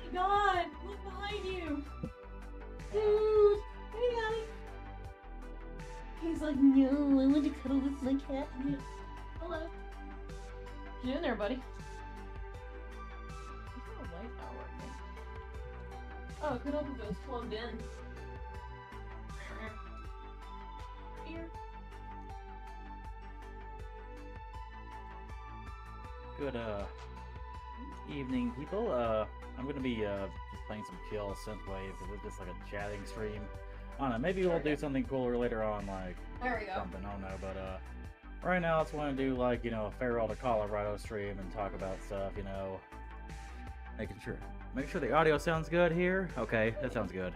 my god! Look behind you! Dude! Hey, honey! He's like, no, I want to cuddle with my cat. Hello. What you doing there, buddy? There's no light out right now. Oh, it could open if it was plugged in. Here. Good evening, people. I'm gonna be just playing some chill synthwave because it's just like a chatting stream. I don't know, maybe we'll do something cooler later on, like There we go. something. I don't know, but right now I just want to do like a farewell to Colorado stream and talk about stuff. Making sure the audio sounds good here. Okay, that sounds good.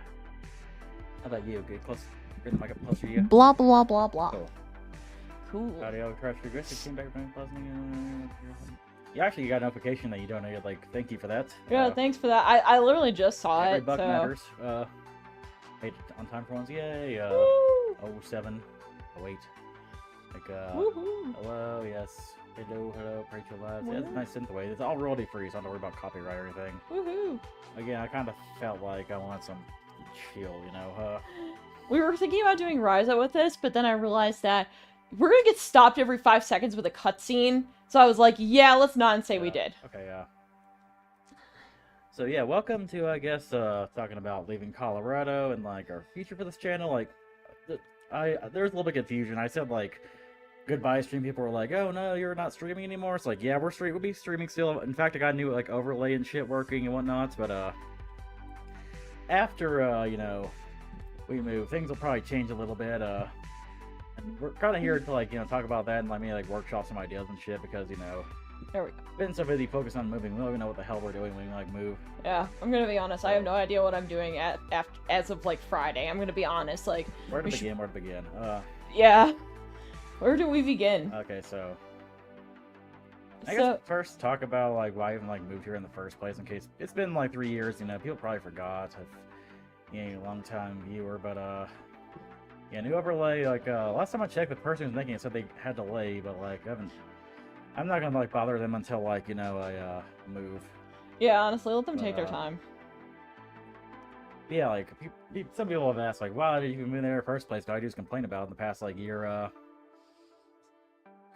How about you? Get close. Bring the mic up closer to you. Blah blah blah blah. Cool. Cool. Audio crash regressive came back from pleasant. Yeah, actually, you got a notification that you donated. Like, thank you for that. Yeah, thanks for that. I literally just saw Every it. buck So. matters. Made it on time for once. Yay. Woo! 07. 08. Like, Woohoo! hello, yes. Hello, pray to your lives. Yeah, it's a nice synthwave. It's all royalty free, so I don't worry about copyright or anything. Woohoo! Again, I kind of felt like I wanted some chill, We were thinking about doing Ryza with this, but then I realized that we're gonna get stopped every 5 seconds with a cutscene. So I was like, yeah, let's not say we did. Okay, yeah. So yeah, welcome to, I guess, talking about leaving Colorado and, like, our future for this channel. Like, there's a little bit of confusion. I said, like, goodbye stream. People were like, oh, no, you're not streaming anymore. It's like, yeah, we'll be streaming still. In fact, I got a new, like, overlay and shit working and whatnot. But, after, we move, things will probably change a little bit. And we're kind of here to, like, talk about that and let me, like, workshop some ideas and shit because, There we go. been so busy focused on moving, we don't even know what the hell we're doing when we, like, move. Yeah, I'm gonna be honest. I have no idea what I'm doing as of, like, Friday. I'm gonna be honest. Like, Where to begin? yeah. Where do we begin? Okay, so I guess first talk about, like, why I even, like, moved here in the first place, in case it's been, like, 3 years, people probably forgot if you're a long time viewer, but yeah, new overlay, like, last time I checked, the person who's making it said they had delay, but, like, I'm not gonna, like, bother them until, like, I move. Yeah, honestly, let them take their time. Yeah, like, some people have asked, like, why did you even move there in the first place? All I do is complain about it in the past, like, year,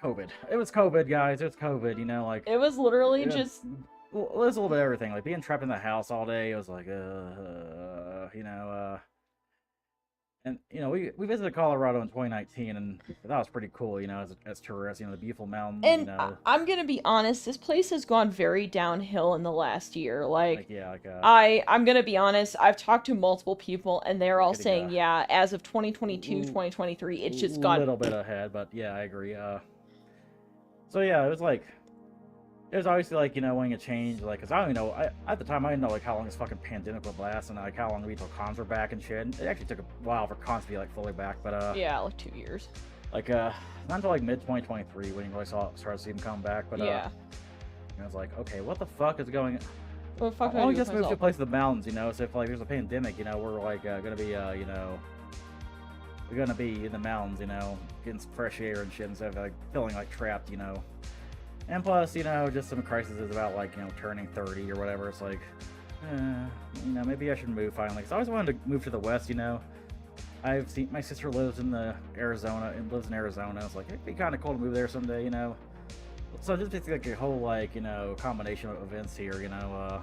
COVID. It was COVID, guys. It was COVID, like... It was literally just... Well, it was a little bit of everything. Like, being trapped in the house all day, it was like, And, we visited Colorado in 2019, and that was pretty cool, as tourists, the beautiful mountains, And I'm gonna be honest, this place has gone very downhill in the last year. Like yeah, like, I'm gonna be honest, I've talked to multiple people, and they're all saying, yeah, as of 2022, 2023, it's just gone... a little bit ahead, but yeah, I agree. So yeah, it was like... It was obviously, like, wanting to change, like, because I don't even know, at the time, I didn't know, like, how long this fucking pandemic would last, and, like, how long until cons were back and shit, and it actually took a while for cons to be, like, fully back, but, Yeah, like 2 years. Like, not until, like, mid-2023 when you really started to see them come back, but, yeah. I was like, okay, what the fuck is going on? What the fuck Why don't we just move to a place in the mountains, so if, like, there's a pandemic, we're, like, gonna be, we're gonna be in the mountains, getting some fresh air and shit instead of, like, feeling, like, trapped, And plus, just some crises about, like, turning 30 or whatever. It's like, maybe I should move finally. Because I always wanted to move to the West, I've seen, my sister lives in Arizona. It's like, it'd be kind of cool to move there someday, So just basically like a whole, like, combination of events here, and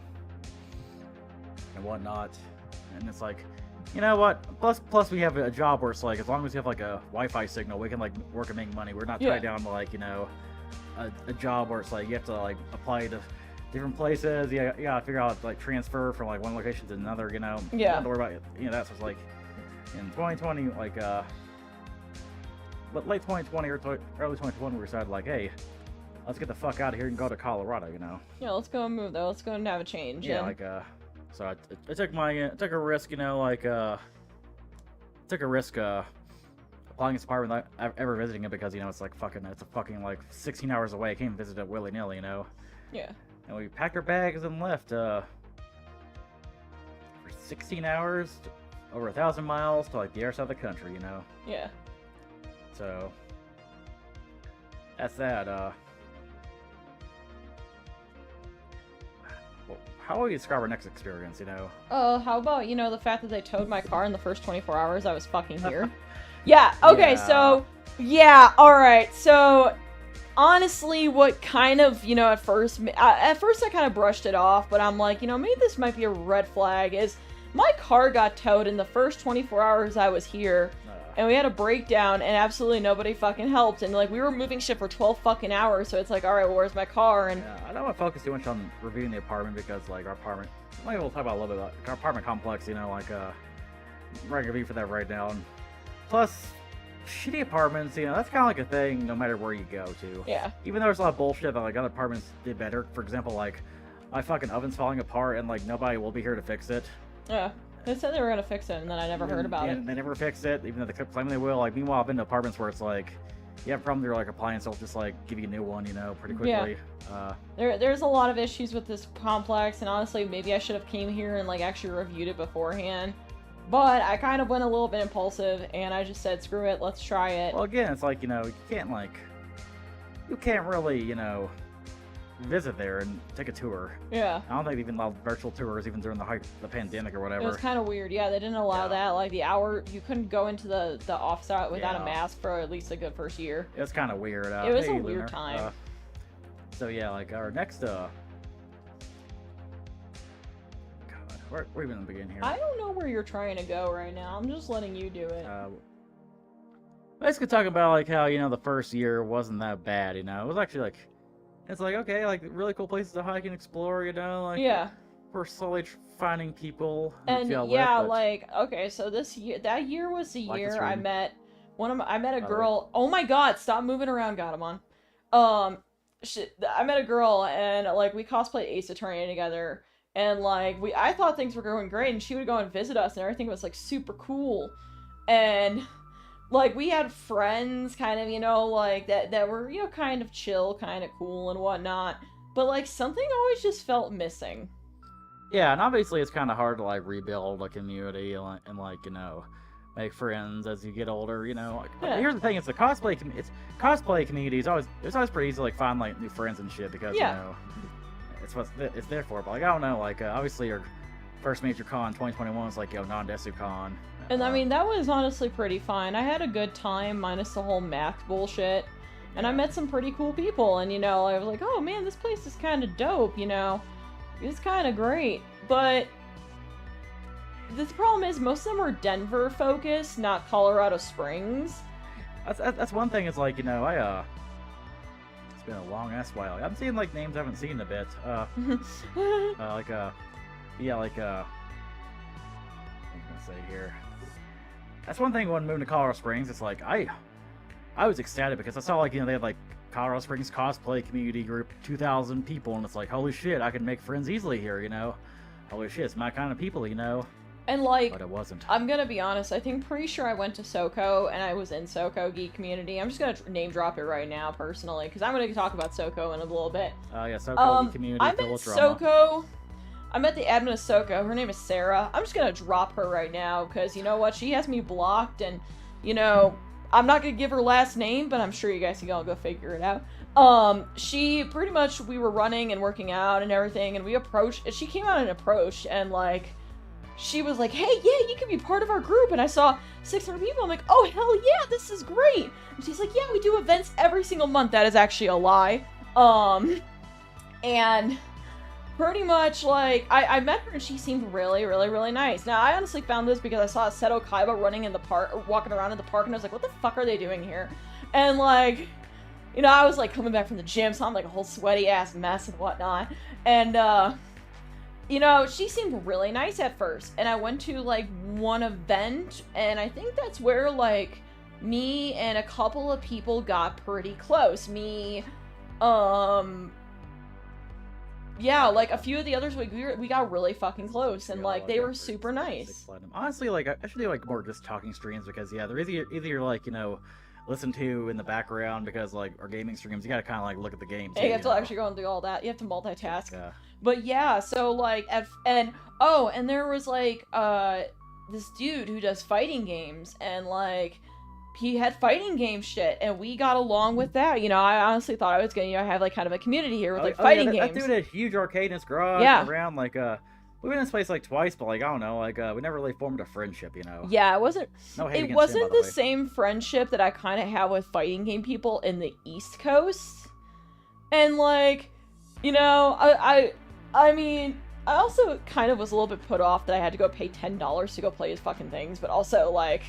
whatnot. And it's like, you know what? Plus we have a job where it's like, as long as you have, like, a Wi-Fi signal, we can, like, work and make money. We're not tied down to, like, a job where it's like you have to, like, apply to different places. You gotta figure out, like, transfer from, like, one location to another. You don't have to worry about it. That's what's like in 2020, like, but late 2020 or early 2021, we decided, like, hey, let's get the fuck out of here and go to Colorado. Yeah, let's go and move though. Let's go and have a change. Yeah, like, so I took a risk. Like, took a risk. Applying this apartment without ever visiting it because, it's like it's a fucking, like, 16 hours away. I can't even visit it willy-nilly, Yeah. And we packed our bags and left, for 16 hours, over 1,000 miles to, like, the other side of the country, Yeah. So, that's that, how will you describe our next experience? You know. How about, you know, the fact that they towed my car in the first 24 hours I was fucking here? Yeah, okay, Yeah. so, yeah, alright, so, honestly, what kind of, you know, at first I kind of brushed it off, but I'm like, you know, maybe this might be a red flag, is my car got towed in the first 24 hours I was here, and we had a breakdown, and absolutely nobody fucking helped, and, like, we were moving shit for 12 fucking hours, so it's like, alright, well, where's my car, and... Yeah, I don't want to focus too much on reviewing the apartment, because, like, our apartment... Maybe we'll talk about a little bit about our apartment complex, you know, like, we're gonna be for that right now, and plus, shitty apartments, you know, that's kind of like a thing no matter where you go to. Yeah. Even though there's a lot of bullshit that, like, other apartments did better. For example, like, my fucking oven's falling apart, and, like, nobody will be here to fix it. Yeah. They said they were gonna fix it, and then I never heard about it. They never fixed it, even though they kept claiming they will. Like, meanwhile, I've been to apartments where it's like, you have a problem with your, like, appliance, they'll just, like, give you a new one, you know, pretty quickly. Yeah. There's a lot of issues with this complex, and honestly, maybe I should have came here and, like, actually reviewed it beforehand. But I kind of went a little bit impulsive, and I just said, screw it, let's try it. Well, again, it's like, you know, you can't really, you know, visit there and take a tour. Yeah. I don't think they even allowed virtual tours even during the pandemic or whatever. It was kind of weird. Yeah, they didn't allow that. Like, the hour, you couldn't go into the office without a mask for at least a good first year. It was kind of weird. It was a weird time. So yeah, like, our next, God, where are we gonna begin here? I don't know where you're trying to go right now. I'm just letting you do it. Basically talking about, like, how, you know, the first year wasn't that bad, you know? It was actually, like, it's like, okay, like, really cool places to hike and explore, you know? Like, yeah. We're slowly finding people. And yeah, like, okay, so that year was the year I met a girl. Oh my god, stop moving around, Gatamon. I met a girl, and, like, we cosplayed Ace Attorney together, and, like, I thought things were going great, and she would go and visit us, and everything was, like, super cool. And, like, we had friends, kind of, you know, like, that were, you know, kind of chill, kind of cool, and whatnot. But, like, something always just felt missing. Yeah, and obviously it's kind of hard to, like, rebuild a community and, like, you know, make friends as you get older, you know. Like, yeah. Here's the thing, it's cosplay community is always pretty easy to, like, find, like, new friends and shit, because, you know, it's what it's there for. But, like, I don't know, like, obviously your first major con 2021 was, like, you know, non-Desu Con. And, I mean, that was honestly pretty fine. I had a good time, minus the whole math bullshit. And I met some pretty cool people, and, you know, I was like, oh, man, this place is kind of dope, you know. It's kind of great. But the problem is, most of them were Denver-focused, not Colorado Springs. That's one thing, it's like, you know, it's been a long-ass while. I'm seeing, like, names I haven't seen in a bit. What am I gonna say here? That's one thing when moving to Colorado Springs, it's like, I was ecstatic because I saw, like, you know, they had, like, Colorado Springs cosplay community group, 2,000 people, and it's like, holy shit, I can make friends easily here, you know? Holy shit, it's my kind of people, you know? And, like, but it wasn't. I'm gonna be honest, pretty sure I went to SoCo, and I was in SoCo Geek Community. I'm just gonna name drop it right now, personally, because I'm gonna talk about SoCo in a little bit. Yeah, SoCo Geek Community, I'm in SoCo. I met the admin of SoCo. Her name is Sarah. I'm just gonna drop her right now, because, you know what, she has me blocked, and, you know, I'm not gonna give her last name, but I'm sure you guys can all go figure it out. She pretty much, we were running and working out and everything, and she came out and approached, and, like, she was like, hey, yeah, you can be part of our group, and I saw 600 people. I'm like, oh, hell yeah, this is great. And she's like, yeah, we do events every single month. That is actually a lie. And pretty much, like, I met her, and she seemed really, really, really nice. Now, I honestly found this because I saw Seto Kaiba running in the park, walking around in the park, and I was like, what the fuck are they doing here? And, like, you know, I was, like, coming back from the gym, so I'm, like, a whole sweaty-ass mess and whatnot. And, you know, she seemed really nice at first, and I went to, like, one event, and I think that's where, like, me and a couple of people got pretty close. Yeah, like, a few of the others, we got really fucking close, and, like, they were super nice. Honestly, like, I should do, like, more just talking streams, because, yeah, they're either you're, like, you know, listen to in the background, because, like, our gaming streams, you gotta kind of, like, look at the game, too, you have to actually go and do all that. You have to multitask. Yeah. But, yeah, so, like, and there was, like, this dude who does fighting games, and, like, he had fighting game shit, and we got along with that. You know, I honestly thought I was gonna, you know, have like kind of a community here with like fighting games. That dude had a huge arcade in his garage. Yeah. Around like we've been in this place like twice, but like I don't know, like we never really formed a friendship, you know. Yeah, it wasn't. No hate It against wasn't him, by the way. same friendship that I kind of have with fighting game people in the East Coast, and like, you know, I mean, I also kind of was a little bit put off that I had to go pay $10 to go play his fucking things, but also like.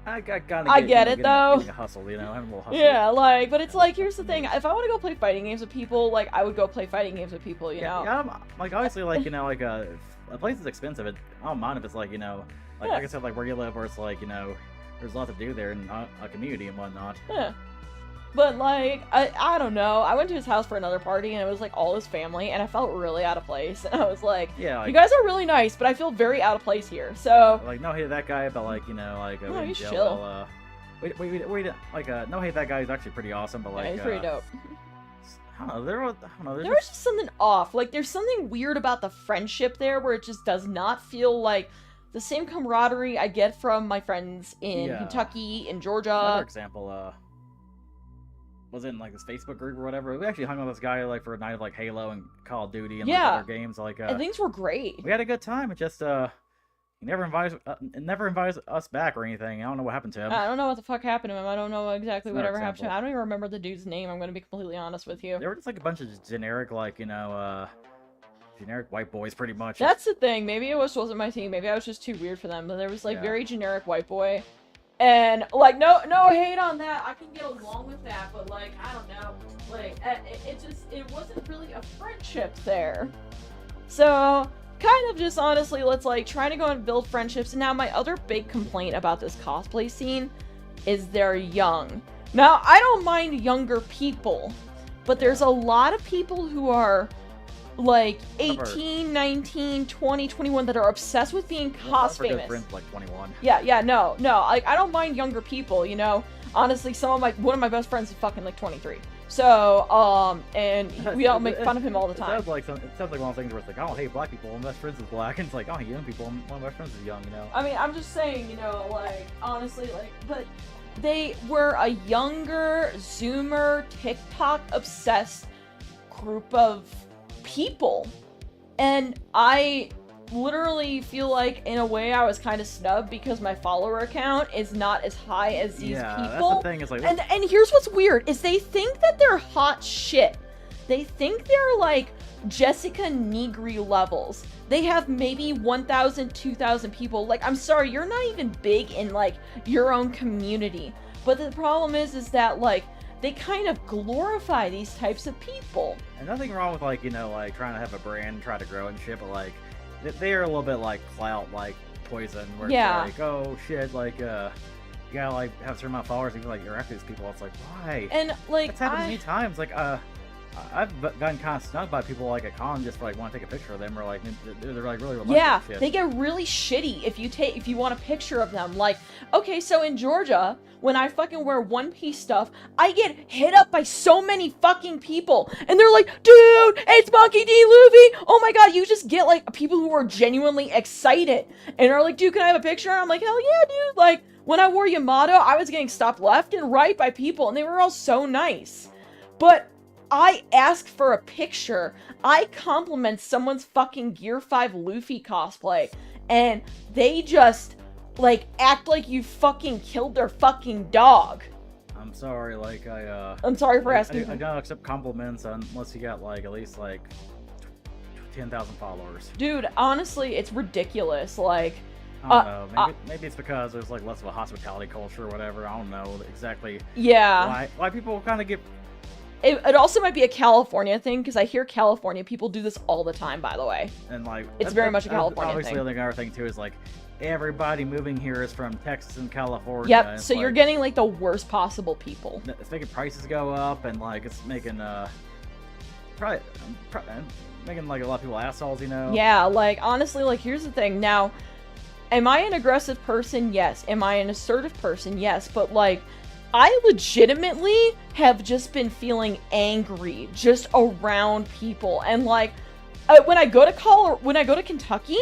I get it, though. Getting a hustle, you know, having a little hustle. Yeah, like, but it's like, here's the thing, if I want to go play fighting games with people, like, I would go play fighting games with people, you know? Yeah, like, obviously, like, you know, like, a place is expensive, I don't mind if it's, like, you know, like, Yeah. like I said, like, where you live, where it's, like, you know, there's a lot to do there and a community and whatnot. Yeah. But, like, I don't know, I went to his house for another party, and it was, like, all his family, and I felt really out of place, and I was like, Yeah, like, you guys are really nice, but I feel very out of place here, so... like, no hate to that guy, but, like, you know, like, No, we didn't he's gel chill. well, we didn't, like, no hate that guy, he's actually pretty awesome, but, like, Yeah, he's pretty dope. I don't know, there was There was just something off. Like, there's something weird about the friendship there where it just does not feel like the same camaraderie I get from my friends in Yeah. Kentucky, in Another Georgia. example, was in like this Facebook group or whatever. We actually hung with this guy like for a night of like Halo and Call of Duty and Yeah. like other games. Like And things were great. we had a good time. It just he never invited us back or anything. I don't know what happened to him. I don't know what the fuck happened to him. I don't know exactly Another whatever happened to him. example. I don't even remember the dude's name. I'm going to be completely honest with you. They were just like a bunch of generic like, you know, generic white boys pretty much. That's the thing. Maybe it wasn't my team. Maybe I was just too weird for them. But there was like Yeah. very generic white boy. And like no hate on that. I can get along with that, but like I don't know. Like it wasn't really a friendship there. So kind of just honestly, let's like try to go and build friendships. And now my other big complaint about this cosplay scene is they're young. Now I don't mind younger people, but there's a lot of people who are like 18, 19, 20, 21 that are obsessed with being cos famous. Friends like 21. Yeah, no, like I don't mind younger people, you know. Honestly, one of my best friends is fucking like 23. So, and we all make fun of him all the It time. sounds like one of those things where it's like, I don't hate black people, my best friends is black, and it's like, I don't hate young people, one of my friends is young, you know. I mean, I'm just saying, you know, like honestly, like, but they were a younger Zoomer, TikTok obsessed group of people, and I literally feel like in a way I was kind of snubbed because my follower account is not as high as these Yeah, people. that's the thing. It's like, And here's what's weird is they think that they're hot shit. They think they're like Jessica Negri levels. They have maybe 1,000, 2,000 people. Like, I'm sorry, you're not even big in like your own community. But the problem is that like they kind of glorify these types of people. and nothing wrong with like, you know, like trying to have a brand, try to grow and shit, but like they are a little bit like clout, like poison, where Yeah. it's like, oh shit, like you gotta like have a certain amount of followers, even like you're after these people. It's like, why? And like It's happened many times. Like I've gotten kind of snubbed by people like at con just for, like want to take a picture of them, or like they're like really reluctant yeah, and shit. they get really shitty if you want a picture of them. Like, okay, so in Georgia, when I fucking wear One Piece stuff, I get hit up by so many fucking people, and they're like, dude, it's Monkey D. Luffy. Oh my god, you just get like people who are genuinely excited and are like, dude, can I have a picture? And I'm like, hell yeah, dude. Like, when I wore Yamato, I was getting stopped left and right by people, and they were all so nice. But I ask for a picture. I compliment someone's fucking Gear 5 Luffy cosplay, and they just, like, act like you fucking killed their fucking dog. I'm sorry, like I'm sorry for asking. I don't accept compliments unless you got like at least like 10,000 followers. Dude, honestly, it's ridiculous. Like, I don't know. Maybe it's because there's like less of a hospitality culture or whatever. I don't know exactly yeah. why people kind of get. It also might be a California thing, because I hear California people do this all the time, by the way. And like It's very much a California obviously, thing. the other thing too is like everybody moving here is from Texas and California. Yep, and so it's you're like, getting, like, the worst possible people. it's making prices go up, and like it's making probably making like a lot of people assholes, you know. Yeah, like, honestly, like, here's the thing. Now, am I an aggressive person? Yes. Am I an assertive person? Yes. But, like, I legitimately have just been feeling angry just around people. And, like, when I go to Kentucky,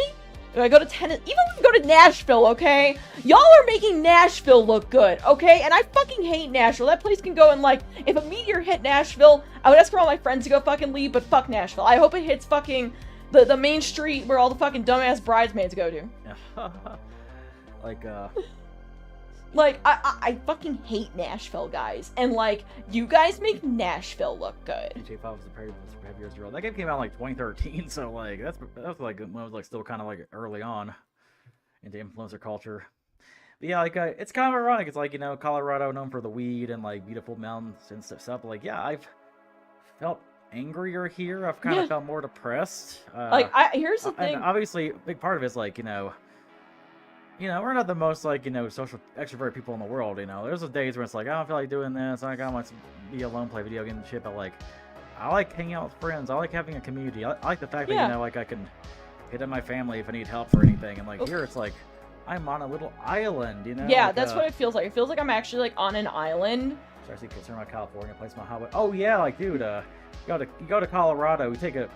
I go to Tennessee, even if we go to Nashville, okay? Y'all are making Nashville look good, okay? And I fucking hate Nashville. That place can go and, like, if a meteor hit Nashville, I would ask for all my friends to go fucking leave, but fuck Nashville. I hope it hits fucking the main street where all the fucking dumbass bridesmaids go to. Like, I fucking hate Nashville, guys. And, like, you guys make Nashville look good. GTA 5 was the pretty years ago. That game came out in, like, 2013, so, like, that was, like, when I was, like, still kind of, like, early on into influencer culture. But, yeah, like, it's kind of ironic. It's, like, you know, Colorado known for the weed and, like, beautiful mountains and stuff. But, like, yeah, I've felt angrier here. I've kind of felt more depressed. Here's the thing. And obviously, a big part of it is, like, you know, we're not the most, like, you know, social extrovert people in the world, you know. There's those days where it's like, I don't feel like doing this. I want to be alone, play video games and shit. But, like, I like hanging out with friends. I like having a community. I like the fact that, you know, like, I can hit up my family if I need help for anything. And, like, here it's like, I'm on a little island, you know? Yeah, like, that's what it feels like. It feels like I'm actually, like, on an island. Especially concerned about California, place my highway. Oh, yeah, like, dude, you go to Colorado, you take a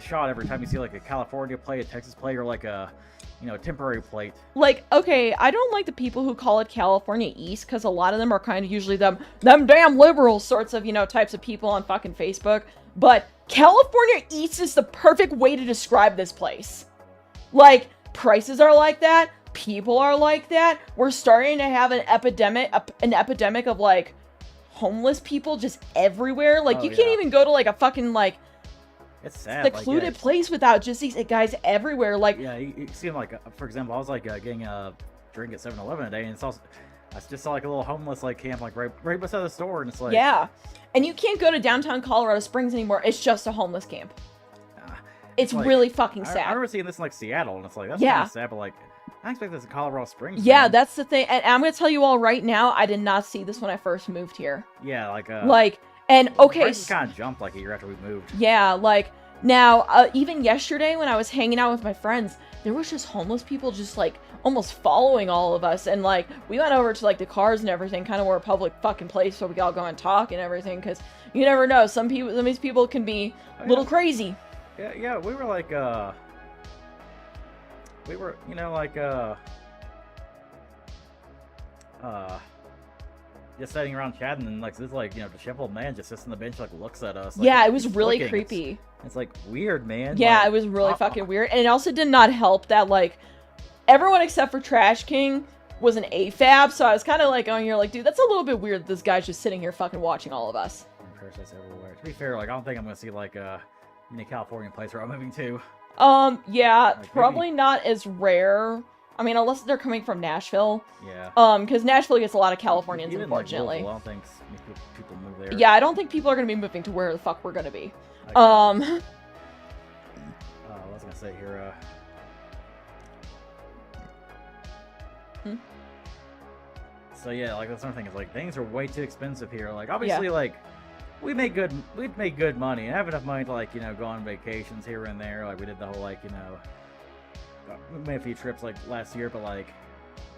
shot every time you see, like, a California plate, a Texas plate, or, like, a, you know, temporary plate. Like, okay, I don't like the people who call it California East, because a lot of them are kind of usually them damn liberal sorts of, you know, types of people on fucking Facebook. But California East is the perfect way to describe this place. Like, prices are like that, people are like that. We're starting to have an epidemic of, like, homeless people just everywhere. Like, you can't even go to, like, a fucking, like, it's sad. Secluded place without just these guys everywhere. Like, yeah, you see them, like, for example, I was, like, getting a drink at 7-Eleven today, and I just saw, like, a little homeless, like, camp, like, right beside the store, and it's like... Yeah, and you can't go to downtown Colorado Springs anymore. It's just a homeless camp. It's like, really fucking sad. I remember seeing this in, like, Seattle, and it's like, that's kind of sad, but, like, I expect this in Colorado Springs. Yeah, man. That's the thing, and I'm gonna tell you all right now, I did not see this when I first moved here. Yeah, like, and, okay... prices kind of jumped, like, a year after we moved. Yeah, like... Now, even yesterday when I was hanging out with my friends, there was just homeless people just, like, almost following all of us. And, like, we went over to, like, the cars and everything, kind of were a public fucking place, so we all go and talk and everything, because you never know. Some of these people can be a little crazy. Yeah, we were, like, you know, like, just sitting around chatting, and, like, this, like, you know, disheveled man just sits on the bench, like, looks at us. Like, yeah, it was really creepy. It's like, weird, man. Yeah, like, it was really fucking weird. And it also did not help that, like, everyone except for Trash King was an AFAB, so I was kind of, like, going here, like, dude, that's a little bit weird that this guy's just sitting here fucking watching all of us. Parasites everywhere. To be fair, like, I don't think I'm gonna see, like, in a California place where I'm moving to. Yeah, like, probably maybe... not as rare. I mean, unless they're coming from Nashville. Yeah. Because Nashville gets a lot of Californians, even, unfortunately. Like, Louisville, I don't think people move there. Yeah, I don't think people are going to be moving to where the fuck we're going to be. What was I gonna say here? So yeah, like, that's another thing is, like, things are way too expensive here. Like, obviously, like, we'd make good money and have enough money to, like, you know, go on vacations here and there. Like, we did the whole, like, you know, we made a few trips, like, last year, but, like,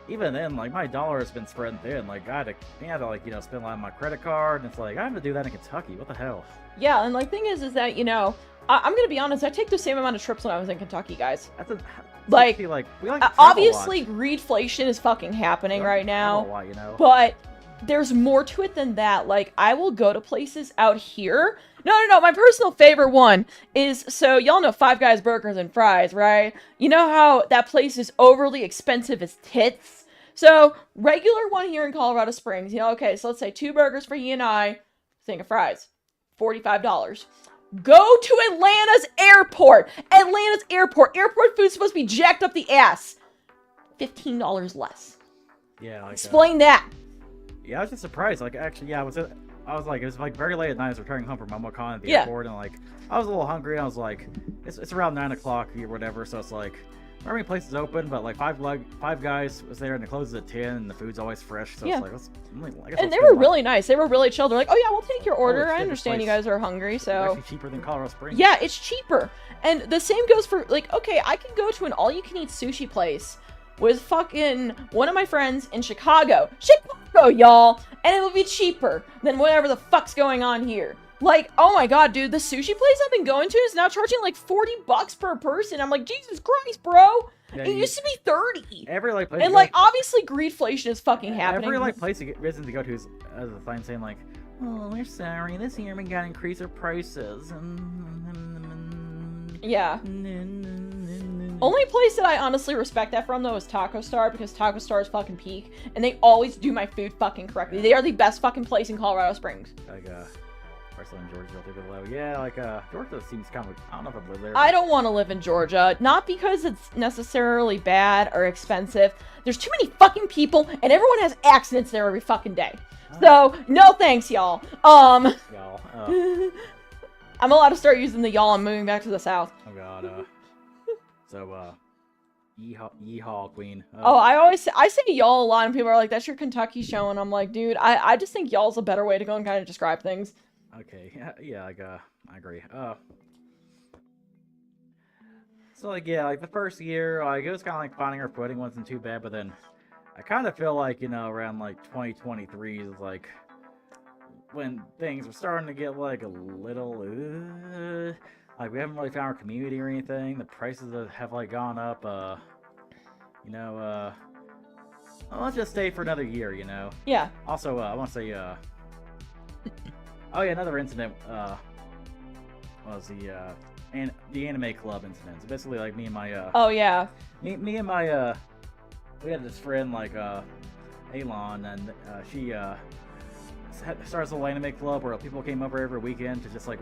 even then, like, my dollar has been spread thin. Like, I had to, like, you know, spend a lot on my credit card, and it's like, I have to do that in Kentucky. What the hell? Yeah, and, like, thing is that, you know, I'm gonna be honest, I take the same amount of trips when I was in Kentucky, guys. Like, we like obviously, greedflation is fucking happening right now. Lot, you know? But there's more to it than that. Like, I will go to places out here. No, my personal favorite one is, so y'all know Five Guys Burgers and Fries, right? You know how that place is overly expensive as tits? So, regular one here in Colorado Springs, you know, okay, so let's say 2 burgers for you and I, think of fries, $45. Go to Atlanta's airport. Airport food's supposed to be jacked up the ass. $15 less. Yeah. Like, explain that. Yeah, I was just surprised. Like, actually, yeah, I was like, it was like very late at night. I was returning home from MomoCon at the airport, and like, I was a little hungry. And I was like, it's around 9 o'clock or whatever, so it's like, not many places open, but like Five Guys was there, and it closes at 10, and the food's always fresh. So it's like, and they were really nice. They were really chill. They're like, oh yeah, we'll take your order. I understand you guys are hungry, so it's actually cheaper than Colorado Springs. Yeah, it's cheaper. And the same goes for, like, okay, I can go to an all-you-can-eat sushi place with fucking one of my friends in Chicago, y'all, and it will be cheaper than whatever the fuck's going on here. Like, oh my god, dude, the sushi place I've been going to is now charging like $40 per person. I'm like, Jesus Christ, bro. Yeah, It used to be 30. Every like place And you like, go, obviously, greedflation is fucking happening. every like place you get resident to go to is a sign saying like, oh, we're sorry, this year we gotta increase our prices. Yeah. Only place that I honestly respect that from, though, is Taco Star, because Taco Star is fucking peak, and they always do my food fucking correctly. They are the best fucking place in Colorado Springs. Like, Barcelona and Georgia, I'll take it low. Yeah, like, Georgia seems kind of, I don't know if I'd live there. I don't want to live in Georgia. Not because it's necessarily bad or expensive. There's too many fucking people, and everyone has accidents there every fucking day. So, no thanks, y'all. Y'all, I'm allowed to start using the y'all. I'm moving back to the South. oh god, so, yeehaw, queen. Oh, I say y'all a lot, and people are like, that's your Kentucky show, and I'm like, dude, I just think y'all's a better way to go and kind of describe things. Okay, yeah, like, I agree. So, like, yeah, like, the first year, like, it was kind of like finding our footing, wasn't too bad, but then I kind of feel like, you know, around, like, 2023 is, like, when things were starting to get, like, a little, like, we haven't really found our community or anything. The prices have like, gone up, you know, well, let's just stay for another year, you know? Yeah. Also, I want to say, oh yeah, another incident, was the anime club incident. So basically, like, me and my, Oh, yeah. me and my, we had this friend, like, Alon, and, she, starts a little anime club where people came over every weekend to just, like,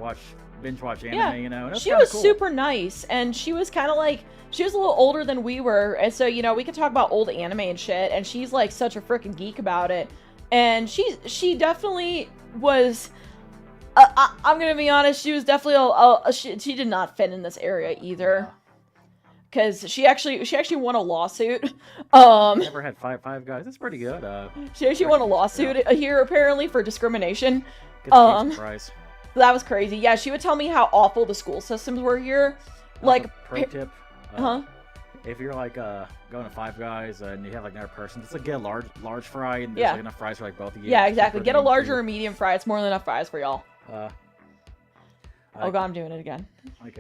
binge watch anime, Yeah. you know? And it She kinda was cool. super nice, and she was kind of like, she was a little older than we were, and so, you know, we could talk about old anime and shit, and she's, like, such a freaking geek about it, and she definitely was, I'm gonna be honest, she was definitely she did not fit in this area either. Yeah. Because she actually won a lawsuit. Never had five guys. That's pretty good. She actually won a lawsuit here apparently for discrimination. Good prize. That was crazy. Yeah, she would tell me how awful the school systems were here. Like, Also, pro tip. huh? If you're like going to Five Guys and you have like another person, just like get a large fry and there's Yeah. like enough fries for like both of you. Yeah, Just exactly. for Get a me, larger too. or medium fry. It's more than enough fries for y'all. Oh god, I'm doing it again. Like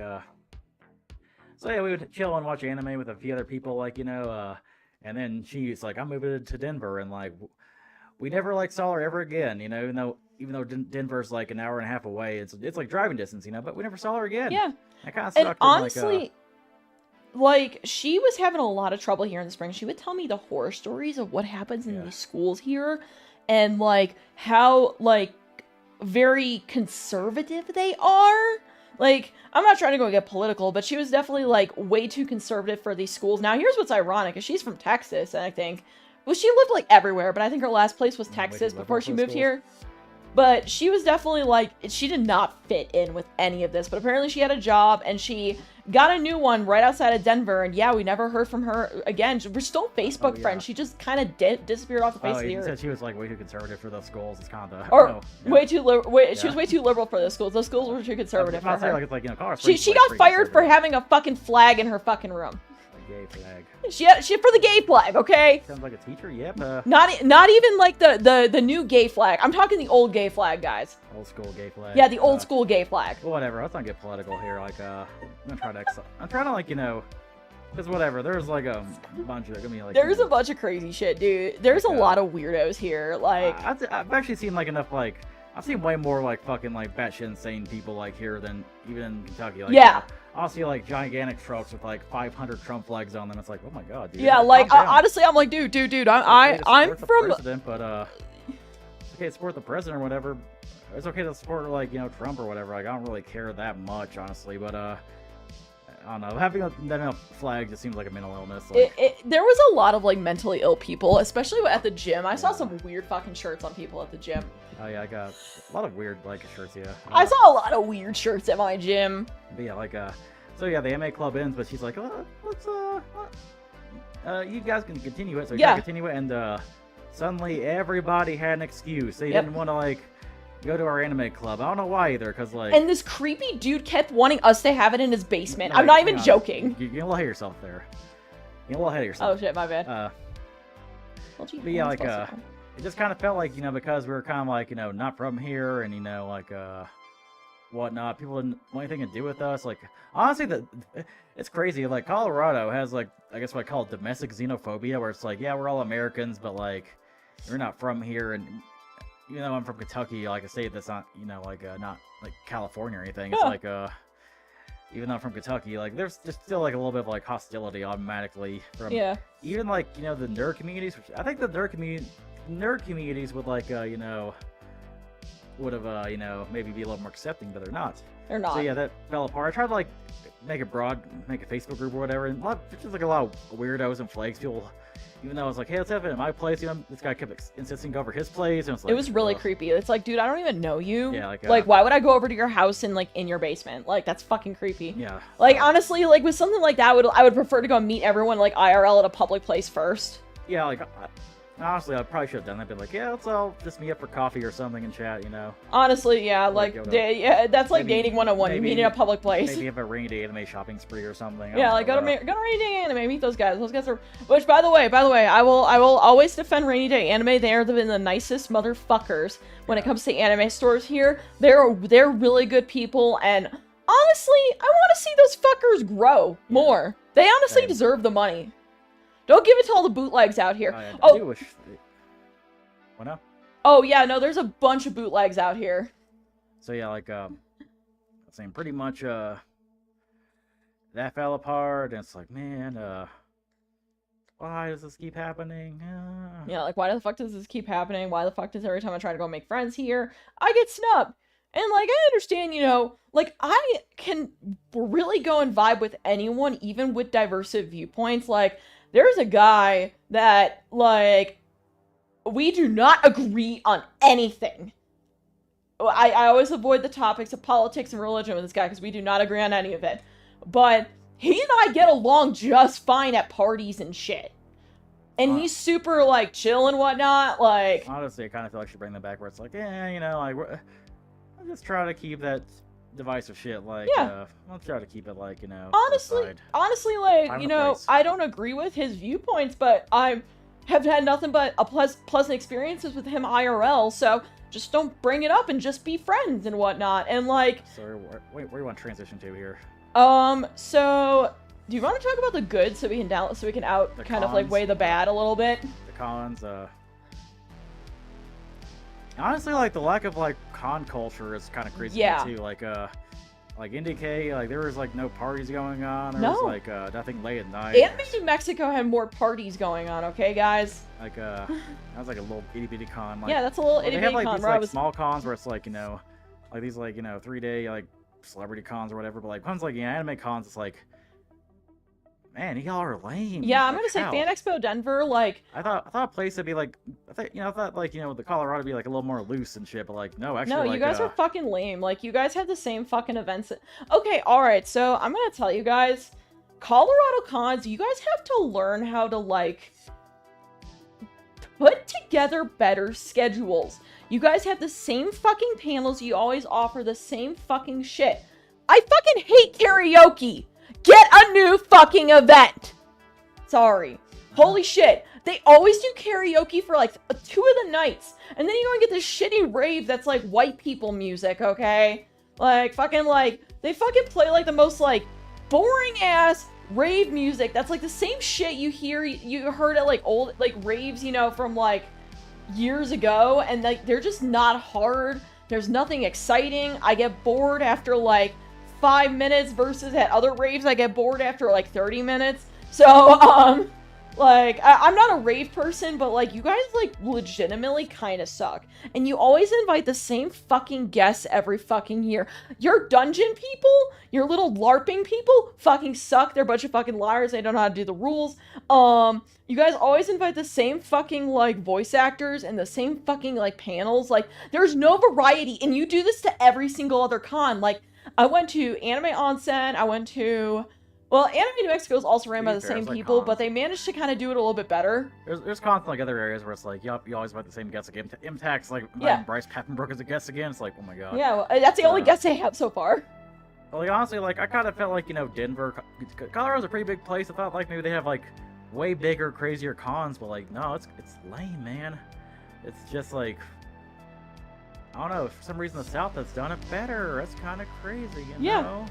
so yeah, we would chill and watch anime with a few other people, like, you know, and then she's like, I'm moving to Denver, and like we never like saw her ever again, you know, even though Denver's like an hour and a half away, it's like driving distance, you know, but we never saw her again. Yeah. That kind of And sucked. honestly, like, she was having a lot of trouble here in the spring. She would tell me the horror stories of what happens in Yeah. these schools here, and like how like very conservative they are. Like, I'm not trying to go get political, but she was definitely like way too conservative for these schools. Now, here's what's ironic: is she's from Texas, and I think, well, she lived like everywhere, but I think her last place was Way too Texas liberal before for she the moved schools. here. But she was definitely like, she did not fit in with any of this. But apparently she had a job and she got a new one right outside of Denver. And yeah, we never heard from her again. We're still Facebook yeah. friends. She just kind of disappeared off the face Oh, of the you earth. said she was like way too conservative for those schools. It's kind of Or yeah. way too liberal. She was Yeah. way too liberal for those schools. Those schools were too conservative I'm for not saying her. like it's like, you know, Colorado She Springs, she like, got pretty fired for conservative. having a fucking flag in her fucking room. A gay flag. She for the gay flag, okay? Sounds like a teacher. Yep. Not even like the new gay flag. I'm talking the old gay flag, guys. Old school gay flag. Yeah, the old school gay flag. Well, whatever. Let's not get political here. Like, I'm trying to like, you know, because whatever. There's like a bunch of. I mean, like. There's you a know, bunch of crazy shit, dude. There's a Like, lot of weirdos here. Like, I've actually seen like enough like. I've seen way more like fucking like batshit insane people like here than even in Kentucky. Like, Yeah. I'll see like gigantic trucks with like 500 Trump flags on them. It's like, oh my god, dude. yeah, calm like down. honestly, I'm like, dude, It's okay to I'm support the from. president, but it's okay to support the president or whatever. It's okay to support like, you know, Trump or whatever. Like, I don't really care that much, honestly. But I don't know. Having that many flags just seems like a mental illness. Like, There was a lot of like mentally ill people, especially at the gym. I saw Yeah. some weird fucking shirts on people at the gym. oh yeah, I got a lot of weird like shirts. Yeah. I saw a lot of weird shirts at my gym. But yeah, like so yeah, the MA club ends, but she's like, let's you guys can continue it. So you Yeah. can continue it, and suddenly everybody had an excuse. They Yep. didn't want to like go to our anime club. I don't know why either, because like. And this creepy dude kept wanting us to have it in his basement. no, I'm not hang even on. joking. You're getting a little ahead of yourself there. You're a little ahead of Oh yourself. shit, my bad. But yeah, like it just kind of felt like, you know, because we were kind of like, you know, not from here, and you know, like whatnot. People didn't want anything to do with us. Like, honestly, it's crazy. Like, Colorado has, like, I guess what I call domestic xenophobia, where it's like, yeah, we're all Americans, but, like, we're not from here. And even though I'm from Kentucky, like a state that's not, you know, like, not, like, California or anything, it's Huh. like, even though I'm from Kentucky, like, there's still, like, a little bit of, like, hostility automatically from Yeah. even, like, you know, the nerd communities, which I think the nerd communities would, like, you know, would have, you know, maybe be a little more accepting, but they're not. They're not. So yeah, that fell apart. I tried to, like, make a Facebook group or whatever, and there's just like a lot of weirdos and flakes. People, even though I was like, hey, let's have it at my place, you know, this guy kept insisting go over his place, and it's like, It was really ugh. creepy. It's like, dude, I don't even know you. Yeah, like, why would I go over to your house and, like, in your basement? Like, that's fucking creepy. Yeah. Like, honestly, like, with something like that, I would prefer to go meet everyone, like, IRL at a public place first. Yeah, like, honestly, I probably should have done that. Been like, yeah, let's all just meet up for coffee or something and chat, you know. Honestly, yeah, Like, like, go to- yeah, that's like maybe- dating 101. You meet maybe- in a public place. Maybe have a rainy day anime shopping spree or something. I Yeah, don't like know, go to Rainy Day Anime, meet those guys. Those guys are. Which, by the way, I will always defend Rainy Day Anime. They are the nicest motherfuckers when it comes to anime stores here. They're really good people, and honestly, I want to see those fuckers grow more. They honestly Same. deserve the money. Don't give it to all the bootlegs out here. I Oh. do wish. What now? Oh yeah, no, there's a bunch of bootlegs out here. So yeah, like saying pretty much that fell apart, and it's like, man, why does this keep happening? Yeah, like, why the fuck does this keep happening? Why the fuck does every time I try to go make friends here, I get snubbed? And, like, I understand, you know, like, I can really go and vibe with anyone, even with diverse viewpoints. Like, there's a guy that, like, we do not agree on anything. I always avoid the topics of politics and religion with this guy because we do not agree on any of it. But he and I get along just fine at parties and shit. And he's super, like, chill and whatnot, like... Honestly, I kind of feel like I should bring them back where it's like, yeah, you know, like, I'm just trying to keep that divisive shit, like, Yeah. I'll try to keep it, like, you know, Honestly, like, Find you a know, place. I don't agree with his viewpoints, but I have had nothing but a pleasant experiences with him IRL, so just don't bring it up and just be friends and whatnot. And, like... So, where do you want to transition to here? So... Do you want to talk about the good so we can out The kind of, like, cons? weigh the bad a little bit? The cons, honestly, like, the lack of, like, con culture is kind of crazy to Yeah. me, too. Like IndieK, like, there was, like, no parties going on. There No. was, like, nothing late at night. Anime in Mexico had more parties going on, okay, guys? Like, that was, like, a little itty-bitty con. Like, Yeah, that's a little they itty have, bitty like, con these, where I like, was... small cons where it's, like, you know, like, these, like, you know, 3-day, like, celebrity cons or whatever, but, like, ones, like, anime cons, it's, like, man, y'all are lame. Yeah, I'm Like, gonna say how? Fan Expo Denver, like... I thought a place would be like, I thought like, you know, the Colorado would be like a little more loose and shit, but like, no, actually, No, like, you guys are fucking lame. Like, you guys have the same fucking events. Okay, alright, so I'm gonna tell you guys, Colorado cons, you guys have to learn how to, like, put together better schedules. You guys have the same fucking panels, you always offer the same fucking shit. I fucking hate karaoke! Get a new fucking event! Sorry. Holy shit. They always do karaoke for, like, 2 of the nights. And then you go and get this shitty rave that's, like, white people music, okay? Like, fucking, like, they fucking play, like, the most, like, boring-ass rave music that's, like, the same shit you heard at, like, old, like, raves, you know, from, like, years ago. And, like, they're just not hard. There's nothing exciting. I get bored after, like, 5 minutes versus at other raves I get bored after like 30 minutes. So, like, I'm not a rave person, but, like, you guys, like, legitimately kind of suck. And you always invite the same fucking guests every fucking year. Your dungeon people, your little LARPing people, fucking suck. They're a bunch of fucking liars. They don't know how to do the rules. You guys always invite the same fucking, like, voice actors and the same fucking, like, panels. Like, there's no variety, and you do this to every single other con. Like, I went to Anime Onsen, I went to... Well, Anime New Mexico is also ran by the Fair, same it's like people, cons. but they managed to kind of do it a little bit better. There's cons in, like, other areas where it's like, yup, you always invite the same guests. Like, MTAX, like, Yeah. Bryce Papenbrook as a guest again. It's like, oh my god. Yeah, well, that's the only guess they have so far. Well, like, honestly, like, I kind of felt like, you know, Denver, Colorado's a pretty big place. I thought, like, maybe they have, like, way bigger, crazier cons, but, like, no, it's lame, man. It's just, like, I don't know, for some reason the South has done it better. That's kind of crazy, you Yeah. know?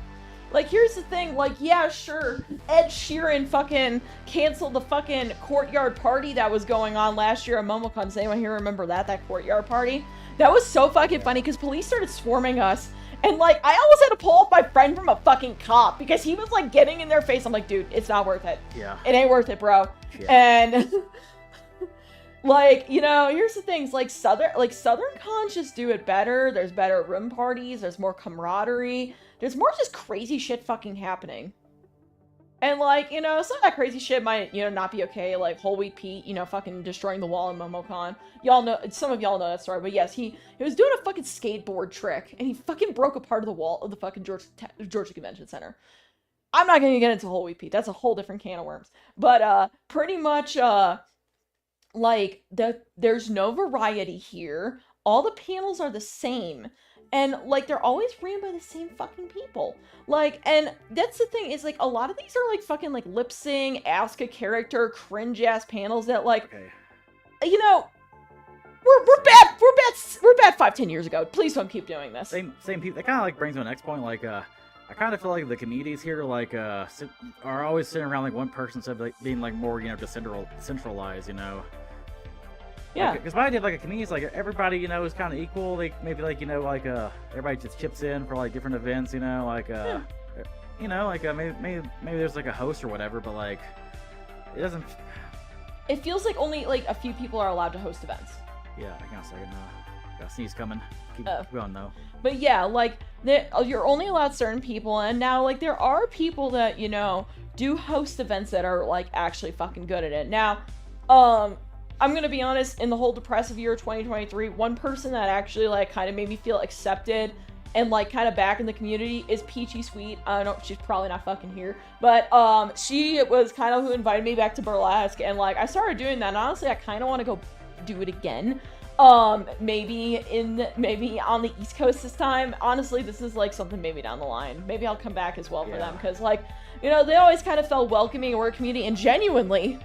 Like, here's the thing, like, yeah, sure, Ed Sheeran fucking canceled the fucking courtyard party that was going on last year at MomoCon. Does anyone here remember that courtyard party? That was so fucking funny, because police started swarming us, and, like, I almost had to pull off my friend from a fucking cop, because he was, like, getting in their face. I'm like, dude, it's not worth it. Yeah. It ain't worth it, bro. Yeah. And... like, you know, here's the things, like Southern cons just do it better. There's better room parties, there's more camaraderie, there's more just crazy shit fucking happening. And like, you know, some of that crazy shit might, you know, not be okay, like Whole Wheat Pete, you know, fucking destroying the wall in MomoCon. Y'all know, some of y'all know that story, but yes, he was doing a fucking skateboard trick, and he fucking broke a part of the wall of the fucking Georgia Convention Center. I'm not gonna get into Whole Wheat Pete, that's a whole different can of worms. But, pretty much, like, there's no variety here. All the panels are the same. And, like, they're always ran by the same fucking people. Like, and that's the thing, is, like, a lot of these are, like, fucking, like, lip-sync, ask a character, cringe-ass panels that, like, Okay. you know, we're bad 5-10 years ago. Please don't keep doing this. Same people. That kind of, like, brings me to the next point, like, I kind of feel like the communities here, like, are always sitting around, like, one person instead of, like, being, like, more, you know, decentralized, you know? Yeah. Because my idea of, like, a community is, like, everybody, you know, is kind of equal. Like, maybe, like, you know, like, everybody just chips in for, like, different events, you know? Like, you know, like, maybe there's, like, a host or whatever, but, like, it doesn't... It feels like only, like, a few people are allowed to host events. Yeah, hang on a second. Got a sneeze coming. Keep going, though. But yeah, like, you're only allowed certain people, and now, like, there are people that, you know, do host events that are, like, actually fucking good at it. Now, I'm gonna be honest, in the whole depressive year of 2023, one person that actually, like, kind of made me feel accepted and, like, kind of back in the community is Peachy Sweet. I don't know, she's probably not fucking here, but, she was kind of who invited me back to Burlesque, and, like, I started doing that, and honestly, I kind of want to go do it again. Maybe on the East Coast this time. Honestly, this is, like, something maybe down the line. Maybe I'll come back as well for them, because, like, you know, they always kind of felt welcoming and we're a community, and genuinely,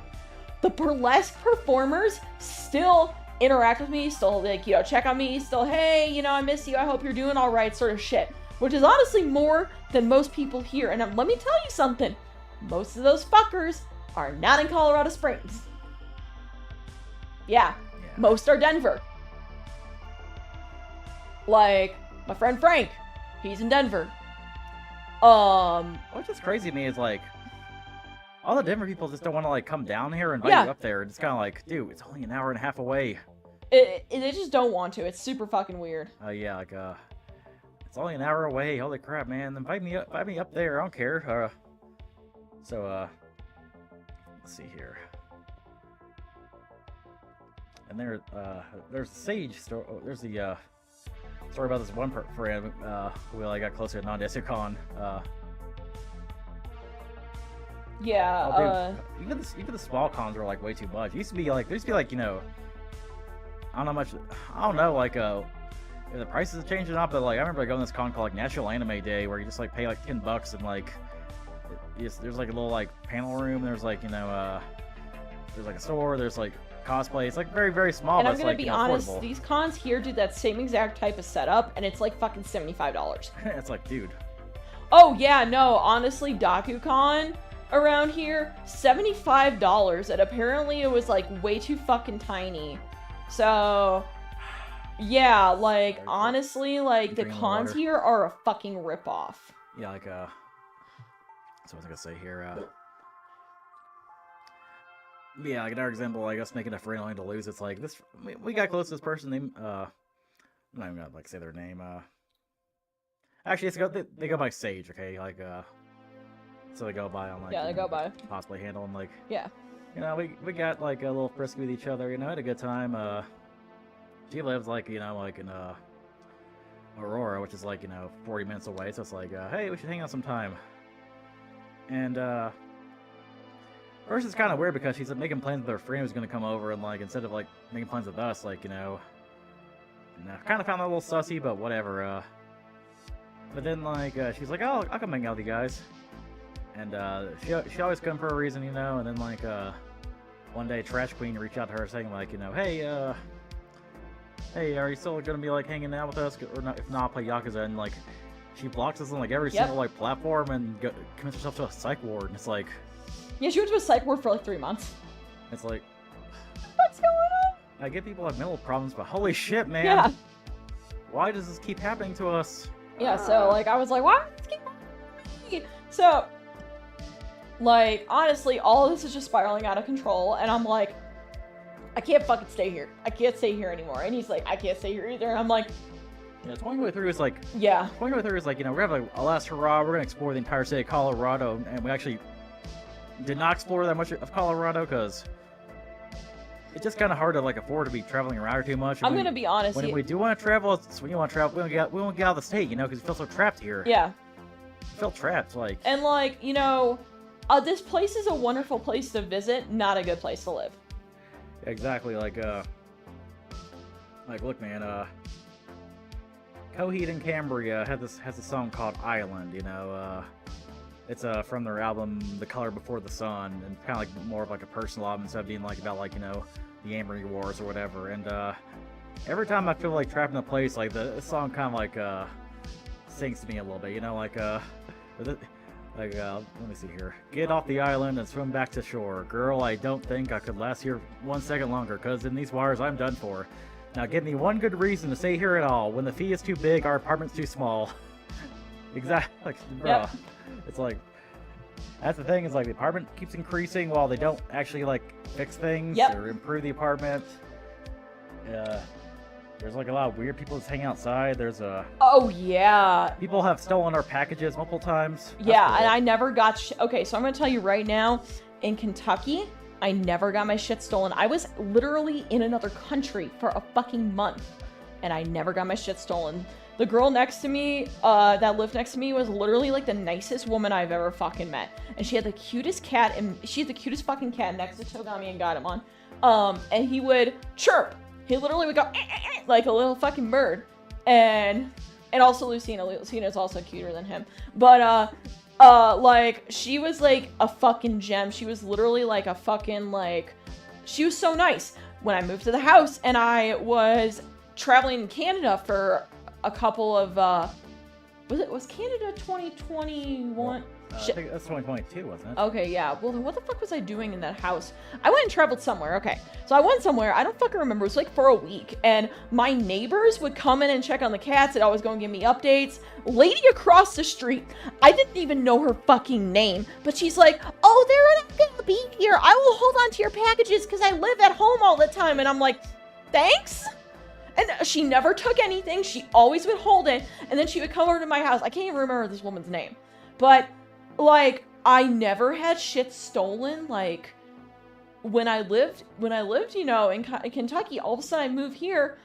the burlesque performers still interact with me, still, like, you know, check on me, still, hey, you know, I miss you, I hope you're doing all right, sort of shit. Which is honestly more than most people here. And let me tell you something, most of those fuckers are not in Colorado Springs. Yeah, most are Denver. Like, my friend Frank, he's in Denver. What's just crazy to me is, like, all the Denver people just don't want to, like, come down here and invite you up there. It's kind of like, dude, it's only an hour and a half away. They just don't want to. It's super fucking weird. Yeah, like, it's only an hour away. Holy crap, man. Invite me up there. I don't care. Let's see here. And there's the Sage story. There's the, story about this one friend, who I got closer to non-DesicCon. Yeah, even the small cons are, like, way too much. It used to be like, you know, I don't know, like, if the prices have changed or not, but, like, I remember going to this con called, like, National Anime Day, where you just, like, pay, like, $10 and, like, there's, like, a little, like, panel room, there's, like, you know, there's, like, a store, there's, like, cosplay. It's, like, very, very small, and but I'm it's, gonna like, be you know, honest, affordable. these cons here do that same exact type of setup, and it's, like, fucking $75. It's like, dude. Oh, yeah, no, honestly, DakuCon around here, $75, and apparently it was, like, way too fucking tiny. So, yeah, like, honestly, like, the cons here are a fucking ripoff. Yeah, like, so what was I gonna say here, yeah, like, another example, like, us making a friend only to lose, it's like, this, we got close to this person, I'm not even gonna, like, say their name, actually, they go by Sage, okay, like, so they go by on, like, Yeah, they go by. Possibly handle, and, like, Yeah. you know, we got, like, a little frisky with each other, you know, had a good time, she lives, like, you know, like, in, Aurora, which is, like, you know, 40 minutes away, so it's like, hey, we should hang out sometime, and, first it's kind of weird because she's, like, making plans with her friend who's gonna come over, and, like, instead of, like, making plans with us, like, you know, and I kind of found that a little sussy, but whatever, but then, like, she's like, oh, I'll come hang out with you guys. And, she always come for a reason, you know, and then, like, one day Trash Queen reached out to her saying, like, you know, hey, hey, are you still gonna be like hanging out with us, or not? If not, play Yakuza, and like she blocks us on like every Yep. single like platform and commits herself to a psych ward. And it's like, Yeah, she went to a psych ward for like 3 months. it's like, What's going on? I get people have mental problems, but holy shit, man, Yeah. why does this keep happening to us? Yeah, so, like, I was like, why? So, like, honestly, all of this is just spiraling out of control, and I'm like, I can't fucking stay here. I can't stay here anymore. And he's like, I can't stay here either. And I'm like, Yeah, 2023 is like, yeah. 2023 is like, you know, we're gonna have like a last hurrah. We're gonna explore the entire state of Colorado, and we actually did not explore that much of Colorado because it's just kind of hard to like afford to be traveling around too much. I'm gonna be honest. When we do want to travel, it's when you want to travel. We won't get out of the state, you know, because you feel so trapped here. Yeah. You feel trapped, like. And, like, you know, this place is a wonderful place to visit, not a good place to live. Exactly, like look, man, Coheed and Cambria has a song called Island, you know, it's from their album The Color Before the Sun, and kind of like more of like a personal album instead of being like about like, you know, the Amory Wars or whatever. And every time I feel like trapped in a place, like the song kind of like sings to me a little bit, you know, like let me see here. Get off the island and swim back to shore. Girl, I don't think I could last here 1 second longer, cause in these waters I'm done for. Now give me one good reason to stay here at all. When the fee is too big, our apartment's too small. Exactly, like, bruh. Yep. It's like, that's the thing, is like the apartment keeps increasing while they don't actually like fix things Yep. or improve the apartment. There's like a lot of weird people just hanging outside. There's Oh, yeah. people have stolen our packages multiple times. That's Yeah, cool. and I never got okay, so I'm gonna tell you right now, in Kentucky, I never got my shit stolen. I was literally in another country for a fucking month, and I never got my shit stolen. The girl next to me, that lived next to me, was literally like the nicest woman I've ever fucking met. And she had the cutest cat, and she had the cutest fucking cat next to Togami and Gatamon. And he would chirp. He literally would go like a little fucking bird. And also Lucina. Lucina's also cuter than him. But like, she was like a fucking gem. She was literally like a fucking like, she was so nice. When I moved to the house and I was traveling in Canada for a couple of was Canada 2021? I think that's 2022, wasn't it? Okay, yeah. Well, then what the fuck was I doing in that house? I went and traveled somewhere. Okay. So I went somewhere. I don't fucking remember. It was like for a week. And my neighbors would come in and check on the cats. They'd always go and give me updates. Lady across the street, I didn't even know her fucking name. But she's like, oh, they're not gonna be here. I will hold on to your packages because I live at home all the time. And I'm like, thanks? And she never took anything. She always would hold it. And then she would come over to my house. I can't even remember this woman's name. But like, I never had shit stolen. Like, when I lived, you know, in Kentucky, all of a sudden I moved here.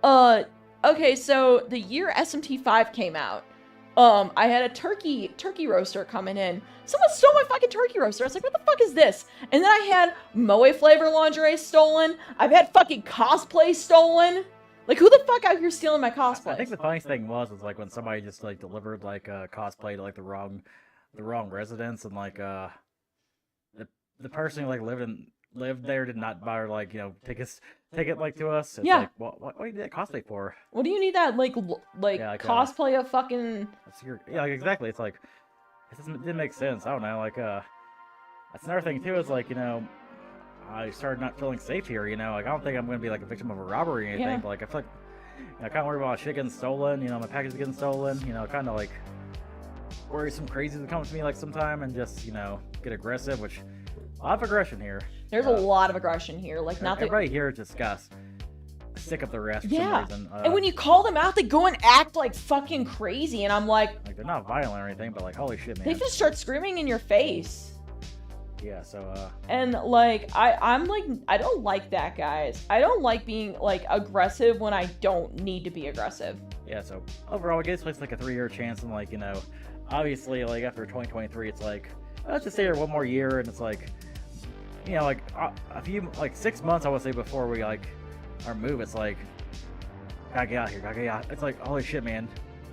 Okay, so the year SMT5 came out, I had a turkey roaster coming in. Someone stole my fucking turkey roaster. I was like, what the fuck is this? And then I had Moe flavor lingerie stolen. I've had fucking cosplay stolen. Like, who the fuck out here stealing my cosplay? I think the funniest thing was like when somebody just like delivered like a cosplay to like the wrong residence, and like the person who like lived there did not buy like, you know, ticket like to us. It's Yeah. Like, what do you need that cosplay for? What do you need that, like Yeah, like, cosplay of fucking... Yeah, like, exactly. It's like, it didn't make sense. I don't know. Like, that's another thing too. Is like, you know, I started not feeling safe here. You know, like I don't think I'm gonna be like a victim of a robbery or anything. Yeah. But like I feel like, you know, I kind of worry about my shit getting stolen. You know, my package getting stolen. You know, kind of like worry some crazies will come to me like sometime and just, you know, get aggressive. Which a lot of aggression here. There's a lot of aggression here. Like, not that... Everybody here just got sick up their ass for Yeah. some reason. And when you call them out, they go and act like fucking crazy. And I'm like they're not violent or anything, but like, holy shit, man. they just start screaming in your face. Yeah. So And like, I'm like, I don't like that, guys. I don't like being like aggressive when I don't need to be aggressive. yeah. So overall, we gave this place like a 3-year chance, and like, you know, obviously like after 2023, it's like, let's just stay here one more year, and it's like, you know, like a few, like 6 months, I would say, before we like our move. It's like, gotta get out here, gotta get out. It's like, holy shit, man,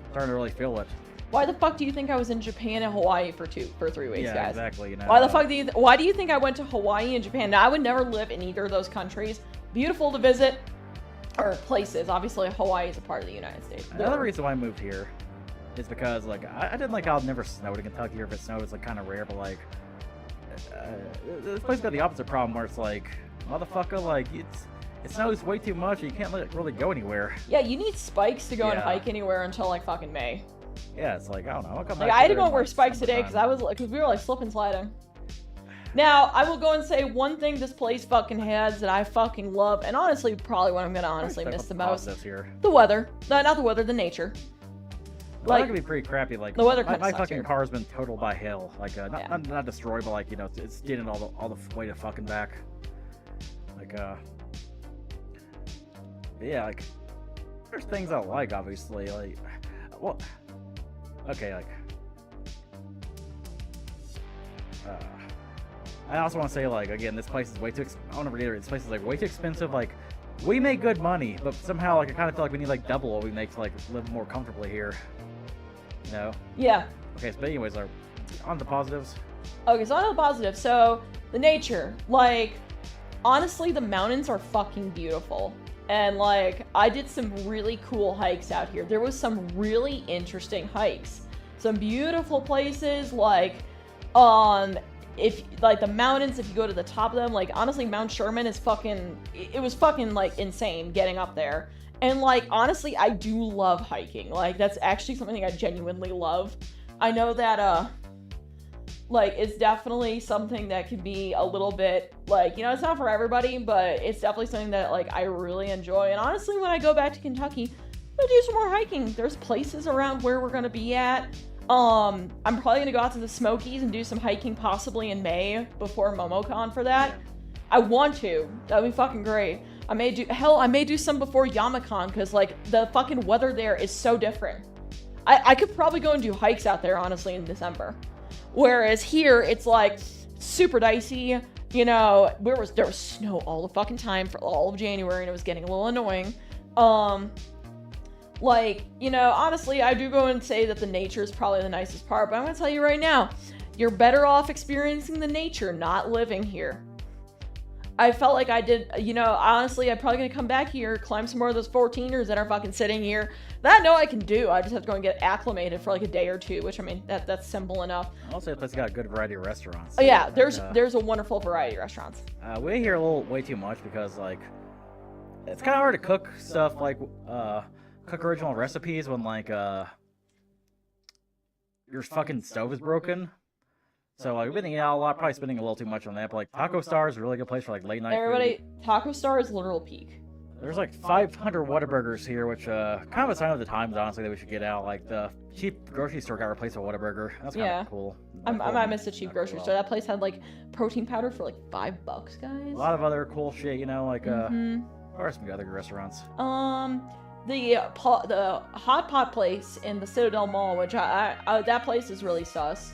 starting to really feel it. Why the fuck do you think I was in Japan and Hawaii for 3 weeks, Yeah, guys? exactly. You know, Why the fuck do you why do you think I went to Hawaii and Japan? Now, I would never live in either of those countries. Beautiful to visit. or places. Obviously, Hawaii is a part of the United States. Another reason why I moved here is because, like, I didn't like how it never snowed in Kentucky, or if it snowed, it's like kind of rare. But like, this place got the opposite problem where it's like, motherfucker, like it snows way too much. And you can't really go anywhere. Yeah, you need spikes to go and Yeah. hike anywhere until like fucking May. Yeah, it's like I don't know. I'll come Like back I had to here go in, and wear like, spikes today because we were like slip and sliding. Now I will go and say one thing this place fucking has that I fucking love, and honestly, probably what I'm gonna honestly miss the most: here. the weather. No, not the weather, the nature. The weather Like- can be pretty crappy. Like The weather my kinda sucks fucking here. car's been totaled by hail. Like Yeah. not destroyed, but like it's getting all the way to fucking back. Like yeah, like there's things I like, obviously. Like well, okay, like I also want to say, like, again, this place is way too. I want to reiterate, this place is like way too expensive. Like, we make good money, but somehow, like, I kind of feel like we need like double what we make to like live more comfortably here. You know? Yeah. Okay, but anyways, on the positives. Okay, so on to the positive. So the nature, like, honestly, the mountains are fucking beautiful. And like, I did some really cool hikes out here. There was some really interesting hikes. Some beautiful places, like, if like the mountains, if you go to the top of them, like honestly, Mount Sherman is fucking, it was fucking like insane getting up there. And like, honestly, I do love hiking. Like, that's actually something I genuinely love. I know that, like, it's definitely something that can be a little bit, like, you know, it's not for everybody, but it's definitely something that, like, I really enjoy. And honestly, when I go back to Kentucky, I'm gonna do some more hiking. There's places around where we're gonna be at. I'm probably gonna go out to the Smokies and do some hiking possibly in May before MomoCon for that. I want to. That'd be fucking great. I may do some before Yamacon, because, like, the fucking weather there is so different. I could probably go and do hikes out there, honestly, in December. Whereas here, it's, like, super dicey. You know, there was snow all the fucking time for all of January, and it was getting a little annoying. Like, you know, honestly, I do go and say that the nature is probably the nicest part, but I'm gonna tell you right now, you're better off experiencing the nature, not living here. I felt like I did, you know, honestly, I'm probably gonna come back here, climb some more of those 14ers that are fucking sitting here. That I know I can do. I just have to go and get acclimated for like a day or two, which, I mean, that's simple enough. Also, the place got a good variety of restaurants. Oh yeah, Like, there's a wonderful variety of restaurants. we hear way too much because, like, it's kind of hard to cook stuff like cook original recipes when, like, your fucking stove is broken. So, like, we've been eating out a lot, probably spending a little too much on that. But, like, Taco Star is a really good place for, like, late night Everybody, food. Taco Star is literal peak. There's, like, 500 Whataburgers here, which, kind of a sign of the times, honestly, that we should get out. Like, the cheap grocery store got replaced with Whataburger. That's kind of cool. I might miss the cheap grocery store. That place had, like, protein powder for, like, $5, guys. A lot of other cool shit, you know, like, Mhm. what are some other good restaurants? The hot pot place in the Citadel Mall, which that place is really sus.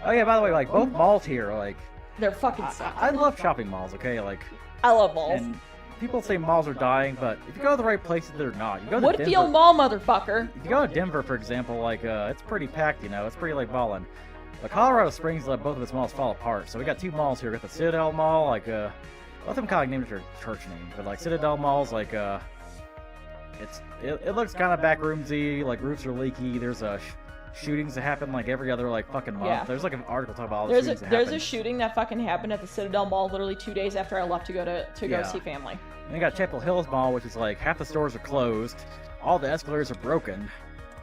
Oh, yeah, by the way, like, both malls here, like, They're fucking sus. I love shopping malls, okay? Like, I love malls. and people say malls are dying, but if you go to the right places, they're not. You go to Woodfield Denver, Mall, motherfucker. if you go to Denver, for example, like, it's pretty packed, you know, it's pretty, like, ballin'. But Colorado Springs let both of its malls fall apart, so we got two malls here. We got the Citadel Mall, like, both of them kind of named their church name, but, like, Citadel Mall's, like, it looks kind of backroomsy, like, roofs are leaky, there's, shootings that happen, like, every other, like, fucking month. Yeah. There's, like, an article talking about all the There's shootings that a happen. shooting that fucking happened at the Citadel Mall literally 2 days after I left to go to Yeah. go see family. And you got Chapel Hills Mall, which is like half the stores are closed, all the escalators are broken,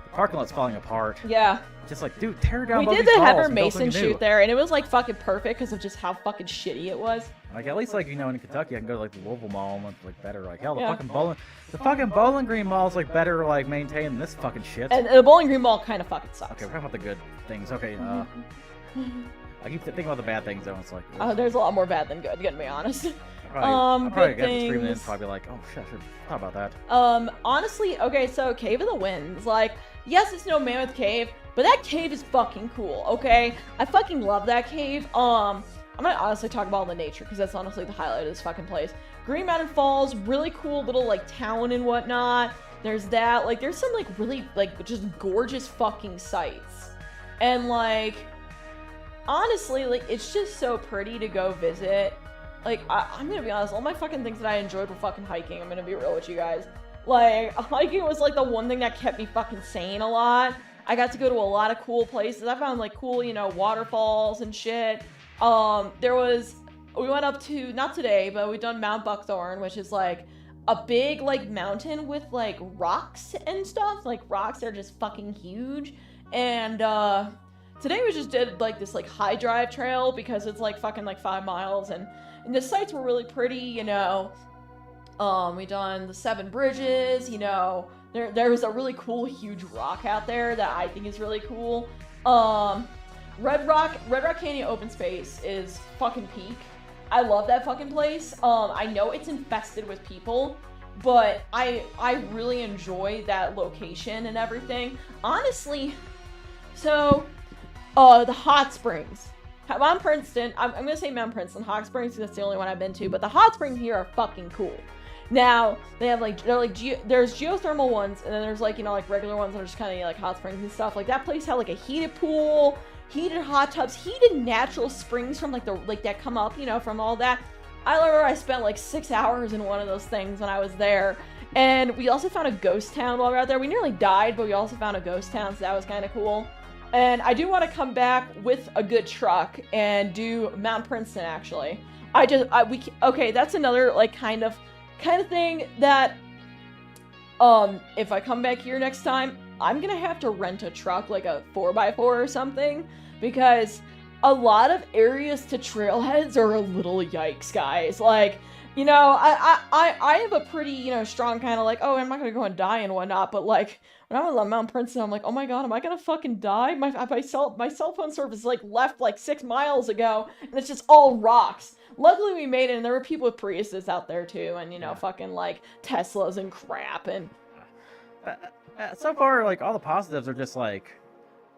the parking lot's falling apart. Yeah. Just like, dude, tear down We both did these the malls Heather and build Mason something new. shoot there, and it was like fucking perfect because of just how fucking shitty it was. Like, at least, like, you know, in Kentucky, I can go to, like, the Louisville Mall and look, like, better. Like, hell, the Yeah. fucking Bowling Green Mall is, like, better, like, maintained than this fucking shit. And the Bowling Green Mall kind of fucking sucks. Okay, we're talking about the good things. Okay, I keep thinking about the bad things, though. It's like, There's a lot more bad than good, gonna be honest. I'll probably good get to stream it and things. probably be like, oh, shit, I should talk about that. Honestly, okay, so Cave of the Winds, like, yes, it's no Mammoth Cave, but that cave is fucking cool, okay? I fucking love that cave. I'm gonna honestly talk about all the nature, because that's honestly the highlight of this fucking place. Green Mountain Falls, really cool little, like, town and whatnot. There's that, like, there's some, like, really, like, just gorgeous fucking sights. And, like, honestly, like, it's just so pretty to go visit. like, I'm gonna be honest, all my fucking things that I enjoyed were fucking hiking. I'm gonna be real with you guys. Like, hiking was like the one thing that kept me fucking sane a lot. I got to go to a lot of cool places. I found like cool, you know, waterfalls and shit. We went up to, not today, but we've done Mount Buckthorn, which is like a big like mountain with like rocks and stuff. Like rocks that are just fucking huge. And today we just did like this like high drive trail because it's like fucking like 5 miles, and the sights were really pretty, you know. We done the 7 bridges, you know. There was a really cool huge rock out there that I think is really cool. Red Rock Canyon Open Space is fucking peak. I love that fucking place. I know it's infested with people, but I really enjoy that location and everything. Honestly, so the hot springs. Mount Princeton, I'm gonna say Mount Princeton. Hot Springs, that's the only one I've been to, but the hot springs here are fucking cool. Now, they have like, there's geothermal ones, and then there's like, you know, like regular ones that are just kind of like hot springs and stuff. Like that place had like a heated pool, heated hot tubs, heated natural springs from like that come up, you know, from all that. I remember I spent like 6 hours in one of those things when I was there. And we also found a ghost town while we were out there. We nearly died, but we also found a ghost town, so that was kind of cool. And I do want to come back with a good truck and do Mount Princeton, actually. Okay, that's another like kind of thing that if I come back here next time, I'm gonna have to rent a truck, like a 4x4 or something, because a lot of areas to trailheads are a little yikes, guys. Like, you know, I have a pretty, you know, strong kind of like, oh, I'm not gonna go and die and whatnot, but like when I was on Mount Princeton, I'm like, oh my god, am I gonna fucking die? My cell phone service like left like 6 miles ago, and it's just all rocks. Luckily we made it, and there were people with Priuses out there too, and you know, fucking like Teslas and crap. And so far, like all the positives are just like,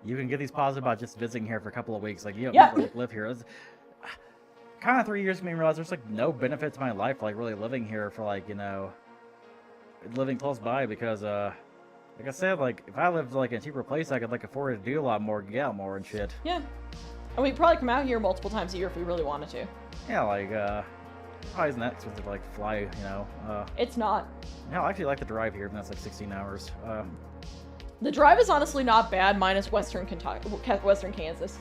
you can get these positive about just visiting here for a couple of weeks. Like, you don't need to like, live here. It's kind of 3 years made me realize there's like no benefit to my life, like really living here for like, you know, living close by, because like I said, like if I lived like in a cheaper place, I could like afford to do a lot more, get out more and shit. Yeah, and we'd probably come out here multiple times a year if we really wanted to. Yeah, like probably isn't that expensive to like fly, you know. It's not. No, I actually like the drive here, and that's like 16 hours. The drive is honestly not bad, minus Western Kansas.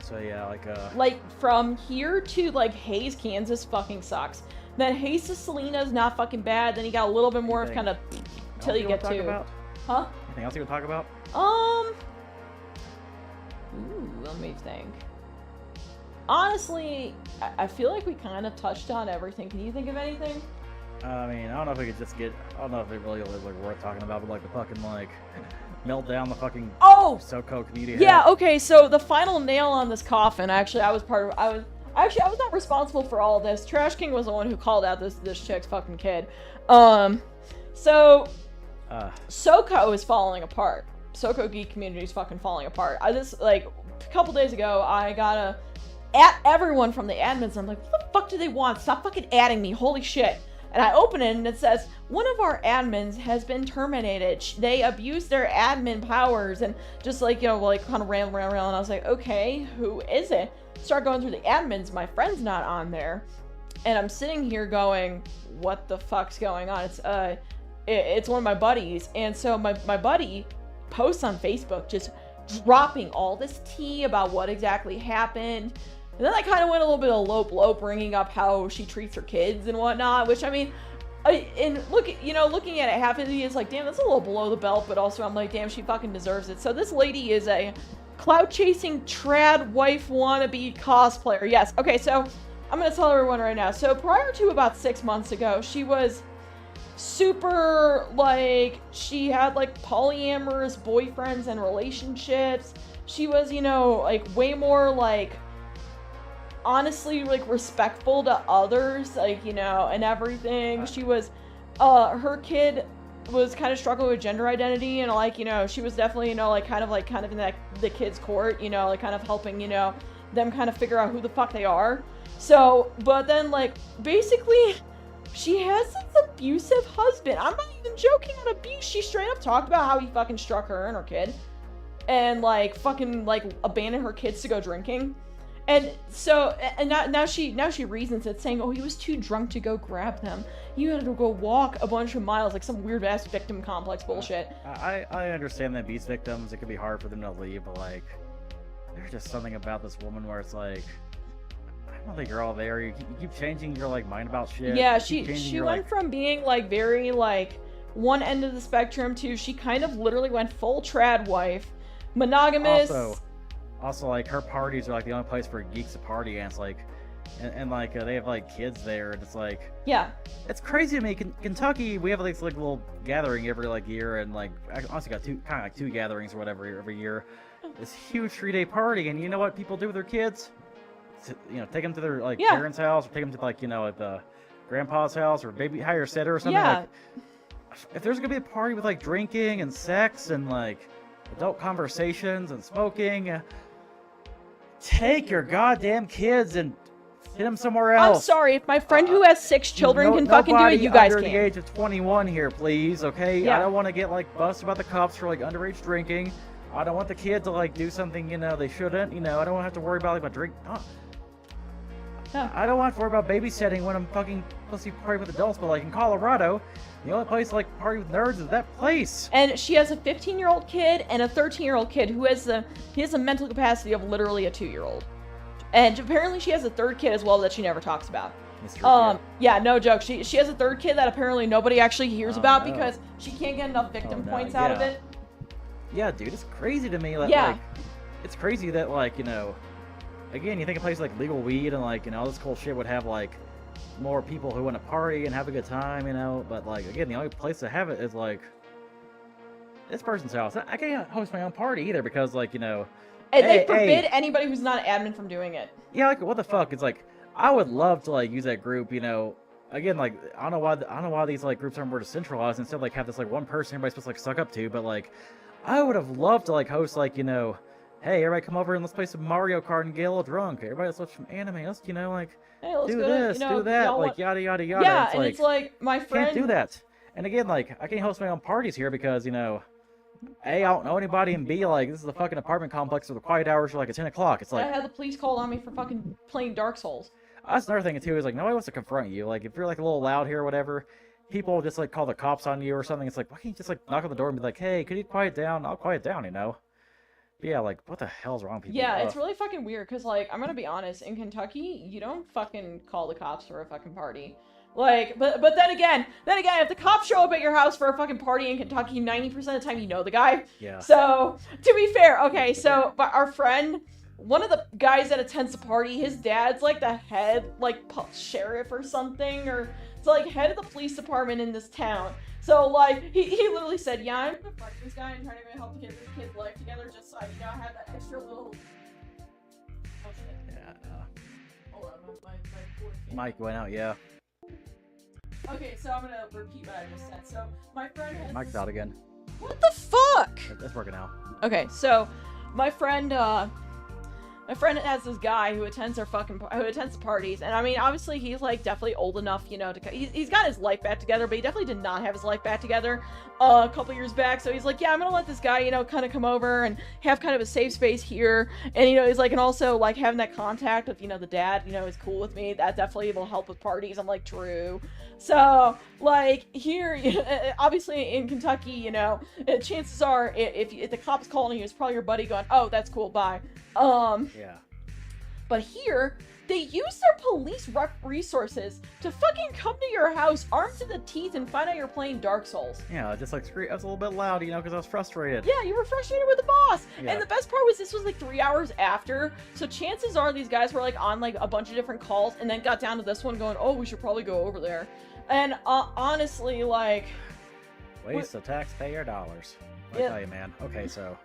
So yeah, like from here to like Hays, Kansas fucking sucks. Then Hays to Salina is not fucking bad. Then you got a little bit more of kind of till you get to. Huh? Anything else you would talk about? Ooh, let me think. Honestly, I feel like we kind of touched on everything. Can you think of anything? I mean, I don't know if we could just get, I don't know if it really was like worth talking about, but like the fucking like melt down the fucking SoCo community. Yeah, okay, so the final nail on this coffin, actually I was not responsible for all of this. Trash King was the one who called out this chick's fucking kid. So SoCo is falling apart. SoCo geek community is fucking falling apart. Like a couple days ago, I got at everyone from the admins. I'm like, what the fuck do they want? Stop fucking adding me. Holy shit. And I open it and it says, one of our admins has been terminated. They abused their admin powers, and just like, you know, like kind of rambling around. And I was like, okay, who is it? Start going through the admins. My friend's not on there. And I'm sitting here going, what the fuck's going on? It's one of my buddies. And so my buddy posts on Facebook just dropping all this tea about what exactly happened. And then I kind of went a little bit of low, bringing up how she treats her kids and whatnot, which I mean, looking at it, half of it is like, damn, that's a little below the belt, but also I'm like, damn, she fucking deserves it. So this lady is a clout-chasing trad wife wannabe cosplayer. Yes, okay, so I'm gonna tell everyone right now. So prior to about 6 months ago, she was super, like, she had like polyamorous boyfriends and relationships. She was, you know, like way more like honestly like respectful to others, like, you know, and everything. She was her kid was kind of struggling with gender identity, and like, you know, she was definitely, you know, like kind of in that the kids' court, you know, like kind of helping, you know, them kind of figure out who the fuck they are. So, but then like basically she has this abusive husband. I'm not even joking on abuse. She straight up talked about how he fucking struck her and her kid, and like fucking like abandoned her kids to go drinking. And so, and now she reasons it, saying, oh, he was too drunk to go grab them. You had to go walk a bunch of miles, like some weird ass victim complex bullshit. I understand that abuse victims, it could be hard for them to leave, but like, there's just something about this woman where it's like, I don't think you're all there. You keep changing your like mind about shit. Yeah, You keep she changing your, went like, from being like very like one end of the spectrum to she kind of literally went full trad wife, monogamous. Also, like, her parties are like the only place for geeks to party, and it's like, and like they have like kids there, and it's like, yeah, it's crazy to me. Kentucky, we have like this like little gathering every like year, and like I honestly got two gatherings or whatever every year. This huge 3-day party, and you know what people do with their kids? You know, take them to their like parents' house, or take them to like at the grandpa's house, or maybe hire a sitter or something. Yeah. Like, if there's gonna be a party with like drinking and sex and like adult conversations and smoking, take your goddamn kids and get them somewhere else. I'm sorry, if my friend who has 6 children can fucking do it, you guys under can't. the age of 21 here, please, okay? Yeah. I don't want to get like busted by the cops for like underage drinking. I don't want the kid to like do something they shouldn't. I don't want to have to worry about like my drink. No. I don't want to worry about babysitting when I'm fucking supposed to be partying with adults, but like in Colorado, the only place like party with nerds is that place. And she has a 15-year-old kid and a 13-year-old kid who has the mental capacity of literally a 2-year-old. And apparently she has a third kid as well that she never talks about. Yeah, no joke. She has a third kid that apparently nobody actually hears about because she can't get enough victim points out of it. Yeah, dude, it's crazy to me that like it's crazy that like, again, you think a place like Legal Weed and like, all this cool shit would have like more people who want to party and have a good time, but like, again, the only place to have it is like this person's house. I can't host my own party either because like, and they forbid anybody who's not an admin from doing it. Yeah, like what the fuck? It's like I would love to like use that group, again, like I don't know why these like groups are more decentralized instead of like have this like one person everybody's supposed to like suck up to, but like I would have loved to like host like, hey, everybody come over and let's play some Mario Kart and get a little drunk. Everybody let's watch some anime. Let's, like, hey, let's do go this, do that, like, yada, yada, yada. Yeah, it's and like, it's like, my friend... Can't do that. And again, like, I can't host my own parties here because, A, I don't know anybody, and B, like, this is a fucking apartment complex where the quiet hours are like at 10 o'clock. It's like... I had the police called on me for fucking playing Dark Souls. That's another thing, too, is like, nobody wants to confront you. Like, if you're, like, a little loud here or whatever, people just, like, call the cops on you or something. It's like, why can't you just, like, knock on the door and be like, hey, could you quiet down? I'll quiet down, Yeah, like, what the hell's wrong with people? Yeah, it's really fucking weird, because, like, I'm gonna be honest, in Kentucky, you don't fucking call the cops for a fucking party. Like, but then again, if the cops show up at your house for a fucking party in Kentucky, 90% of the time you know the guy. Yeah. So, to be fair, okay, so, but our friend, one of the guys that attends the party, his dad's, like, the head, like, sheriff or something, or, it's like, head of the police department in this town. So, like, he literally said, yeah, I'm gonna fight this guy and try to help get this kid's life together just so I, have that extra little... Oh, shit. Yeah, Hold on, my cord came Mike went out, yeah. Okay, so I'm gonna repeat what I just said. So, my friend has... Mike's out again. What the fuck? That's working out. Okay, so, my friend has this guy who attends the parties, and I mean, obviously he's like definitely old enough, he's got his life back together, but he definitely did not have his life back together a couple years back. So he's like, yeah, I'm gonna let this guy, kind of come over and have kind of a safe space here, and he's like, and also like having that contact with the dad, is cool with me. That definitely will help with parties. I'm like, true. So, like, here, obviously in Kentucky, chances are, if the cop's calling you, it's probably your buddy going, oh, that's cool, bye. Yeah. But here, they use their police resources to fucking come to your house armed to the teeth and find out you're playing Dark Souls. Yeah, just like, I was a little bit loud, because I was frustrated. Yeah, you were frustrated with the boss. Yeah. And the best part was this was like 3 hours after, so chances are these guys were like on like a bunch of different calls and then got down to this one going, oh, we should probably go over there. And honestly, like... Waste of taxpayer dollars. I tell you, man. Okay, so...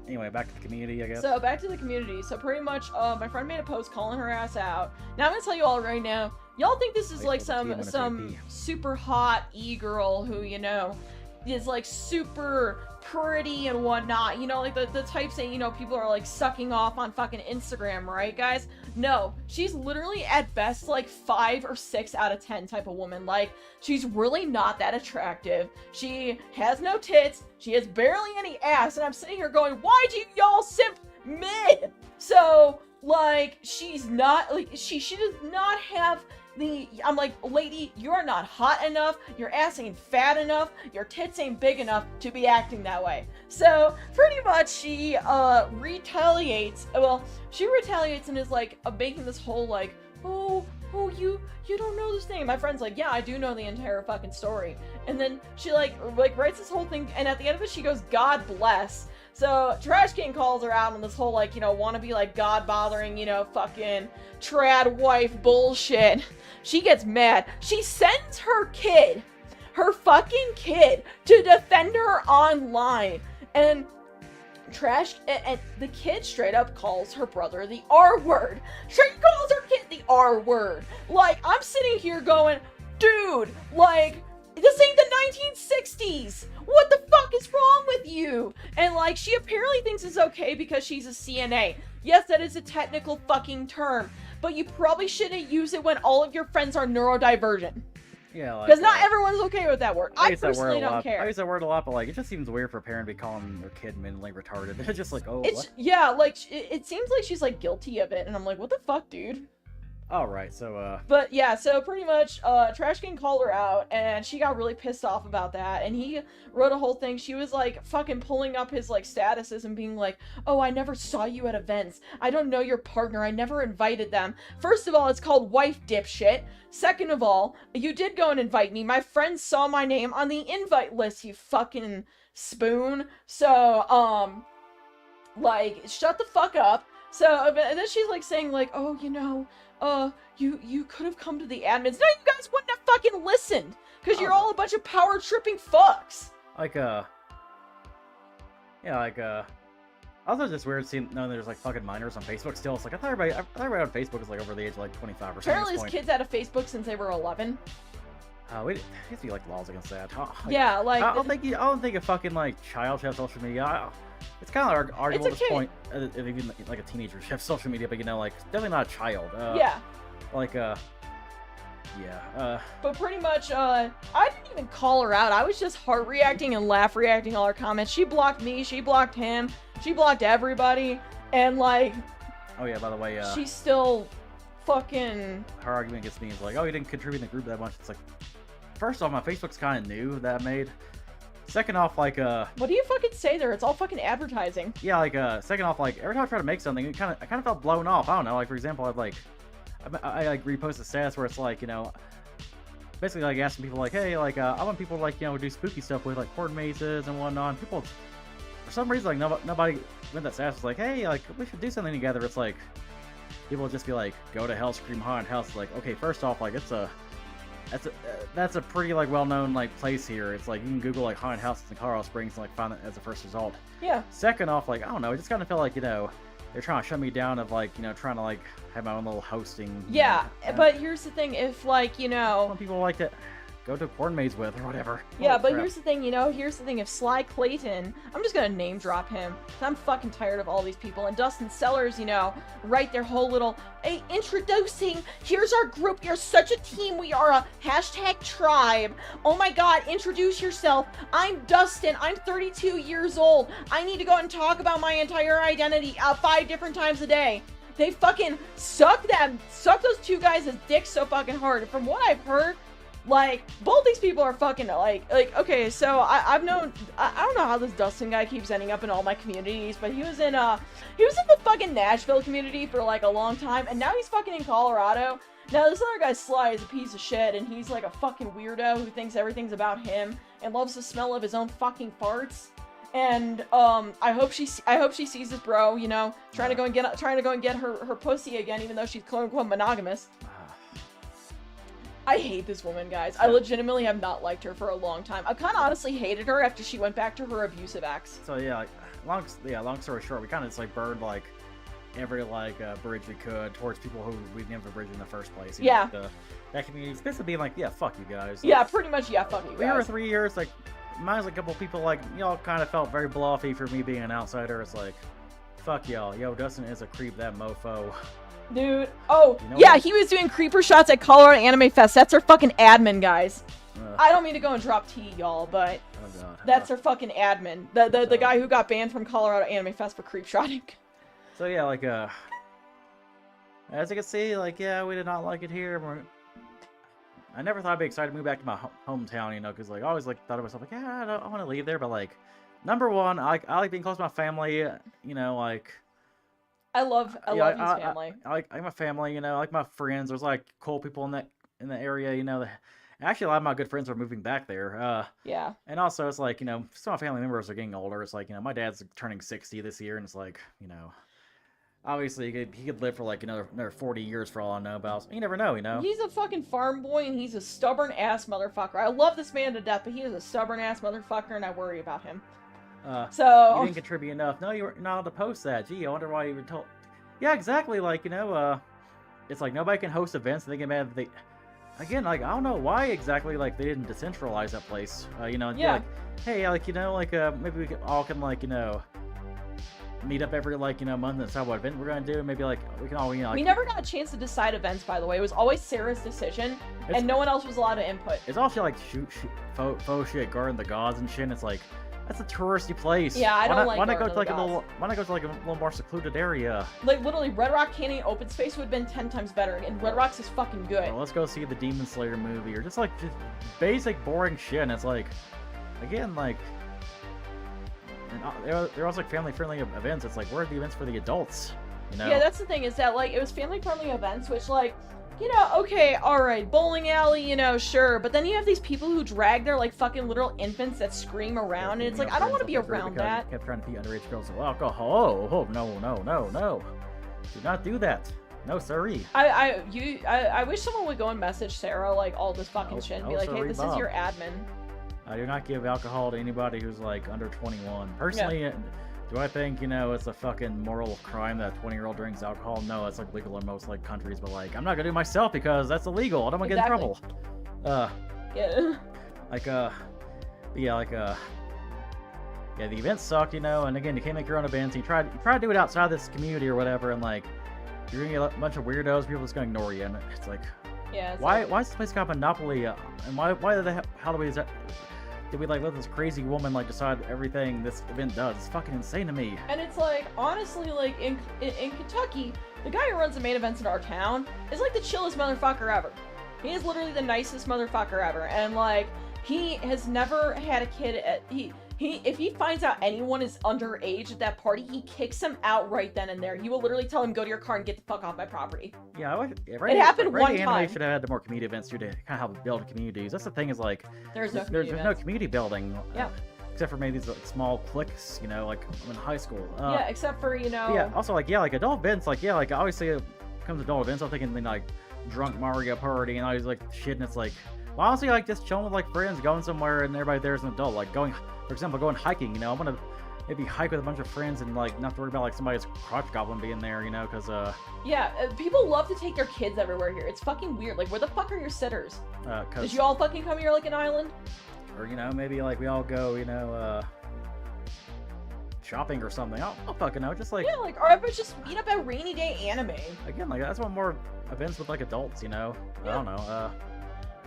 Anyway, back to the community, I guess. So, back to the community. So, pretty much, my friend made a post calling her ass out. Now, I'm gonna tell you all right now, y'all think this is like some super hot e-girl who, is like super pretty and whatnot. Like the type saying, people are like sucking off on fucking Instagram, right, guys? No, she's literally at best like 5 or 6 out of 10 type of woman. Like, she's really not that attractive. She has no tits. She has barely any ass. And I'm sitting here going, why do y'all simp mid? So, Like, she's not, like, she does not have the, I'm like, lady, you're not hot enough, your ass ain't fat enough, your tits ain't big enough to be acting that way. So, pretty much, she, retaliates, and is, like, making this whole, like, oh, you don't know this thing. And my friend's like, yeah, I do know the entire fucking story. And then she, like, writes this whole thing, and at the end of it, she goes, God bless. So, Trash King calls her out on this whole, like, you know, wanna be, like, God-bothering, you know, fucking trad wife bullshit. She gets mad. She sends her fucking kid, to defend her online. And and the kid straight up calls her brother the R word. She calls her kid the R word. Like, I'm sitting here going, dude, like, this ain't the 1960s. What the fuck is wrong with you? And, like, she apparently thinks it's okay because she's a CNA. Yes, that is a technical fucking term, but you probably shouldn't use it when all of your friends are neurodivergent. Yeah, like, because not everyone's okay with that word. I personally don't care. I use that word a lot, but, like, it just seems weird for a parent to be calling their kid mentally retarded. It's just like, oh, it's, what? Yeah, like, it seems like she's, like, guilty of it, and I'm like, what the fuck, dude? Alright, so, But, yeah, so pretty much, Trash King called her out, and she got really pissed off about that, and he wrote a whole thing. She was, like, fucking pulling up his, like, statuses and being like, oh, I never saw you at events. I don't know your partner. I never invited them. First of all, it's called wife dipshit. Second of all, you did go and invite me. My friends saw my name on the invite list, you fucking spoon. So, like, shut the fuck up. So, and then she's, like, saying, like, oh, you know, you could have come to the admins. No, you guys wouldn't have fucking listened, because you're all a bunch of power-tripping fucks. like, yeah, like, also just weird seeing knowing there's, like, fucking minors on Facebook still. It's like, I thought everybody on Facebook is, like, over the age of, like, 25 or something. Apparently this kid's had a Facebook since they were 11. There used to be, like, laws against that. Yeah, like... I don't think a fucking, like, child should have social media. It's kind of arguable at this point, if even, like, a teenager should have social media, but, you know, like, definitely not a child. Yeah. Like, yeah, But pretty much, I didn't even call her out. I was just heart reacting and laugh reacting all her comments. She blocked me, she blocked him, she blocked everybody, and, like... Oh, yeah, by the way, she's still fucking... Her argument against me is like, oh, you didn't contribute in the group that much. It's like, first off, my Facebook's kind of new that I made. Second off, like, what do you fucking say there? It's all fucking advertising. Yeah, like, second off, like, every time I try to make something, I kind of felt blown off. I don't know, like, for example, I like, repost a status where it's like, you know, basically, like, asking people, like, hey, like, I want people to, like, you know, do spooky stuff with, like, porn mazes and whatnot. And people, for some reason, like, nobody went that status was like, hey, like, we should do something together. It's like, people would just be like, go to Hellscream Haunted House. Like, okay, first off, like, that's a pretty, like, well-known, like, place here. It's like, you can Google, like, haunted houses in Colorado Springs and, like, find it as a first result. Yeah. Second off, like, I don't know, it just kind of felt like, you know, they're trying to shut me down of, like, you know, trying to, like, have my own little hosting. Yeah, but here's the thing, if, like, you know... Some people like to go to a porn maze with or whatever. Yeah, but here's the thing, you know, if Sly Clayton, I'm just gonna name drop him, 'cause I'm fucking tired of all these people, and Dustin Sellers, you know, write their whole little, hey, introducing, here's our group, you're such a team, we are a #tribe, oh my god, introduce yourself, I'm Dustin, I'm 32 years old, I need to go and talk about my entire identity 5 different times a day. They fucking suck those two guys' dicks so fucking hard. From what I've heard, like, both these people are fucking, like, okay, so I've known, I don't know how this Dustin guy keeps ending up in all my communities, but he was in the fucking Nashville community for, like, a long time, and now he's fucking in Colorado. Now, this other guy, Sly, is a piece of shit, and he's, like, a fucking weirdo who thinks everything's about him, and loves the smell of his own fucking farts. And, I hope she sees this bro, you know, trying to go and get her pussy again, even though she's quote-unquote monogamous. I hate this woman, guys. I legitimately have not liked her for a long time. I kind of honestly hated her after she went back to her abusive ex. So yeah, like, long story short, we kind of just, like, burned, like, every, like, bridge we could towards people who we didn't have a bridge in the first place. You yeah. know, that community is basically being like, yeah, fuck you guys. Like, yeah, pretty much, yeah, fuck you guys. We were 3 years, like, mine's like a couple people, like, y'all kind of felt very bluffy for me being an outsider. It's like, fuck y'all. Yo, Dustin is a creep, that mofo. Dude, oh, you know yeah, he was doing creeper shots at Colorado Anime Fest. That's our fucking admin, guys. I don't mean to go and drop tea, y'all, but that's our fucking admin. The guy who got banned from Colorado Anime Fest for creep shotting. So yeah, like, As you can see, like, yeah, we did not like it here. I never thought I'd be excited to move back to my hometown, you know, because, like, I always, like, thought to myself, like, yeah, I want to leave there, but, like, number one, I like being close to my family, you know, like... I love his family. I like my family, you know, I like my friends. There's, like, cool people in the area, you know. Actually, a lot of my good friends are moving back there. Yeah. And also, it's like, you know, some of my family members are getting older. It's like, you know, my dad's turning 60 this year, and it's like, you know... Obviously, he could live for, like, another 40 years for all I know about. You never know, you know? He's a fucking farm boy, and he's a stubborn-ass motherfucker. I love this man to death, but he is a stubborn-ass motherfucker, and I worry about him. So... You didn't contribute enough. No, you were not allowed to post that. Gee, I wonder why you were told... Yeah, exactly, like, you know, it's like nobody can host events, and they get mad that they... Again, like, I don't know why exactly, like, they didn't decentralize that place. You know, yeah. Like, hey, like, you know, like, maybe we all can, like, you know... meet up every, like, you know, month and decide what event we're gonna do. Maybe, like, we can all, you know, like, we never got a chance to decide events, by the way. It was always Sarah's decision, and no one else was allowed to input. It's also like faux shit, Garden of the Gods and shit. And it's like, that's a touristy place. Yeah, I don't like Why not go Garden to like of the Gods. why not go to like a little more secluded area? Like, literally, Red Rock Canyon open space would have been 10 times better, and Red Rock's is fucking good. Well, let's go see the Demon Slayer movie, or just basic boring shit. And it's like, again, like. And they're also like family-friendly events. It's like, where are the events for the adults? You know? Yeah, that's the thing, is that, like, it was family-friendly events, which, like, you know, okay, alright, bowling alley, you know, sure, but then you have these people who drag their, like, fucking literal infants that scream around, and it's like, I don't want to be around that. Kept trying to be underage girls with alcohol. Oh, no. Do not do that. No, sorry. I wish someone would go and message Sarah, like, all this fucking shit and be like, hey, this is your admin. I do not give alcohol to anybody who's, like, under 21. Personally, do I think, you know, it's a fucking moral crime that a 20-year-old drinks alcohol? No, it's, like, legal in most, like, countries, but, like, I'm not gonna do it myself because that's illegal. I don't want to get in trouble. Yeah. Like, yeah, the event sucked, you know, and again, you can't make your own events. You try to do it outside this community or whatever, and, like, you're gonna get a bunch of weirdos, people just gonna ignore you, and it's like... Yeah, why is this place got Monopoly? And why how do we did we like let this crazy woman like decide everything this event does? It's fucking insane to me. And it's like, honestly, like in Kentucky, the guy who runs the main events in our town is like the chillest motherfucker ever. He is literally the nicest motherfucker ever, and like he has never had a kid. If he finds out anyone is underage at that party, he kicks them out right then and there. He will literally tell him, go to your car and get the fuck off my property. Yeah, it happened one time. Anime should have had more community events too to kind of help build communities. That's the thing is like, there's no community building. Yeah. Except for maybe these like, small cliques, you know, like in high school. Yeah, except for, you know... Yeah, also like, yeah, like adult events, like, yeah, like I always say it comes to adult events, I'm thinking like drunk Mario Party and all these like shit, and it's like, well, honestly, like just chilling with like friends, going somewhere and everybody there's an adult, like going, for example, going hiking, you know, I'm gonna maybe hike with a bunch of friends and like not have to worry about like somebody's crotch goblin being there, you know, because yeah, people love to take their kids everywhere here. It's fucking weird. Like, where the fuck are your sitters? Did you all fucking come here like an island? Or, you know, maybe like we all go, you know, shopping or something. I don't fucking know, just like... Yeah, like, or everybody just meet up at rainy day anime. Again, like, that's one more events with like adults, you know? Yeah. I don't know,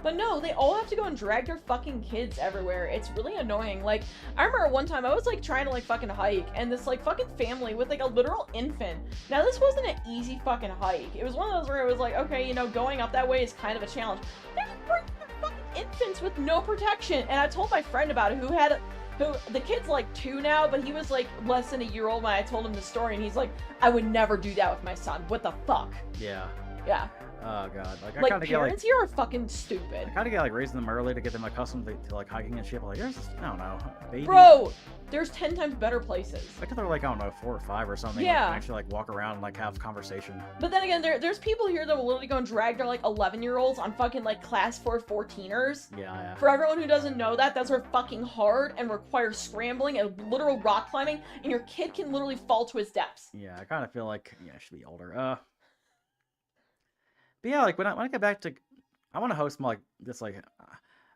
But no, they all have to go and drag their fucking kids everywhere. It's really annoying. Like, I remember one time I was like trying to like fucking hike, and this like fucking family with like a literal infant. Now this wasn't an easy fucking hike. It was one of those where it was like, okay, you know, going up that way is kind of a challenge. They just bring their fucking infants with no protection. And I told my friend about it, who the kid's like 2 now, but he was like less than a year old when I told him the story, and he's like, I would never do that with my son. What the fuck? Yeah. Yeah. Oh god, like I like kind of parents here are fucking stupid. I kind of get like raising them early to get them accustomed to like hiking and shit. But like, there's I don't know, baby. Bro, there's 10 times better places. Like if they're like I don't know 4 or 5 or something. Yeah. Like, can actually like walk around and like have conversation. But then again, there's people here that will literally go and drag their like 11-year-olds on fucking like class 4 14ers. Yeah. For everyone who doesn't know that, those are fucking hard and require scrambling and literal rock climbing, and your kid can literally fall to his depths. Yeah, I kind of feel like I should be older. But yeah, like when I get back to, I want to host more like this, like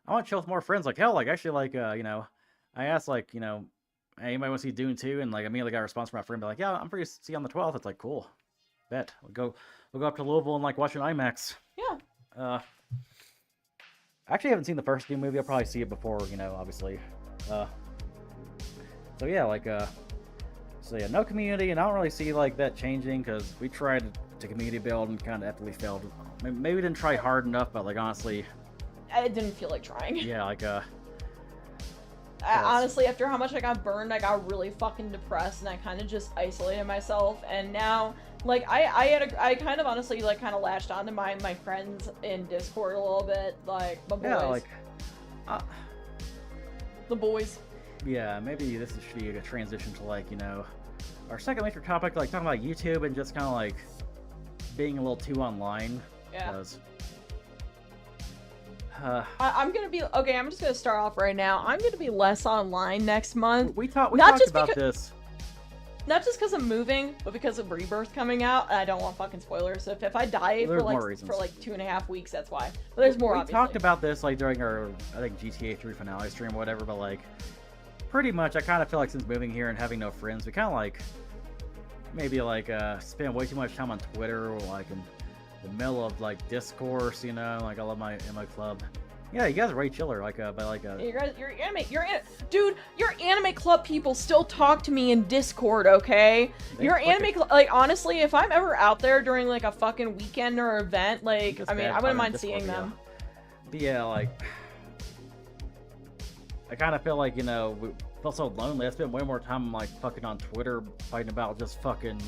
I want to chill with more friends. Like hell, like actually, like you know, I asked like you know, hey, anybody want to see Dune 2? And like immediately got a response from my friend, be like, yeah, I'm free to see on the 12th. It's like cool, bet we'll go up to Louisville and like watch an IMAX. Yeah. I actually haven't seen the first Dune movie. I'll probably see it before, you know, obviously. So yeah, like so yeah, no community, and I don't really see like that changing because we tried to community build and kind of epically failed. Maybe didn't try hard enough, but like honestly, I didn't feel like trying. yeah, like Honestly, after how much I got burned, I got really fucking depressed, and I kind of just isolated myself. And now, like, I kind of honestly like kind of latched onto my friends in Discord a little bit, like my boys. yeah, like the boys. yeah, maybe this should be a transition to like, you know, our second major topic, like talking about YouTube and just kind of like being a little too online. Yeah. Because, I'm gonna be okay. I'm just gonna start off right now. I'm gonna be less online next month. we Not talked just about this. Not just because I'm moving, but because of Rebirth coming out, and I don't want fucking spoilers. So if I die There's more for reasons. like 2.5 weeks, that's why. But there's more. We obviously. talked about this like during our, I think, GTA 3 finale stream or whatever, but like pretty much I kind of feel like since moving here and having no friends, we kind of like maybe like spend way too much time on Twitter or like in the middle of like discourse, you know, like I love my club. Yeah, you guys are way chiller, like but like Dude, your anime club people still talk to me in Discord, okay? They Your fucking- anime like honestly, if I'm ever out there during like a fucking weekend or event, like Just I mean, bad I time wouldn't in mind Discord, seeing them. But yeah, like I kind of feel like, you know, we felt so lonely. I spent way more time like fucking on Twitter fighting about just fucking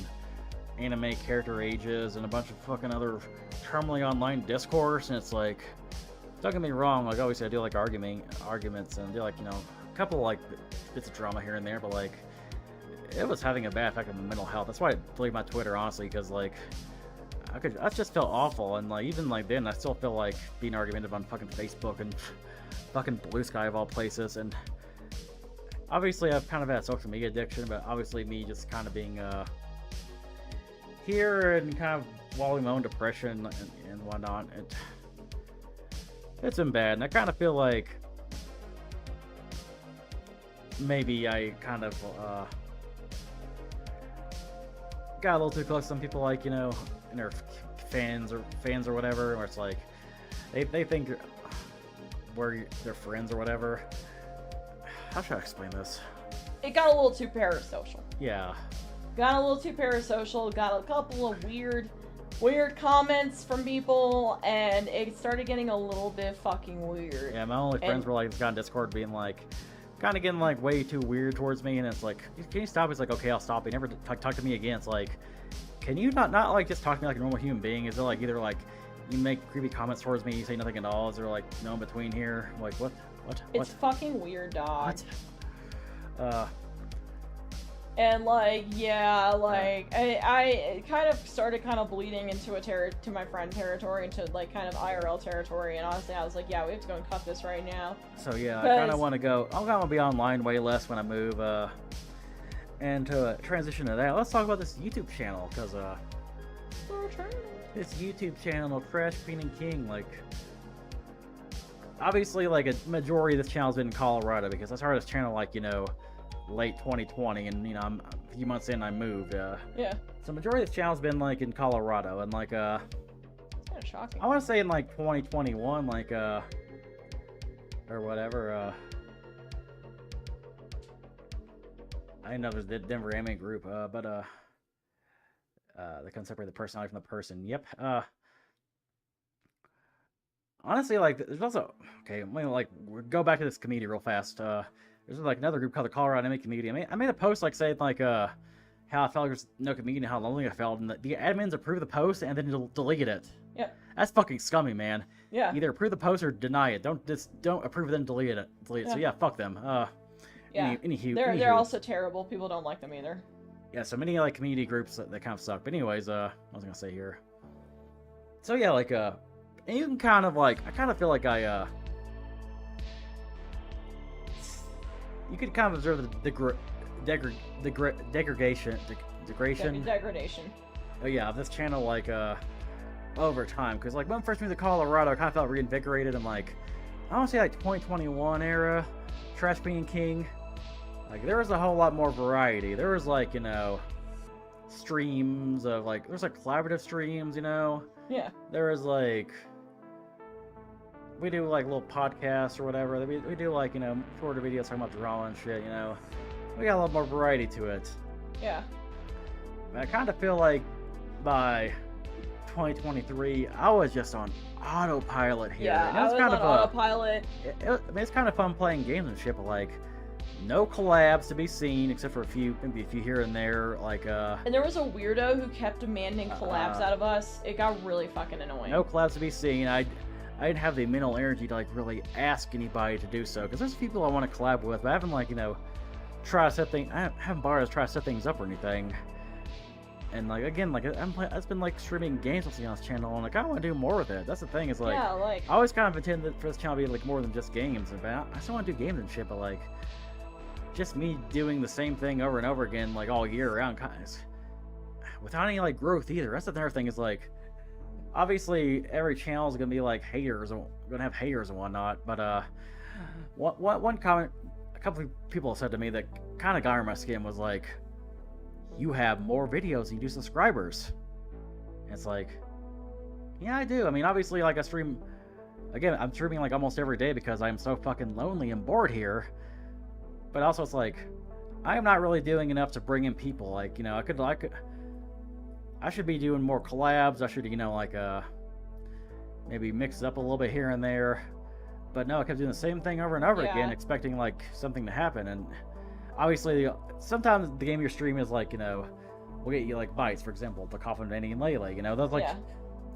anime character ages and a bunch of fucking other terminally online discourse, and it's like, don't get me wrong, like obviously I do like arguments and do like, you know, a couple like bits of drama here and there, but like it was having a bad effect on my mental health. That's why I deleted my Twitter, honestly, because like I just felt awful, and like even like then I still feel like being argumentative on fucking Facebook and fucking Blue Sky of all places. And obviously I've kind of had a social media addiction, but obviously me just kind of being here and kind of wallowing my own depression and whatnot, it's been bad. And I kind of feel like maybe I kind of got a little too close to some people, like, you know, and their fans or whatever, where it's like they think we're their friends or whatever. How should I explain this? It got a little too parasocial. Yeah. Got a little too parasocial, got a couple of weird comments from people, and it started getting a little bit fucking weird. Yeah, my only friends were like on Discord being like, kind of getting like way too weird towards me, and it's like, can you stop? It's like, okay, I'll stop. You never talk to me again. It's like, can you not like just talk to me like a normal human being? Is it like either like you make creepy comments towards me, you say nothing at all? Is there like no in between here? Like what? It's fucking weird, dog. What? And like, yeah, like I kind of started kind of bleeding into to my friend territory, into like kind of IRL territory, and honestly I was like, yeah, we have to go and cut this right now. So yeah, I kind of want to go. I'm gonna be online way less when I move. And to transition to that, let's talk about this YouTube channel, because this YouTube channel, Trash Queen and King, like obviously like a majority of this channel's been in Colorado, because I started this channel like, you know, late 2020, and you know, I'm a few months in I moved. Yeah. So majority of this channel's been like in Colorado, and like it's kind of shocking. I want to say in like 2021, like or whatever. I didn't know there's the Denver Anime Group, but they can separate the personality from the person. Yep. Honestly, like there's also I'm gonna like go back to this community real fast. There's like another group called the Colorado Anime Community. I made a post like saying like how I felt there's no community, how lonely I felt, and the admins approved the post and then deleted it. Yeah. That's fucking scummy, man. Yeah. Either approve the post or deny it. Don't approve it then delete it. So yeah, fuck them. Yeah. Anywho, They're also terrible. People don't like them either. Yeah, so many like community groups that kind of suck. But anyways, what was I gonna say here? So yeah, like and you can kind of like, I kind of feel like you could kind of observe the degradation. Oh yeah, of this channel like over time, because like when I first moved to Colorado, I kind of felt reinvigorated, and like I want to say like 2021 era Trash Queen and King. Like there was a whole lot more variety. There was like, you know, streams of like, there's like collaborative streams, you know. Yeah. There was like, we do like little podcasts or whatever. We do like, you know, shorter videos talking about drama and shit, you know. We got a lot more variety to it. Yeah. And I kind of feel like by 2023, I was just on autopilot here. Yeah, and it I was was kind on of autopilot. I mean, it's kind of fun playing games and shit, but like, no collabs to be seen except for maybe a few here and there. Like, And there was a weirdo who kept demanding collabs out of us. It got really fucking annoying. no collabs to be seen. I didn't have the mental energy to like really ask anybody to do so because there's people I want to collab with, but I haven't like try to set things. I haven't bothered to try to set things up or anything. And like again, like I've been like streaming games on this channel, and like I want to do more with it. That's the thing is like, yeah, like I always kind of intended for this channel to be like more than just games. But I still want to do games and shit, but like just me doing the same thing over and over again like all year round, without any like growth either. That's another thing is like, obviously every channel is gonna be like haters, and gonna have haters and whatnot. But one comment a couple of people said to me that kind of got under my skin was like, you have more videos than you do subscribers. And it's like, yeah, I do. I mean, obviously, like I stream, again, I'm streaming like almost every day because I'm so fucking lonely and bored here. But also, it's like, I am not really doing enough to bring in people. Like, I should be doing more collabs. I should, like, maybe mix it up a little bit here and there. But no, I kept doing the same thing over and over again, expecting like something to happen. And obviously, sometimes the game you're streaming is like, we'll get you like bites, for example, the Coffin Danny and Lele, those like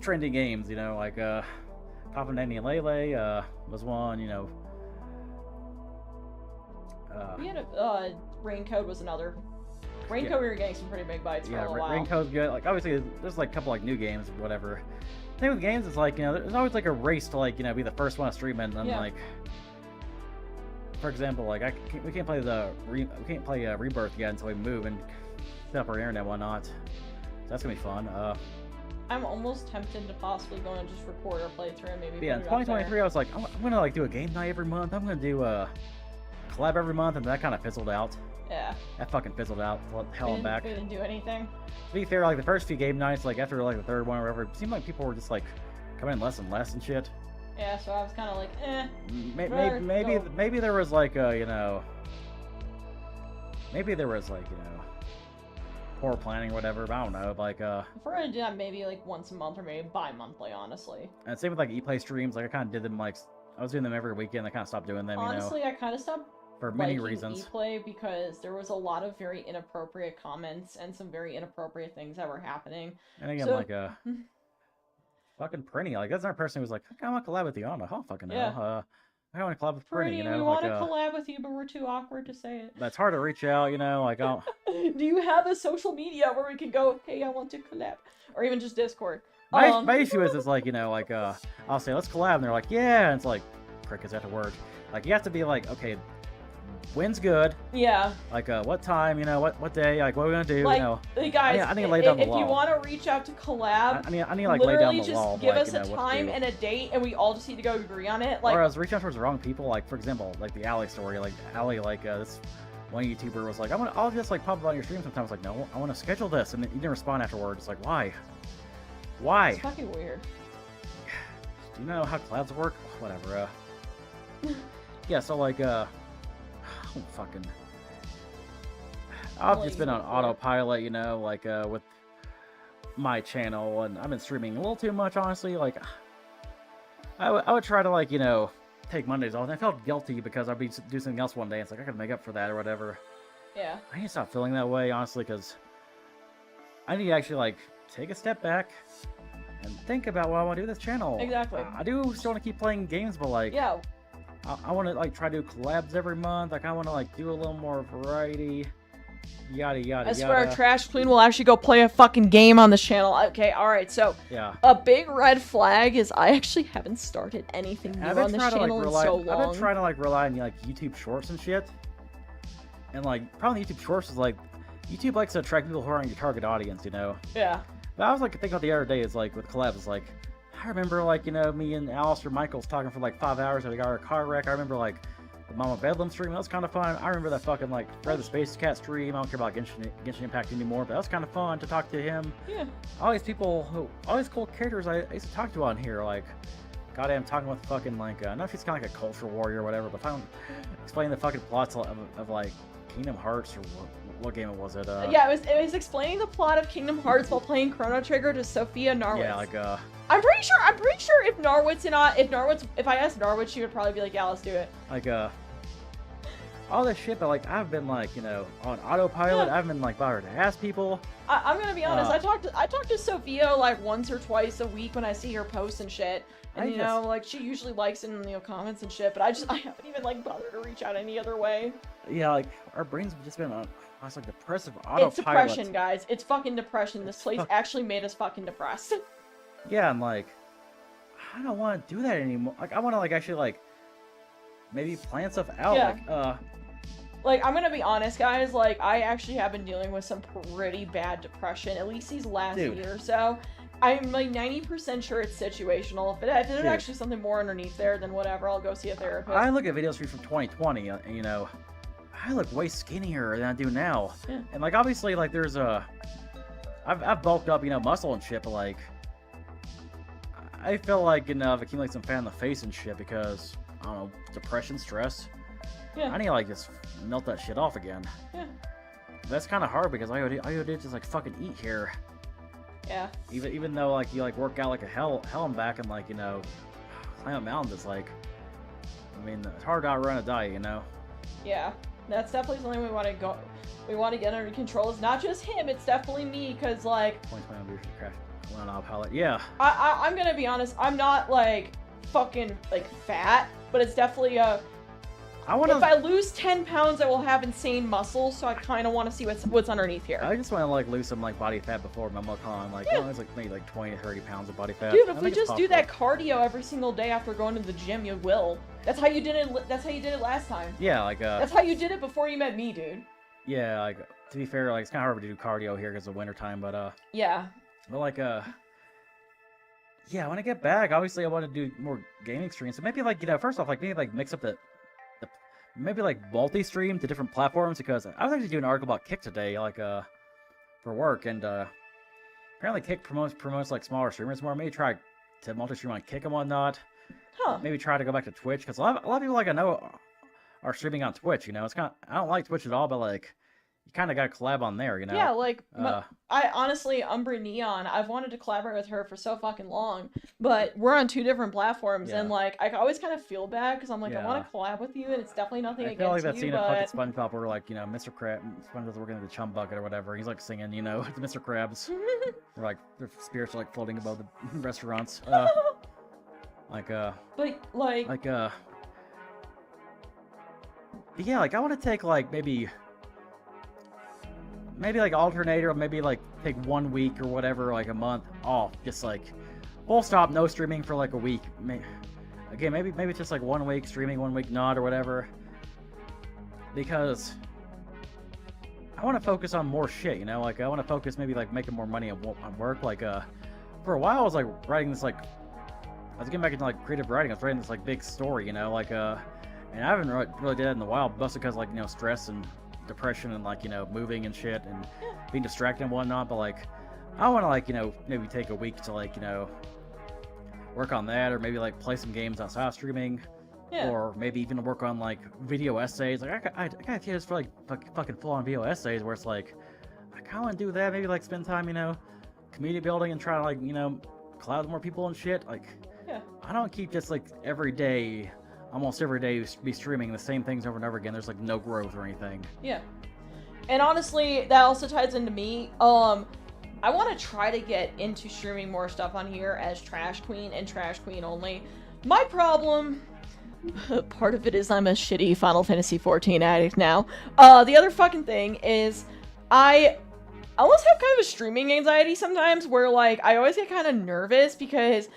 trendy games, like Coffin Danny and Lele was one, we had a Raincoat was another. Raincoat, we were getting some pretty big bites for a while. Raincoat's good. Like obviously, there's like a couple like new games, whatever. The thing with games is like, there's always like a race to like, be the first one to stream it, and then like, for example, like we can't play Rebirth yet until we move and set up our internet and whatnot. So that's gonna be fun. I'm almost tempted to possibly go and just record or play through and maybe. Yeah, in 2023, I was like, I'm gonna like do a game night every month. I'm gonna do a collab every month, and that kind of fizzled out. Yeah. That fucking fizzled out. Hell and back. We didn't do anything. To be fair, like the first few game nights, like after like the third one or whatever, it seemed like people were just like coming in less and less and shit. Yeah, so I was kind of like, Maybe there was like maybe there was like poor planning or whatever. But I don't know. Like if we're gonna do that, maybe like once a month or maybe bi-monthly, honestly. And same with like ePlay streams. Like I kind of did them like I was doing them every weekend. I kind of stopped doing them. Honestly, I kind of stopped. For many reasons. ePlay because there was a lot of very inappropriate comments and some very inappropriate things that were happening. And again, like fucking Prinny, like that's not a person who's like, I want to collab with you. I don't fucking know. I want to collab with Prinny. We want to collab with you, but we're too awkward to say it. That's hard to reach out. Like I don't. Do you have a social media where we can go? Hey, I want to collab, or even just Discord? My issue is like I'll say let's collab, and they're like, yeah, and it's like crickets at work. Like you have to be like, okay. When's good? Yeah. Like, what time? What day? Like, what are we gonna do? Like, hey guys, I need to lay down the law. If you want to reach out to collab, I need to like lay down the law. Literally just give us a time and a date, and we all just need to go agree on it. Like, or I was reaching out towards the wrong people. Like, for example, like the Allie story. Like, Allie, like this one YouTuber was like, I'll just like pop up on your stream sometimes. Like, no, I want to schedule this, and then you didn't respond afterwards. Like, why? Why? It's fucking weird. Do you know how collabs work? Whatever. Yeah. So like, fucking I've just been on autopilot, like with my channel, and I've been streaming a little too much, honestly. Like I would try to like take Mondays off, and I felt guilty because I'd be do something else one day. It's like I could make up for that or whatever. Yeah, I need to stop feeling that way, honestly, because I need to actually like take a step back and think about what I want to do with this channel. Exactly. I do still want to keep playing games, but like I want to like try to do collabs every month. Like I want to like do a little more variety. Yada yada. I swear, Trash Queen will actually go play a fucking game on this channel. Okay, all right. So a big red flag is I actually haven't started anything new on this channel in so long. I've been trying to like rely on like YouTube Shorts and shit. And like probably YouTube Shorts is like YouTube likes to attract people who are in your target audience, Yeah. But I was like thinking about the other day is like with collabs, it's like. I remember, like, me and Alistair Michaels talking for, like, 5 hours. We got our car wreck. I remember, like, the Mama Bedlam stream. That was kind of fun. I remember that fucking, like, Fred the Space Cat stream. I don't care about Genshin Impact anymore, but that was kind of fun to talk to him. Yeah. All these people, all these cool characters I used to talk to on here, like, goddamn talking with fucking, like, I don't know if he's kind of like a cultural warrior or whatever, but explaining the fucking plots of like, Kingdom Hearts or what game it was? Yeah, it was explaining the plot of Kingdom Hearts while playing Chrono Trigger to Sophia Norwitz. Yeah, like I'm pretty sure if I asked Norwitz, she would probably be like, yeah, let's do it. like all this shit, but like I've been like, you know, on autopilot. I've been like bothered to ask people. I'm gonna be honest. I talk to Sophia like once or twice a week when I see her posts and shit. And you know, like she usually likes it in the comments and shit. But I haven't even like bothered to reach out any other way. Yeah, like our brains have just been on. It's like depressive autopilot. It's depression, guys. It's fucking depression. This place actually made us fucking depressed. Yeah, and like I don't want to do that anymore. Like I want to like actually like maybe plan stuff out. Yeah. Like, I'm gonna be honest, guys, like, I actually have been dealing with some pretty bad depression, at least these last year or so. I'm, like, 90% sure it's situational. If there's actually something more underneath there, then whatever, I'll go see a therapist. I look at videos from 2020, and, you know, I look way skinnier than I do now. Yeah. And, like, obviously, like, there's I've bulked up, you know, muscle and shit, but, like, I feel like, you know, I've accumulated some fat in the face and shit because, I don't know, depression, stress. Yeah. I need to, like, just melt that shit off again. Yeah. That's kind of hard because all you do just, like, fucking eat here. Yeah. Even though, like, you, like, work out like a hell and back and, like, you know, climb a mountain, it's like, I mean, it's hard to outrun a diet, you know? Yeah. That's definitely something we want to get under control. It's not just him, it's definitely me, because, like... 2020 crash went on autopilot. Yeah. I'm gonna be honest, I'm not, like, fucking, like, fat, but it's definitely a... If I lose 10 pounds, I will have insane muscles, so I kind of want to see what's underneath here. I just want to, like, lose some, like, body fat before my con. Like, yeah. It's like maybe, like, 20 to 30 pounds of body fat. Dude, if we just do that cardio every single day after going to the gym, you will. That's how you did it. That's how you did it last time. Yeah, like, That's how you did it before you met me, dude. Yeah, like, to be fair, like, it's kind of hard to do cardio here because of winter time, but, Yeah. But, like, yeah, when I get back, obviously I want to do more gaming streams. So maybe, like, you know, first off, like, maybe, like, mix up maybe like multi-stream to different platforms, because I was actually doing an article about Kick today, like for work, and apparently Kick promotes like smaller streamers more. Maybe try to multi-stream on Kick and whatnot. Huh. Maybe try to go back to Twitch, because a lot of people like I know are streaming on Twitch. You know, it's kind of, I don't like Twitch at all, but like you kind of got to collab on there. You know. Yeah, like I honestly, Umbra Neon, I've wanted to collaborate with her for so fucking long, but we're on two different platforms, and like I always kind of feel bad because I'm like, I want to collab with you, and it's definitely nothing against you. I feel like that scene of fucking SpongeBob where like, you know, Mr. SpongeBob's working at the chum bucket or whatever. He's like singing, you know, to Mr. Krabs. Or like their spirits are like floating above the restaurants. Yeah, like I want to take like maybe like alternate, or maybe like take 1 week or whatever, like a month off, just like full stop, no streaming for like a week. Again, maybe it's just like 1 week streaming, 1 week not, or whatever, because I want to focus on more shit, you know, like I want to focus maybe like making more money on work. Like for a while I was like writing this, like I was getting back into like creative writing. I was writing this like big story, you know, like and I haven't really did that in a while, mostly because like, you know, stress and depression and like, you know, moving and shit and being distracted and whatnot. But like I want to like, you know, maybe take a week to like, you know, work on that, or maybe like play some games outside of streaming, or maybe even work on like video essays. Like I got ideas for like fucking full on video essays where it's like I kind of want to do that. Maybe like spend time, you know, community building and try to like, you know, collab with more people and shit. Like I don't keep just like almost every day be streaming the same things over and over again. There's like no growth or anything. Yeah. And honestly, that also ties into me. I want to try to get into streaming more stuff on here as Trash Queen and Trash Queen only. My problem, part of it is I'm a shitty Final Fantasy XIV addict now. The other fucking thing is I almost have kind of a streaming anxiety sometimes, where like I always get kind of nervous because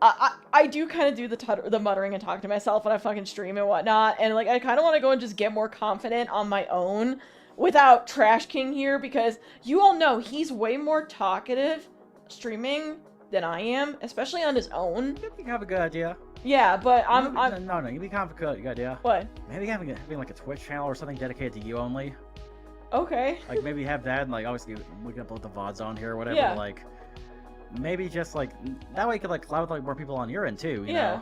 I do kind of do the muttering and talk to myself when I fucking stream and whatnot, and like I kind of want to go and just get more confident on my own without Trash King here, because you all know he's way more talkative streaming than I am, especially on his own. You have a good idea. Yeah, but I'm no, you be kind of a good idea. What? Maybe having like a Twitch channel or something dedicated to you only. Okay. Like maybe have that, and like obviously we can upload the VODs on here or whatever. Yeah. Like maybe just like that way you could like collab with like more people on your end too, you know?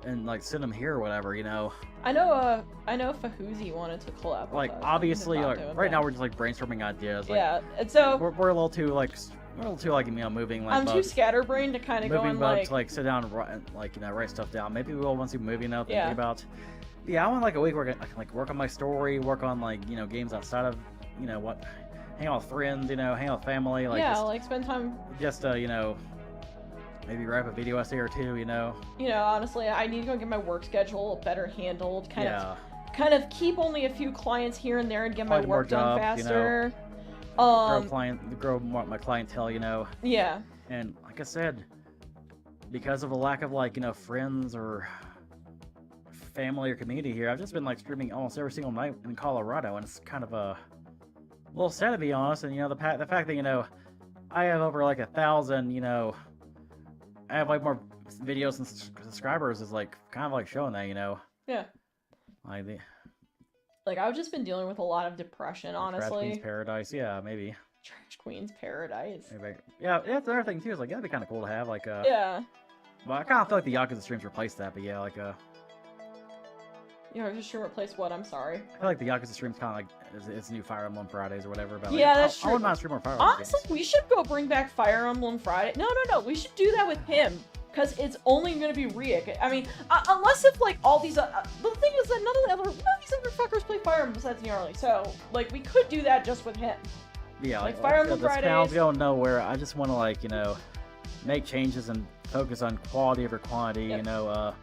and like send them here or whatever, you know. I know Fahuzi wanted to collab. Like with us, obviously, and like not doing right now that. we're just like brainstorming ideas. Like, Yeah, and so we're a little too like you know moving like I'm too bugs. scatterbrained to kind of go Moving and bugs like. to like sit down and like you know write stuff down. Maybe we'll once we move, you know, thinking Yeah. about. Yeah, I want like a week where I can like work on my story, work on like you know games outside of you know what, hang out with friends, you know, hang out with family, like yeah, just, like spend time. you know, maybe write up a video essay or two, you know. You know, honestly, I need to go get my work schedule better handled. Yeah, Kind of keep only a few clients here and there and get my Find more work done jobs, you know. faster. grow more my clientele, you know. Yeah. And like I said, because of a lack of like you know friends or family or community here, I've just been like streaming almost every single night in Colorado, and it's kind of a little sad to be honest. And you know the fact that you know I have over like 1,000, you know, I have like more videos and subscribers is like kind of like showing that, you know. Yeah. Like the Like, I've just been dealing with a lot of depression, Trash Queen's honestly. Paradise, yeah, maybe. Trash Queen's Paradise. Maybe. Yeah, that's another thing too. Is like that'd be kind of cool to have. Like, Yeah. well, I kind of feel like the Yakuza streams replaced that, but yeah, like, You know, just to replace what? I'm sorry. I feel like the Yakuza streams kind of like it's new Fire Emblem Fridays or whatever. But like, Yeah, that's I wouldn't true. mind stream more Fire Emblem Honestly, games. we should go bring back Fire Emblem Friday. No. We should do that with him. Because it's only going to be Riek. I mean, unless if, like, all these... the thing is that none of these other fuckers play Fire Emblem besides Gnarly. So, like, we could do that just with him. Yeah, like Fire Emblem this Fridays. town's going nowhere. I just want to like you know make changes and focus on quality over quantity. Yep. You know,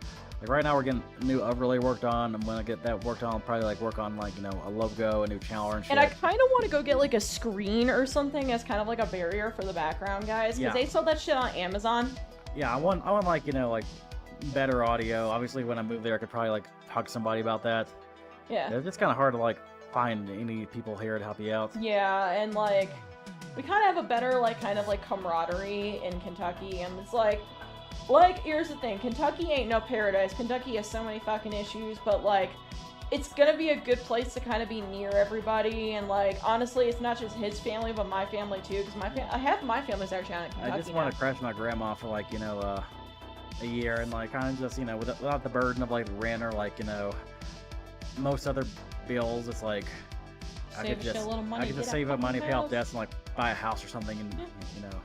like right now we're getting a new overlay worked on, and when I get that worked on, I'll probably like work on like you know a logo, a new channel and shit. And I kind of want to go get, like, a screen or something as kind of like a barrier for the background, guys. Because Yeah. they sell that shit on Amazon. Yeah, I want like you know like better audio. Obviously, when I move there, I could probably like talk to somebody about that. Yeah. It's kind of hard to like find any people here to help you out. Yeah, and, like, we kind of have a better, like, kind of, like, camaraderie in Kentucky. And it's like, here's the thing. Kentucky ain't no paradise. Kentucky has so many fucking issues, but, like, it's gonna be a good place to kind of be near everybody. And, like, honestly, it's not just his family, but my family, too. Because half my family's actually out in Kentucky I just now. want to crash my grandma for like you know a year and like kind of just you know without the burden of like rent or like you know most other bills. It's like I Save could a just shitload of money, I could get just a save up money, fucking pay off house. debts, and like buy a house or something, and Yeah. you know.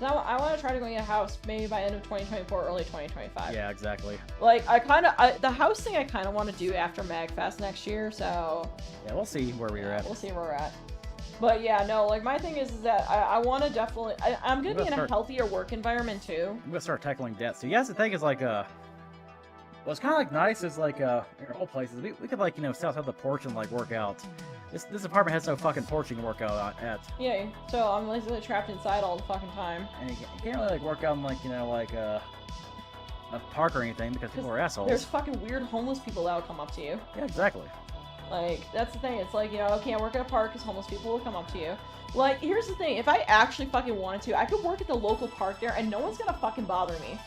Now, I want to try to go get a house maybe by end of 2024, early 2025. Yeah, exactly. Like, the house thing I kind of want to do after MagFest next year, so... Yeah, we'll see where we're at. We'll see where we're at. But yeah, no, like, my thing is that I want to definitely... I'm going to be in a start- healthier work environment, too. I'm gonna start tackling debt. So yes, the thing is like what's kind of like nice is like in our old places we could like you know sit outside the porch and like work out. This apartment has no fucking porch you can work out at, Yeah, so I'm basically trapped inside all the fucking time. and you can't really like work out in like you know like a park or anything because people are assholes. There's fucking weird homeless people that will come up to you. Yeah, exactly. Like, that's the thing. It's like, you know, I can't work at a park because homeless people will come up to you. Like, here's the thing. If I actually fucking wanted to, I could work at the local park there and no one's gonna fucking bother me.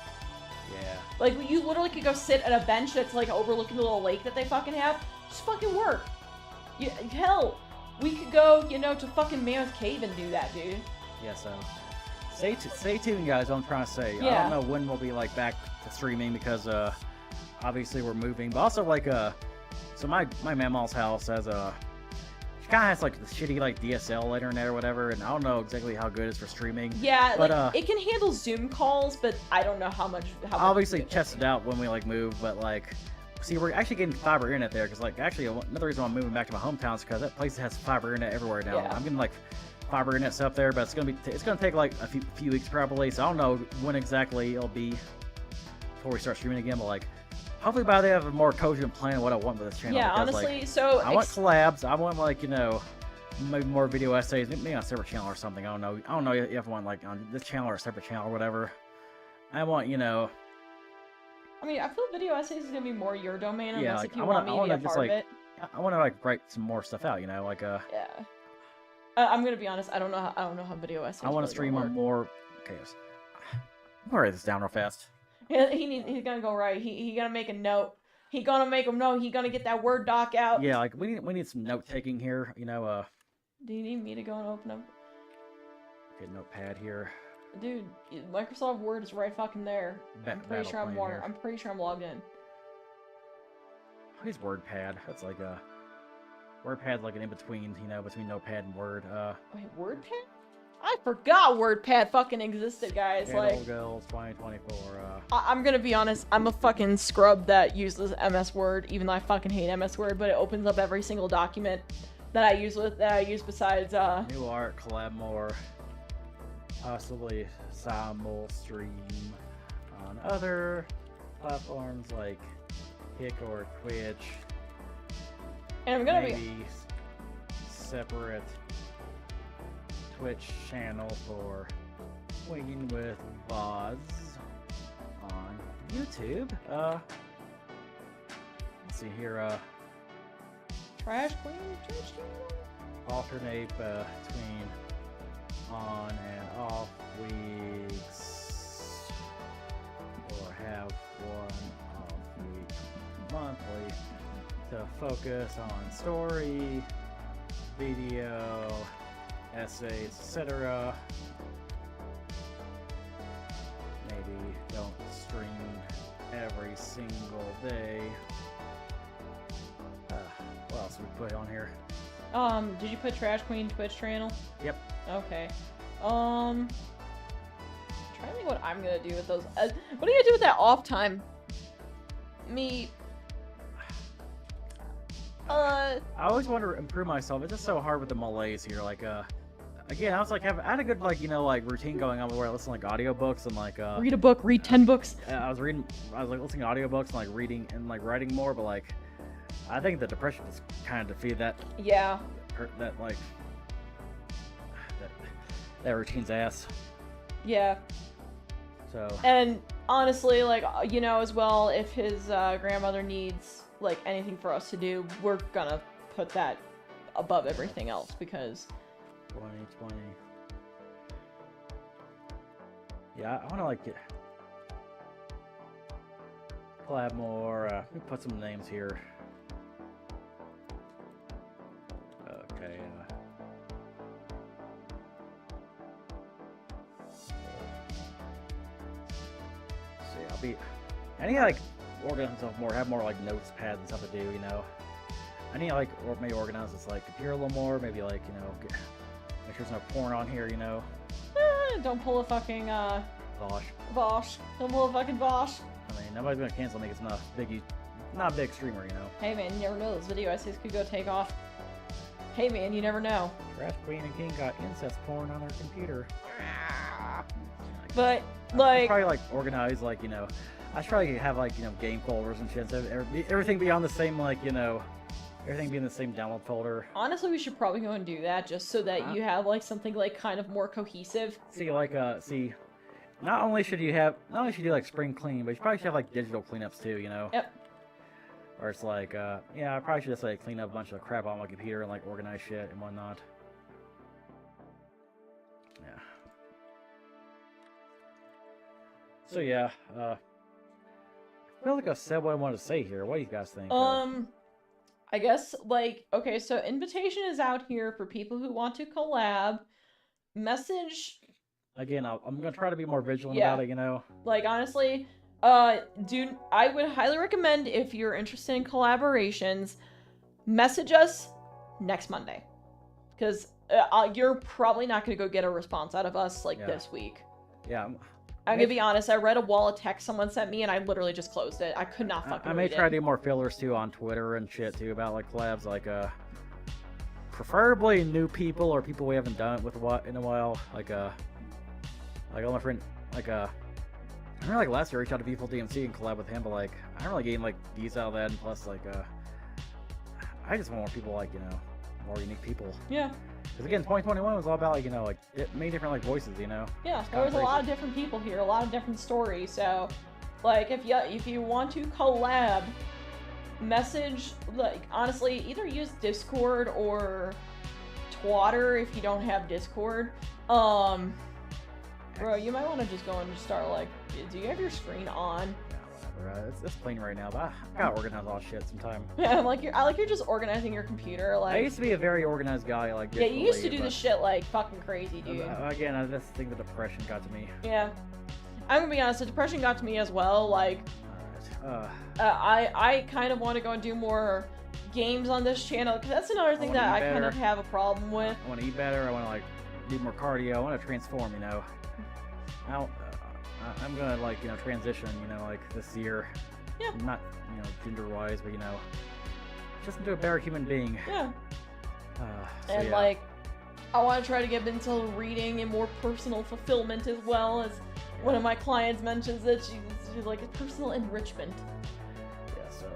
Yeah. Like, you literally could go sit at a bench that's, like, overlooking the little lake that they fucking have. Just fucking work. Hell, we could go, you know, to fucking Mammoth Cave and do that, dude. Yeah, so stay tuned, guys. What I'm trying to say. I Yeah. don't know when we'll be like back to streaming because obviously we're moving, but also like so my mama's house has she kind of has like the shitty like DSL internet or whatever, and I don't know exactly how good it is for streaming. Yeah, But, like, it can handle Zoom calls, but I don't know how much. Obviously good test it out when we like move, but like. See, we're actually getting fiber internet there, because like actually another reason I'm moving back to my hometown is because that place has fiber internet everywhere now. Yeah. I'm getting like fiber internet stuff there, but it's gonna take like a few weeks probably. So I don't know when exactly it'll be before we start streaming again. But like, hopefully by then I have a more cogent plan of what I want with this channel. Yeah, because, honestly, like, so I want collabs. I want like you know maybe more video essays, maybe on a separate channel or something. I don't know if I want like on this channel or a separate channel or whatever. I want you know. I mean, I feel video essays is gonna be more your domain Yeah, unless like, if you I want wanna me to be a just, part of like, it. I want to like write some more stuff out. You know, like Yeah. I'm gonna be honest. I don't know how video essays. I want to really stream work. on more. Okay, I'm gonna write this down real fast. He's gonna go right. He gonna make a note. He gonna make him know. He gonna get that Word doc out. Yeah, like we need some note taking here. You know, Do you need me to go and open up? okay, notepad here. Dude, Microsoft Word is right fucking there. I'm pretty sure I'm Battle I'm pretty sure I'm logged in. He's WordPad. That's like a WordPad's like an in between, you know, between Notepad and Word. Wait, WordPad? I forgot WordPad fucking existed, guys. Like, Girls 2024. I'm gonna be honest. I'm a fucking scrub that uses MS Word, even though I fucking hate MS Word. But it opens up every single document that I use besides New art, collab more, possibly simul stream on other platforms like Kick or Twitch. And I'm gonna Maybe separate Twitch channel for Swinging with Boz on YouTube. Let's see here. Trash Queen Twitch channel. Alternate between on and off weeks, or have one off week monthly to focus on story, video, essays, etc. Maybe don't stream every single day. What else we put on here? Did you put Trash Queen Twitch channel? Yep. Okay. Trying to think what I'm gonna do with those. What are you gonna do with that off time? Me. I always want to improve myself. It's just so hard with the malaise here. Like, again, I was like, I had a good, like, you know, like routine going on where I listen to like audiobooks and like, Read a book, read 10 books. I was like listening to audiobooks and like reading and like writing more, but like, I think the depression just kind of defeated that. Yeah. That like, that routine's ass. Yeah. So. And honestly, like, you know, as well, if his grandmother needs like anything for us to do, we're gonna put that above everything else because 2020. Yeah, I want to like collab more. Let me put some names here. Okay. See, I need to like organize myself more, have more like notes, pads, and stuff to do. You know, I need to like maybe organize this like computer a little more. Maybe like, you know, make sure there's no porn on here. You know. Don't pull a fucking Bosh. Bosh. Don't pull a fucking Bosh. I mean, nobody's gonna cancel me. It's not a big streamer, you know. Hey man, you never know. This video essays could go take off. Hey man, you never know. Trash Queen and King got incest porn on their computer. But I like, probably like organize, like, you know, I should probably have like, you know, game folders and shit. So everything be on the same, like, you know, everything be in the same download folder. honestly, we should probably go and do that just so that you have like something like kind of more cohesive. See, like, not only should you do like spring clean, but you probably should have like digital cleanups too, you know. Yep. Or it's like, yeah, I probably should just like clean up a bunch of crap on my computer and like organize shit and whatnot. Yeah. So yeah, I feel like I said what I wanted to say here. What do you guys think? I guess, like, okay, so invitation is out here for people who want to collab. Message, Again, I'm gonna try to be more vigilant Yeah. about it, you know. like, honestly, I would highly recommend, if you're interested in collaborations, message us next Monday. Because you're probably not going to go get a response out of us, like, Yeah. this week. Yeah, I'm going to be honest, I read a wall of text someone sent me, and I literally just closed it. I could not fucking I may read try it. to do more fillers too on Twitter and shit too about like collabs, like preferably new people or people we haven't done it with in a while. Like all my friend, like I remember like last year I reached out to Beautiful DMC and collab with him, but like I don't really gain like views out of that, and plus like I just want more people, like, you know, more unique people. Yeah. Because again, 2021 was all about, like, you know, like many different like voices, you know. Yeah, there was a lot of different people here, a lot of different stories. So, like, if you want to collab, message, like, honestly, either use Discord or Twitter if you don't have Discord. Bro, you might want to just go and just start, like, do you have your screen on? whatever. It's clean right now, but I gotta organize all shit sometime. Yeah, I like you're just organizing your computer. I Like, used to be a very organized guy, like yeah, you used to digitally, do this shit like fucking crazy, dude. Again, I just think the depression got to me. Yeah, I'm gonna be honest. The depression got to me as well. Like, Alright. I kind of want to go and do more games on this channel because that's another thing wanna that eat I kind of better. have a problem with. I want to eat better. I want to like do more cardio. I want to transform. You know, I'm gonna like transition. Like this year. Yeah. Not gender-wise, but just into a better human being. Yeah. So And yeah. like, I want to try to get into reading and more personal fulfillment as well. As one of my clients mentions that she's like a personal enrichment. Yeah. So.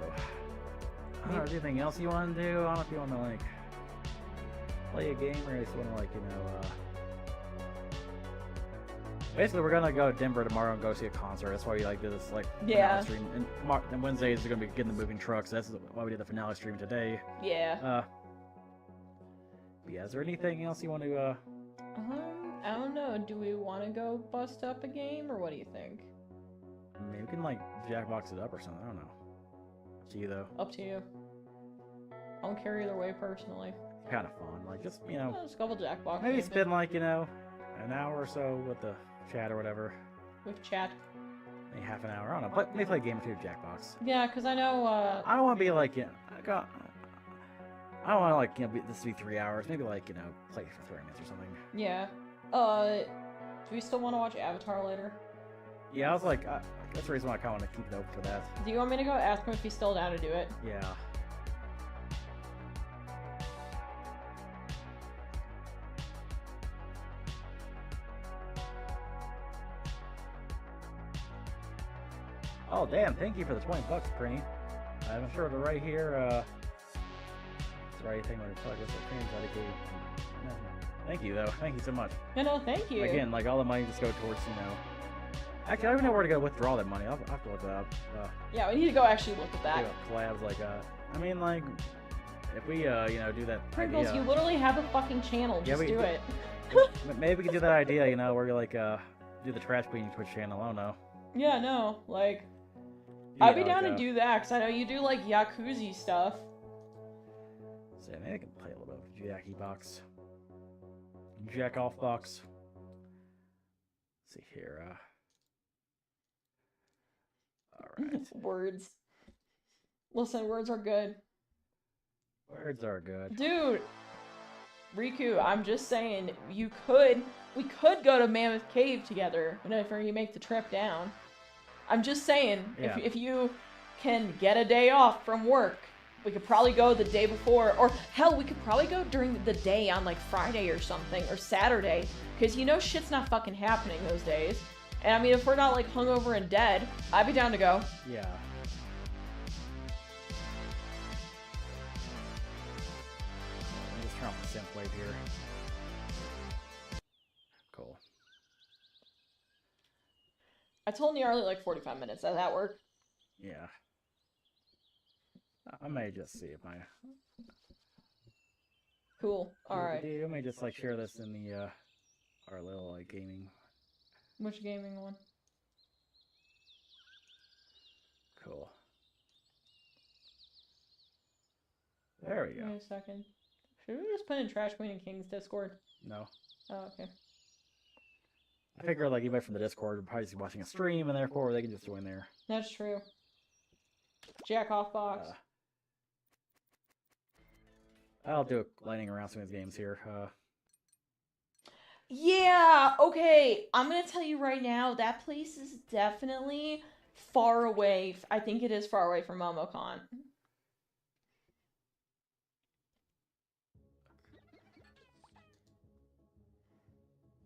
I don't know. Anything else you want to do? I don't know if you want to like play a game or just want to like Basically, we're gonna go to Denver tomorrow and go see a concert. That's why we like did this like Yeah. finale stream. And Wednesdays are gonna be getting the moving trucks. That's why we did the finale stream today. Yeah. Yeah. Is there anything else you want to I don't know. Do we want to go bust up a game or what do you think? Maybe we can like jackbox it up or something. I don't know. Up to you though. Up to you. I don't care either way personally. Kind of fun. Like just Just a couple Jackbox maybe games spend like an hour or so with the chat or whatever. with chat. Maybe half an hour. I don't know. Maybe play a game or two of Jackbox. Yeah, because I know. I don't want to be like I don't want to like this to be 3 hours. Maybe like play for 30 minutes or something. Yeah. Do we still want to watch Avatar later? Yeah, I was like, that's the reason why I kind of want to keep it open for that. Do you want me to go ask him if he's still down to do it? Yeah. Oh damn! Thank you for the $20, Prinny. I'm sure the right here. It's the right thing when it's like this. Thank you though. Thank you so much. No, thank you. Again, like all the money just go towards Actually, I don't even know where to go withdraw that money. I'll have to look that up. Yeah, we need to go actually look at that. Collabs like I mean like if we do that Pringles, idea, you literally have a fucking channel. Yeah, Just we- do it. maybe we could do that idea, where you like do the trash cleaning Twitch channel. I don't know. Yeah, no, like Yeah, I'd be like, down to do that because I know you do like Yakuza stuff. So yeah, maybe I can play a little bit of Jackie box. Jack off box. Let's see here. Alright. Words. Listen, words are good. Words are good. Dude, Riku, I'm just saying, we could go to Mammoth Cave together whenever you make the trip down. I'm just saying, Yeah. if you can get a day off from work, we could probably go the day before, or hell, we could probably go during the day on like Friday or something, or Saturday, because shit's not fucking happening those days. And I mean, if we're not like hungover and dead, I'd be down to go. Yeah. Let me just turn off the synth wave here. Cool. I told Gnarly like 45 minutes. Does that work? Yeah. I may just see if my Cool. Alright. I may just like share this in the our little like gaming. Which gaming one? Cool. There we Wait go. a second. Should we just put in Trash Queen and King's Discord? No. Oh, okay. I figure like anybody from the Discord would probably just be watching a stream, and therefore they can just join there. That's true. Jack off box. I'll do a lightning around some of these games here. Yeah, okay. I'm gonna tell you right now, that place is definitely far away. I think it is far away from MomoCon.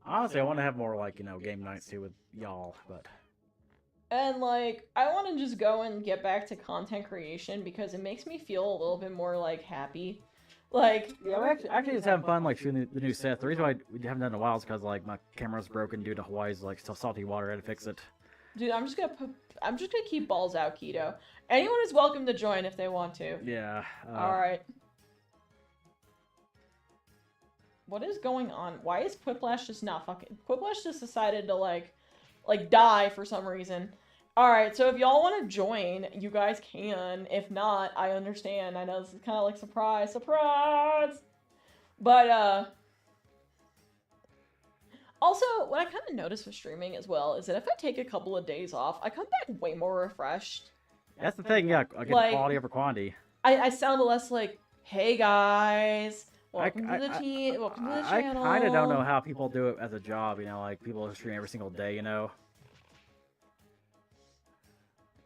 Honestly, I want to have more like game nights too with y'all, but And like, I want to just go and get back to content creation because it makes me feel a little bit more like happy. Like, yeah, I'm actually just having fun like shooting the new set. The reason why we haven't done it in a while is because like my camera's broken due to Hawaii's like still salty water. I had to fix it. dude, I'm just gonna keep balls out, Keto. Anyone is welcome to join if they want to. Yeah. Alright. What is going on? Why is Quiplash just not fucking... Quiplash just decided to, like die for some reason. Alright, so if y'all want to join, you guys can. If not, I understand. I know this is kind of like surprise, surprise! But, also, what I kind of noticed with streaming as well is that if I take a couple of days off, I come back way more refreshed. That's the thing, yeah. I get Like- quality over quantity. I sound less like, hey guys, I- welcome to the team, welcome to the I channel. kind of don't know how people do it as a job, like people who stream every single day,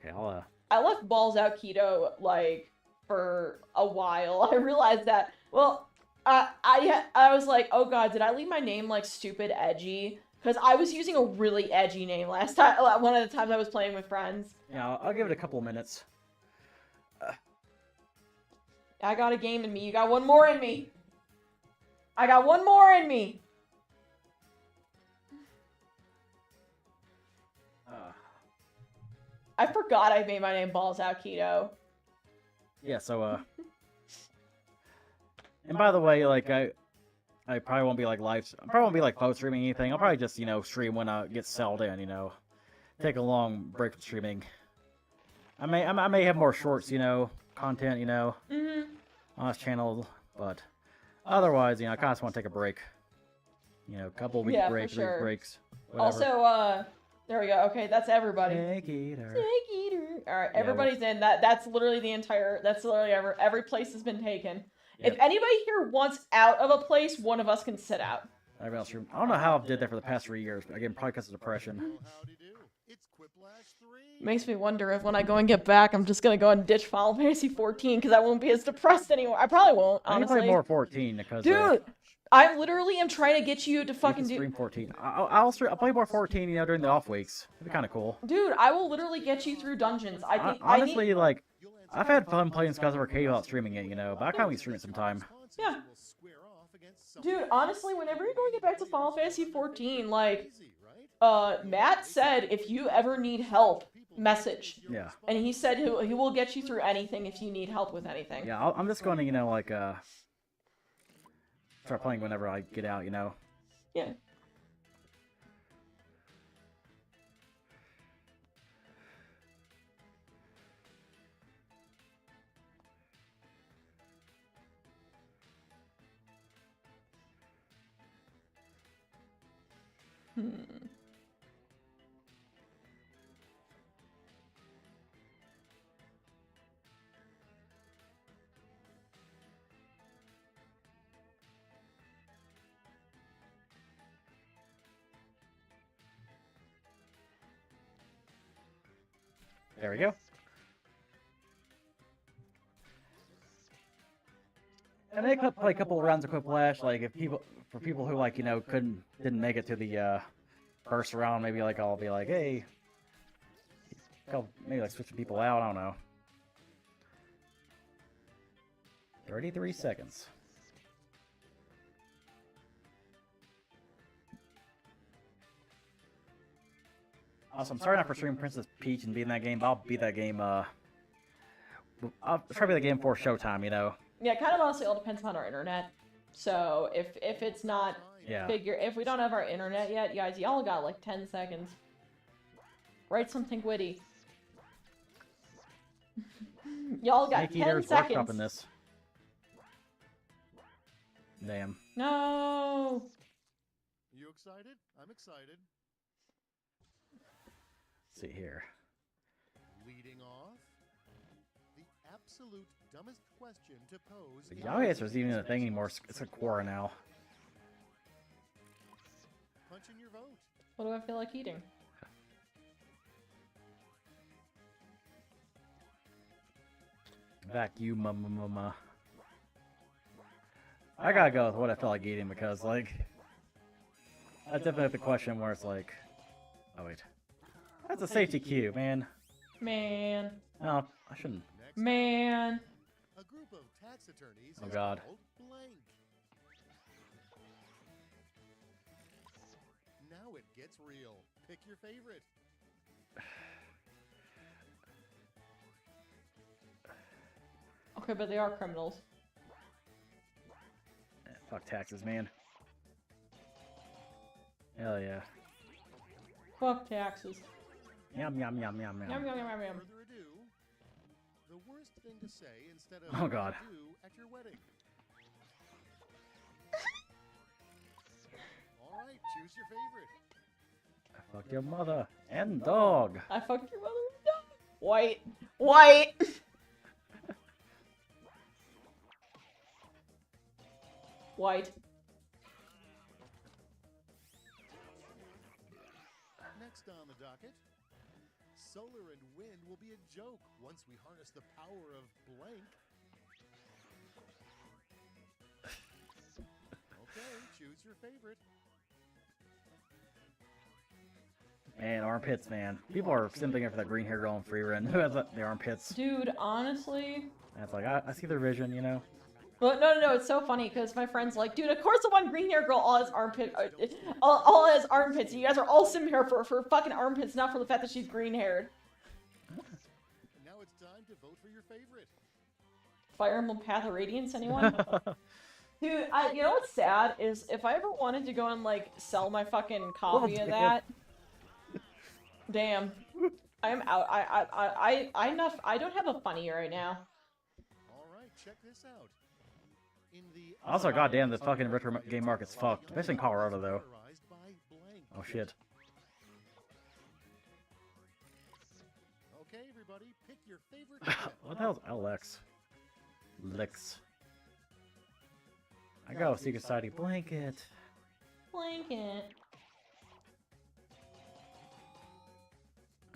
Okay, I left balls out keto like for a while. I realized that. Well, I was like, oh god, did I leave my name like stupid edgy? Because I was using a really edgy name last time. One of the times I was playing with friends. Yeah, I'll give it a couple of minutes. I got a game in me. You got one more in me. I got one more in me. I forgot I made my name Balls Out Keto. Yeah, so and by the way, like I probably won't be like I probably won't be like phone streaming anything. I'll probably just stream when I get settled in. Take a long break from streaming. I may have more shorts, content, Mm-hmm. on this channel, but otherwise, I kind of just want to take a break. Couple week Yeah, for breaks, sure. week breaks, whatever. Also, there we go. Okay, that's everybody. Snake eater. Snake eater. All right, Yeah, everybody's in. That's literally the entire. That's literally every place has been taken. Yep. If anybody here wants out of a place, one of us can sit out. Everybody else stream. I don't know how I did that for the past 3 years. Again, probably because of depression. Howdy do. It's Quiplash 3. Makes me wonder if when I go and get back, I'm just gonna go and ditch Final Fantasy 14 because I won't be as depressed anymore. I probably won't, I need to honestly. play more 14 because Dude, I literally am trying to get you to you fucking can do. stream 14. I'll play more 14, during the off weeks. It'd be kind of cool. Dude, I will literally get you through dungeons. I think I Honestly, need. like I've had fun playing Skies of Arcadia without streaming it, but I can't be streaming it sometime. Yeah. Dude, honestly, whenever you're going to get back to Final Fantasy 14, like, Matt said if you ever need help, message. Yeah. And he said he will get you through anything if you need help with anything. Yeah, I'm just going to, start playing whenever I get out, Yeah. There we go. I may play a couple of rounds of Quiplash, like for people who didn't make it to the first round, maybe I'll be like, hey, maybe switching people out. I don't know. 33 seconds. Also, I'm sorry not for streaming Princess Peach and being that game, but I'll beat that game. I'll try to beat that game for Showtime, Yeah, kind of honestly all depends on our internet. So if it's not Yeah. if we don't have our internet yet, guys, y'all got like 10 seconds. Write something witty. Y'all got Snake 10 Eater's seconds. workshopping this. Damn. No. You excited? I'm excited. Let's see here. Leading off, the absolute dumbest question to pose. The Yahoo Answer isn't even a thing anymore. It's a Quora now. Punch in your vote. What do I feel like eating? Vacuum, mama. I gotta go with what I feel like eating because, that's definitely the question where it's like, oh wait, that's a safety cue, man. Man. No, I shouldn't. Next, Man. a group of tax attorneys. Oh, is God. called blank. Now it gets real. Pick your favorite. Okay, but they are criminals. Fuck taxes, man. Hell yeah. Fuck taxes. Yum yum yum yum Yum, yum. yum, yum, yum, yum. Further ado, the worst thing to say instead of Oh, God. do at your wedding. All right, choose your favorite. Fuck your mother and dog. I fucked your mother with a dog. White. White. White. Next on the docket, solar and wind will be a joke once we harness the power of blank. Okay, choose your favorite. And armpits, man. People are simping for that green hair girl in free run. Who has the armpits? Dude, honestly. And it's like, I see their vision, you know? Well, no, it's so funny because my friend's like, dude, of course the one green hair girl all has all has armpits. You guys are all simping her for fucking armpits, not for the fact that she's green haired. And now it's time to vote for your favorite. Fire Emblem Path of Radiance, anyone? Dude, you know what's sad is if I ever wanted to go and like sell my fucking copy of that. Damn, I am out. I don't have a funny right now. All right, check this out. In the Also, goddamn, the fucking retro game market's fucked. Especially in Colorado, though. colorized by blank. Oh, shit. Okay, everybody, pick your favorite. chip. What the hell's LX? Licks. I got a Secret Society blanket. Blanket.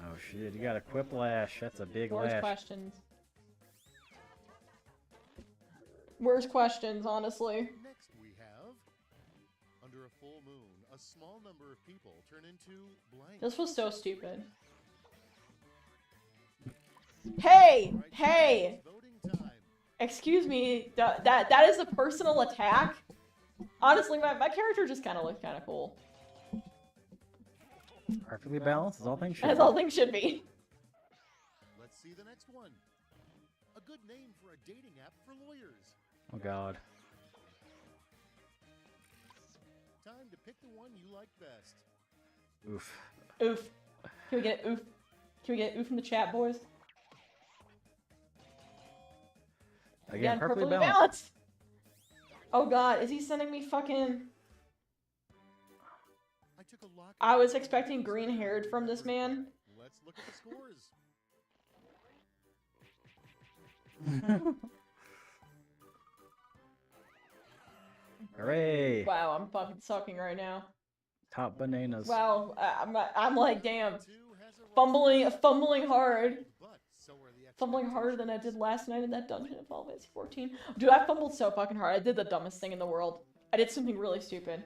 Oh, shit, you got a Quiplash. That's a big Worst lash. questions. Worst questions, honestly. Next we have, under a full moon, a small number of people turn into blank. This was so stupid. Hey! All right, Hey! it's voting time. Excuse me, that is a personal attack? Honestly, my character just kind of looked kind of cool. Perfectly balanced, as all things should. As all things should be. Let's see the next one. A good name for a dating app for lawyers. Oh, God. Time to pick the one you like best. Oof. Oof. Can we get oof? Can we get oof in the chat, boys? Again, perfectly balanced. Oh god, is he sending me fucking... I took a lock. I was expecting green haired from this man. Let's look at the scores. Hooray! Wow, I'm fucking sucking right now. Top bananas. Wow, I'm like, damn. Two has a Fumbling hard. but so are the Fumbling harder than I did last night in that dungeon in Final Fantasy 14. Dude, I fumbled so fucking hard. I did the dumbest thing in the world. I did something really stupid.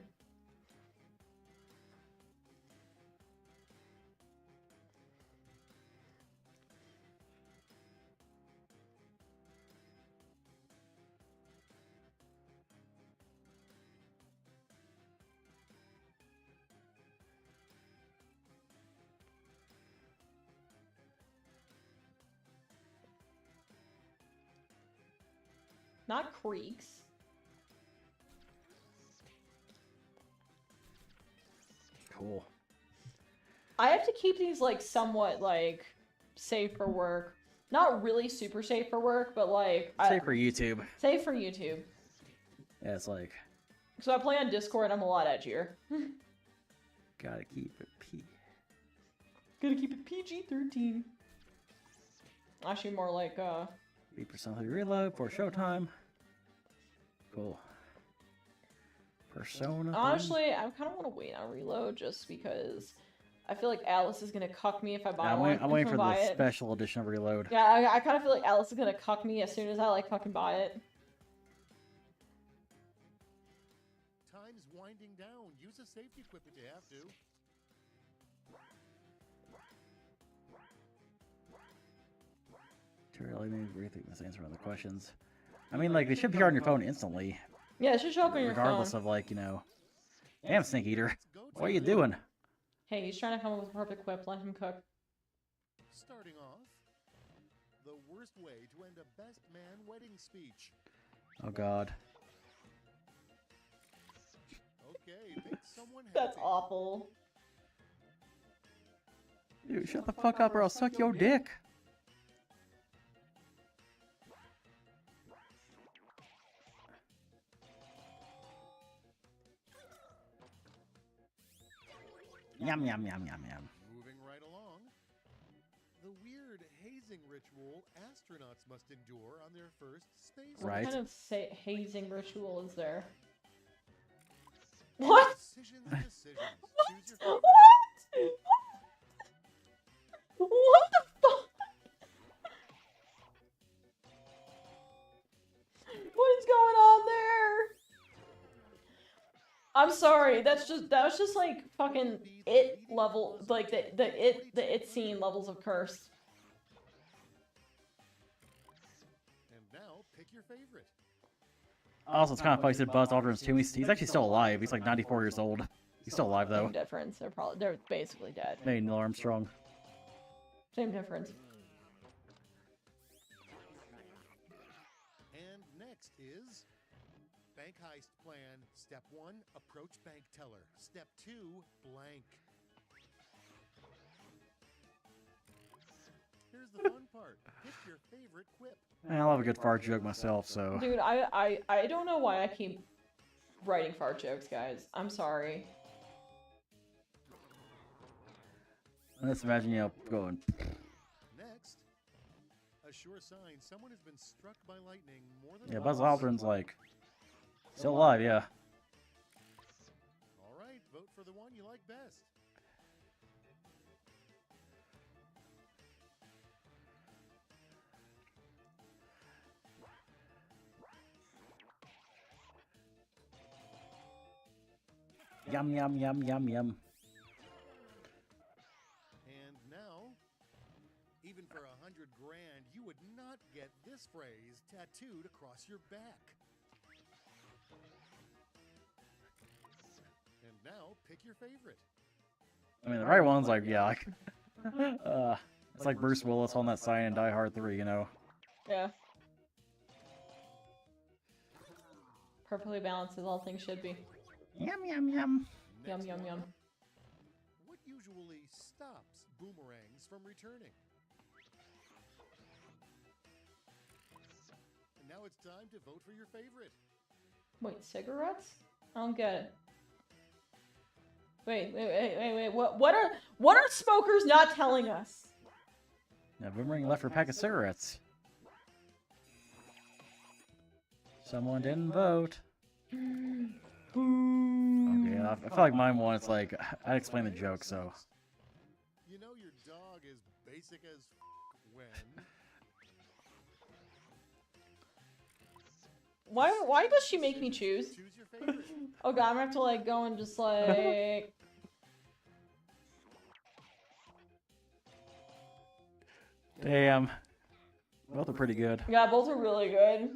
Not creeks. Cool. I have to keep these like somewhat like safe for work. Not really super safe for work, but like Safe for YouTube. safe for YouTube. Yeah, it's like, So I play on Discord. I'm a lot edgier. gotta keep it P. Gotta keep it PG-13. Actually, more like 8% reload for showtime. Cool. Persona. thing. Honestly, I kind of want to wait on reload just because I feel like Alice is gonna cuck me if I buy I'm one. waiting, I'm waiting if for I buy the it. special edition of Reload. Yeah, I kind of feel like Alice is gonna cuck me as soon as I like fucking buy it. Time's winding down. Use a safety equip if you have to. Too early, maybe rethink this answer on the questions. I mean, like, they should appear on your phone instantly, Yeah, it should show up on your regardless phone. of, like, you know. Damn, Snake Eater. Let's go What are you time. doing? Hey, he's trying to come up with a perfect quip. Let him cook. Starting off, the worst way to end a best man wedding speech. Oh, God. Okay, pick someone happy. That's awful. Dude, shut the fuck up or I'll suck your dick. Yum, yum, yum, yum, yum. Moving right along. The weird hazing ritual astronauts must endure on their first space Right. What kind of hazing ritual is there? What? Decisions, decisions. Choose your What? favorite. What the fuck? What is going on there? I'm sorry. That was just like fucking it level, like the it scene levels of cursed. And now pick your favorite. Also, it's kind of funny. Said Buzz Aldrin's too. He's actually still alive. He's like 94 years old. He's still alive though. Same difference. They're basically dead. Maybe Neil Armstrong. Same difference. And next is Bank Heist Plan. Step 1, approach bank teller. Step 2, blank. Here's the fun part. Pick your favorite quip. I love a good fart joke myself, so. Dude, I don't know why I keep writing fart jokes, guys. I'm sorry. Let's imagine, you know, going. Next, a sure sign someone has been struck by lightning more than Yeah, Buzz once. Aldrin's like still alive, yeah. All right, vote for the one you like best. Yum yum yum yum yum. And now, even for $100 grand, you would not get this phrase tattooed across your back. And now, pick your favorite. I mean, the right one's like, yeah, like, it's like Bruce Willis on that sign in Die Hard 3, you know. Yeah. Perfectly balanced as all things should be. Yum yum yum. Yum, Next yum, one. yum. What usually stops boomerangs from returning? And now it's time to vote for your favorite. Wait, cigarettes? I don't get it. Wait. What are smokers not telling us? Yeah, Boomerang left for a pack of cigarettes. Someone didn't vote. Okay, I feel like mine one, it's like, I'd explain the joke, so. You know your dog is basic as when. Why does she make me choose? Choose your favorite. Oh god, I'm gonna have to like go and just like Damn. Both are pretty good. yeah, both are really good.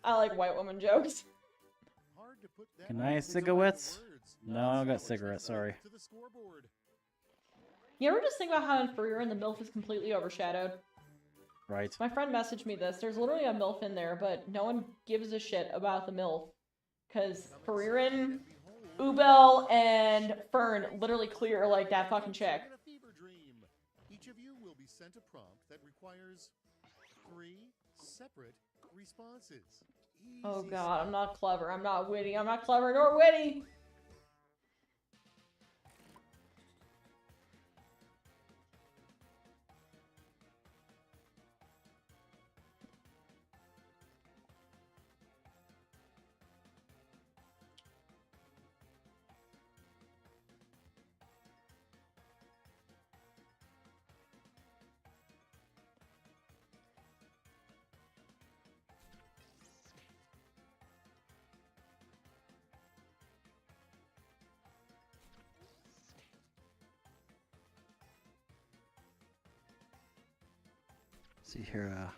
I like white woman jokes. Hard to put that Can I have into so many cigarettes? words. No, I don't got So cigarettes, it's sorry. to the scoreboard. You ever just think about how in Freer the MILF is completely overshadowed? Right. My friend messaged me this. There's literally a MILF in there, but no one gives a shit about the MILF. Because Freerin, Ubel, and Fern literally clear like that fucking chick. In a fever dream. Each of you will be sent a prompt that requires 3 separate responses. Oh Easy god, I'm stuff. not clever. I'm not witty. I'm not clever nor witty. See here,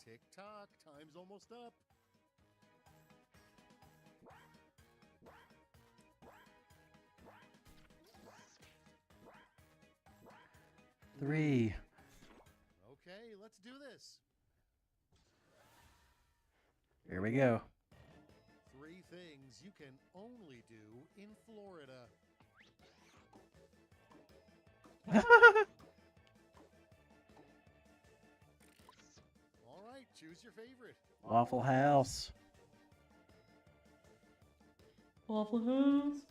Tick tock, time's almost up. Three. Okay, let's do this. Here we go. 3 things you can only do in Florida. All right, choose your favorite. Waffle House. Waffle House.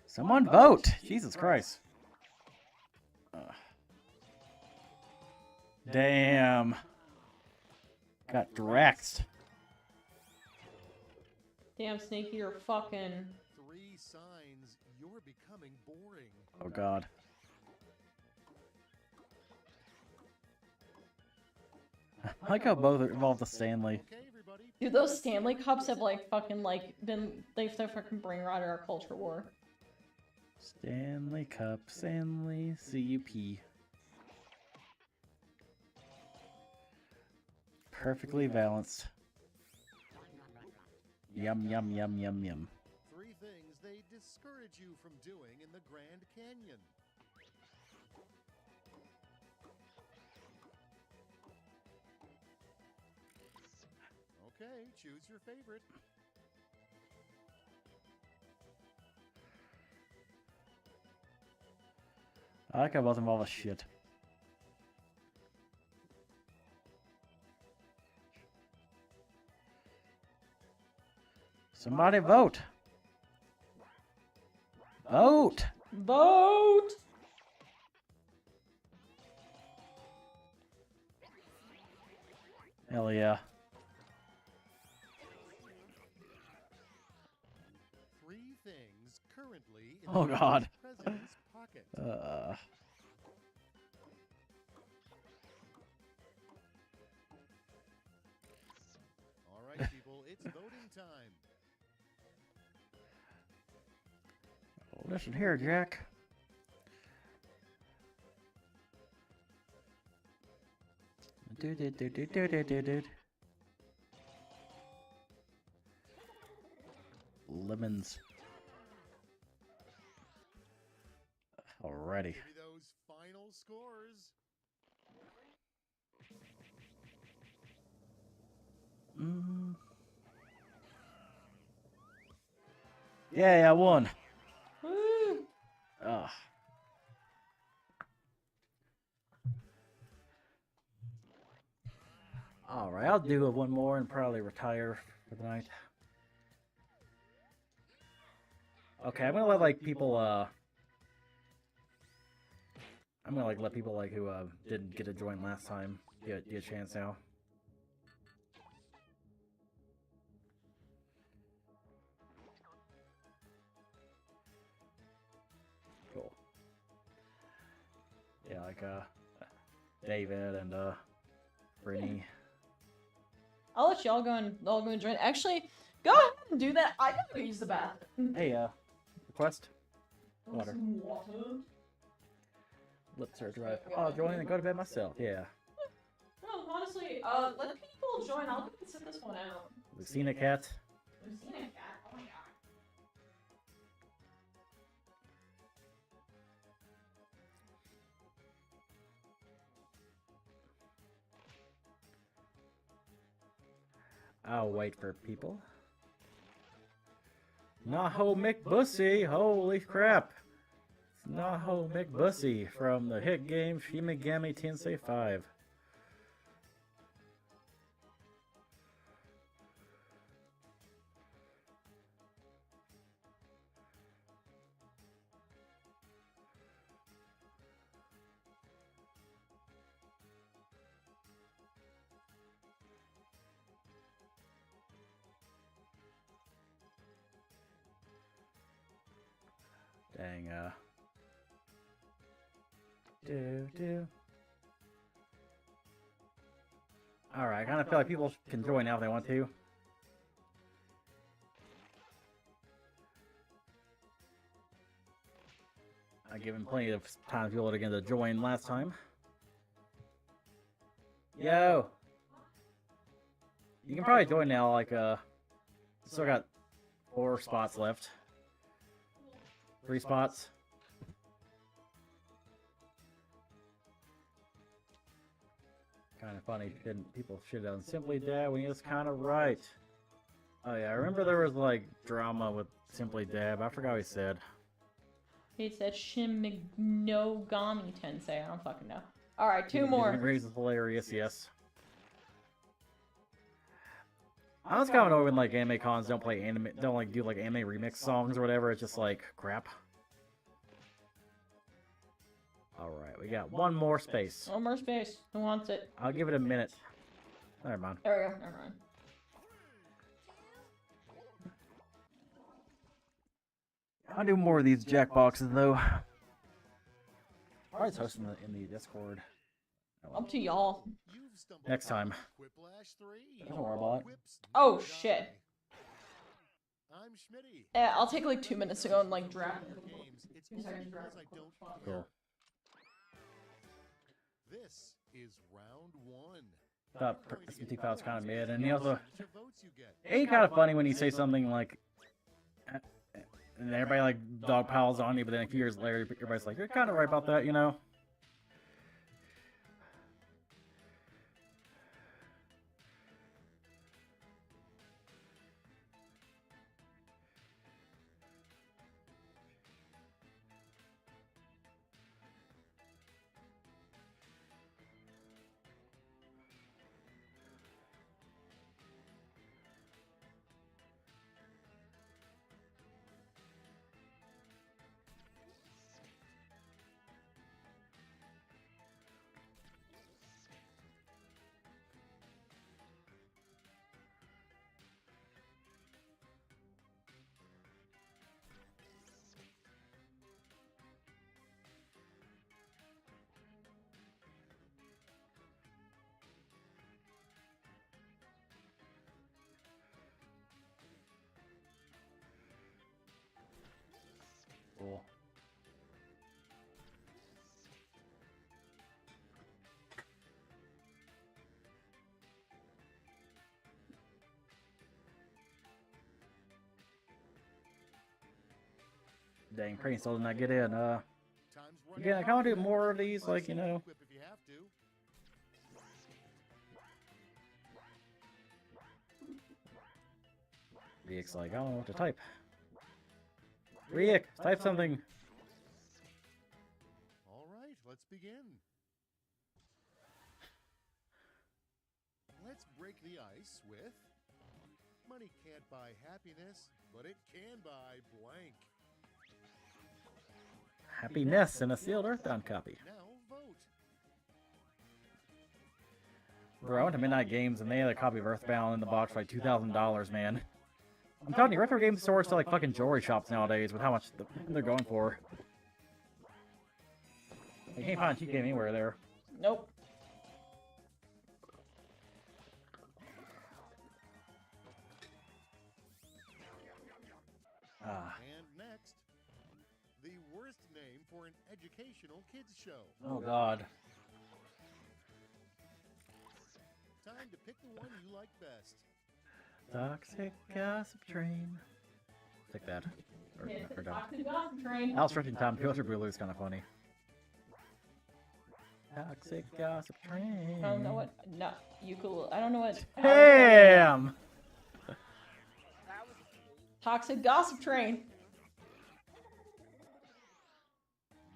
Someone vote! Jesus Christ. Damn. Got Drex. Damn, Snaky, you're fucking. 3 signs you're becoming boring. Oh god. I like how both are involved with Stanley. Okay, everybody. Dude, those Stanley Cups have like fucking like been. They've fucking bring rotted our culture war. Stanley Cup, Stanley CUP. Perfectly balanced. Yum, yum, yum, yum, yum. 3 things they discourage you from doing in the Grand Canyon. Okay, choose your favorite. I like how both involve a shit. Somebody vote! Vote! Vote! Hell yeah. 3 things currently in Oh, the God. president's pocket. All right, people, it's voting time. Listen here, Jack. Dude. Lemons. Alrighty. Give me those final scores. Yeah, I won. Woo! Ugh. Alright, I'll do one more and probably retire for the night. Okay, I'm gonna let like people I'm gonna like let people like who didn't get to join last time get a chance now. Cool. Yeah, like David and Brittany. I'll let y'all go and join. Actually, go ahead and do that. I gotta go use the bathroom. Hey, request? Water. Some water. Lips are dry. I'll join and go to bed myself. Yeah. No, honestly, let people join. I'll go and sit this one out. We've seen a cat. I've seen a cat. Oh my god. I'll wait for people. Naho McBussy, holy crap! It's Naho McBussy from the hit game Shin Megami Tensei 5. Dang, Alright, I kind of feel like people can join now if they want to. I given plenty of time for people to get to join last time. Yo! You can probably join now, like, still got 4 spots left. 3 spots. Kind of funny, people shit on Simply Dab when he was kind of right. Oh yeah, I remember there was, like, drama with Simply Dab. I forgot what he said. He said Shin Megami Tensei. I don't fucking know. Alright, 2 more. Reason is hilarious, yes. I was kind of annoyed when like anime cons don't play anime, don't like do like anime remix songs or whatever. It's just like crap. All right, we got 1 more space. 1 more space. Who wants it? I'll give it a minute. Never mind. There we go. Never mind. I'll do more of these Jackboxes though. Alright, hosting in the Discord. Up to y'all. You've stumbled Next time. upon Quiplash 3. Don't worry about it. Quip's Oh, new shit. guy. I'm Schmitty. Yeah, I'll take like 2 minutes to go and like draft. Games, it's 2 only seconds because draft. I don't Cool. care. This is round 1. Thought SMT Files kind of mid, and he also The votes you get. it's kind of funny when you say something like, and everybody like dog piles on you, but then a few years later, everybody's like, "You're kind of right about that," you know. Cool. Dang, Crane still did not get in. Time's running Again, I out. kind of do more of these, But like, you know. Quip if you have to. Riek's like, I don't know what to type. Riek, type something. All right, let's begin. Let's break the ice with money can't buy happiness, but it can buy blank. Happiness and a sealed Earthbound copy. Now vote. Bro, I went to Midnight Games and they had a copy of Earthbound in the box for like $2,000, man. I'm telling you, retro game stores sell like fucking jewelry shops nowadays with how much they're going for. You can't find a cheap game anywhere there. Nope. Ah, And next, the worst name for an educational kids show. oh god. Time to pick the one you like best. Toxic Gossip Train. Take that. Or don't. Toxic Gossip Train. Al stretching Tom Pilcher Blue is kind of funny. Toxic Gossip Train. I don't know what. No, ukulele. I don't know what. Damn! Toxic Gossip Train.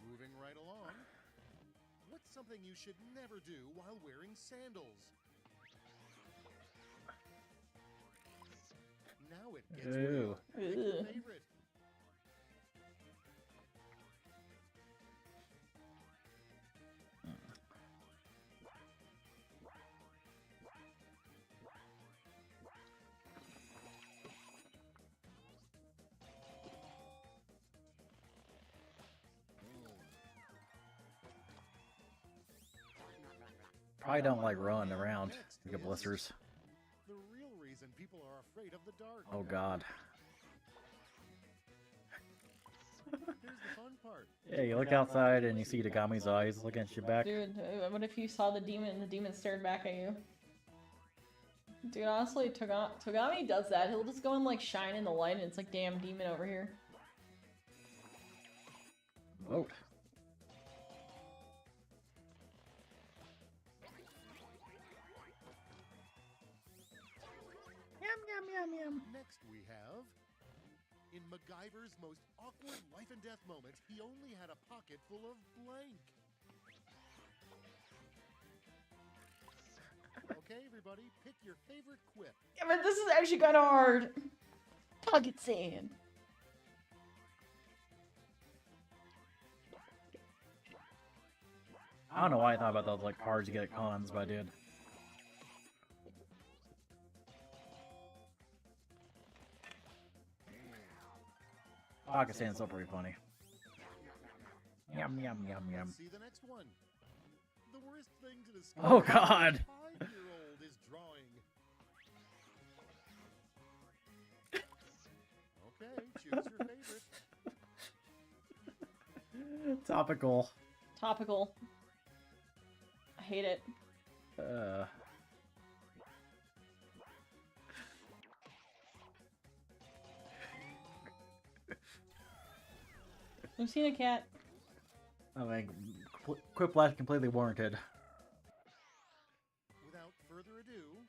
Moving right along. What's something you should never do while wearing sandals? Now it gets Ew. real. Pick your Ugh. favorite. Probably don't like run around. Next You get is blisters. The real reason people are afraid of the dark. Oh god. Here's the fun part. Yeah, you look outside and you see Tagami's eyes looking at your back. Dude, what if you saw the demon and the demon stared back at you? Dude, honestly, Togami does that. He'll just go and like shine in the light and it's like, damn, demon over here. Vote. Next we have, in MacGyver's most awkward life and death moment, he only had a pocket full of blank. Okay, everybody, pick your favorite quip. Yeah, but this is actually kind of hard. Pocket sand. I don't know why I thought about those like cards you get at cons, but I did. Pocket Sand's still pretty funny. Yum yum yum yum. Let's see the next one. The worst thing to discover Oh god! a 5-year-old is drawing. Okay, choose your favorite. Topical. Topical. I hate it. Lucina Cat. I mean, Quiplash completely warranted. Without further ado,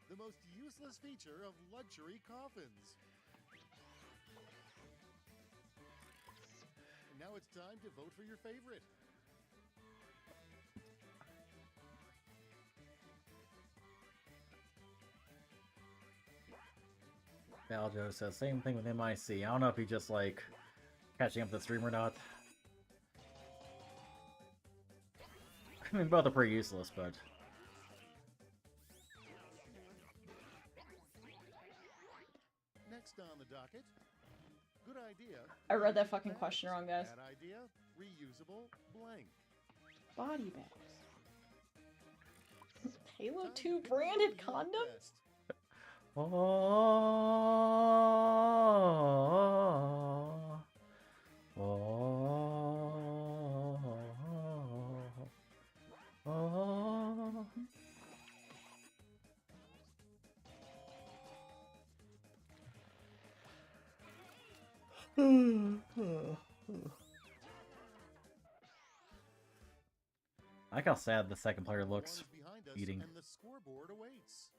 the most useless feature of luxury coffins. And now it's time to vote for your favorite. Baljo says same thing with MIC. I don't know if he's just like catching up to the stream or not. I mean, both are pretty useless, but Next on the docket, good idea. I read that fucking question wrong, guys. Bad idea, reusable blank. Body bags. Halo 2 branded condoms? I like how sad the second player looks. One's behind us, eating. and the scoreboard awaits.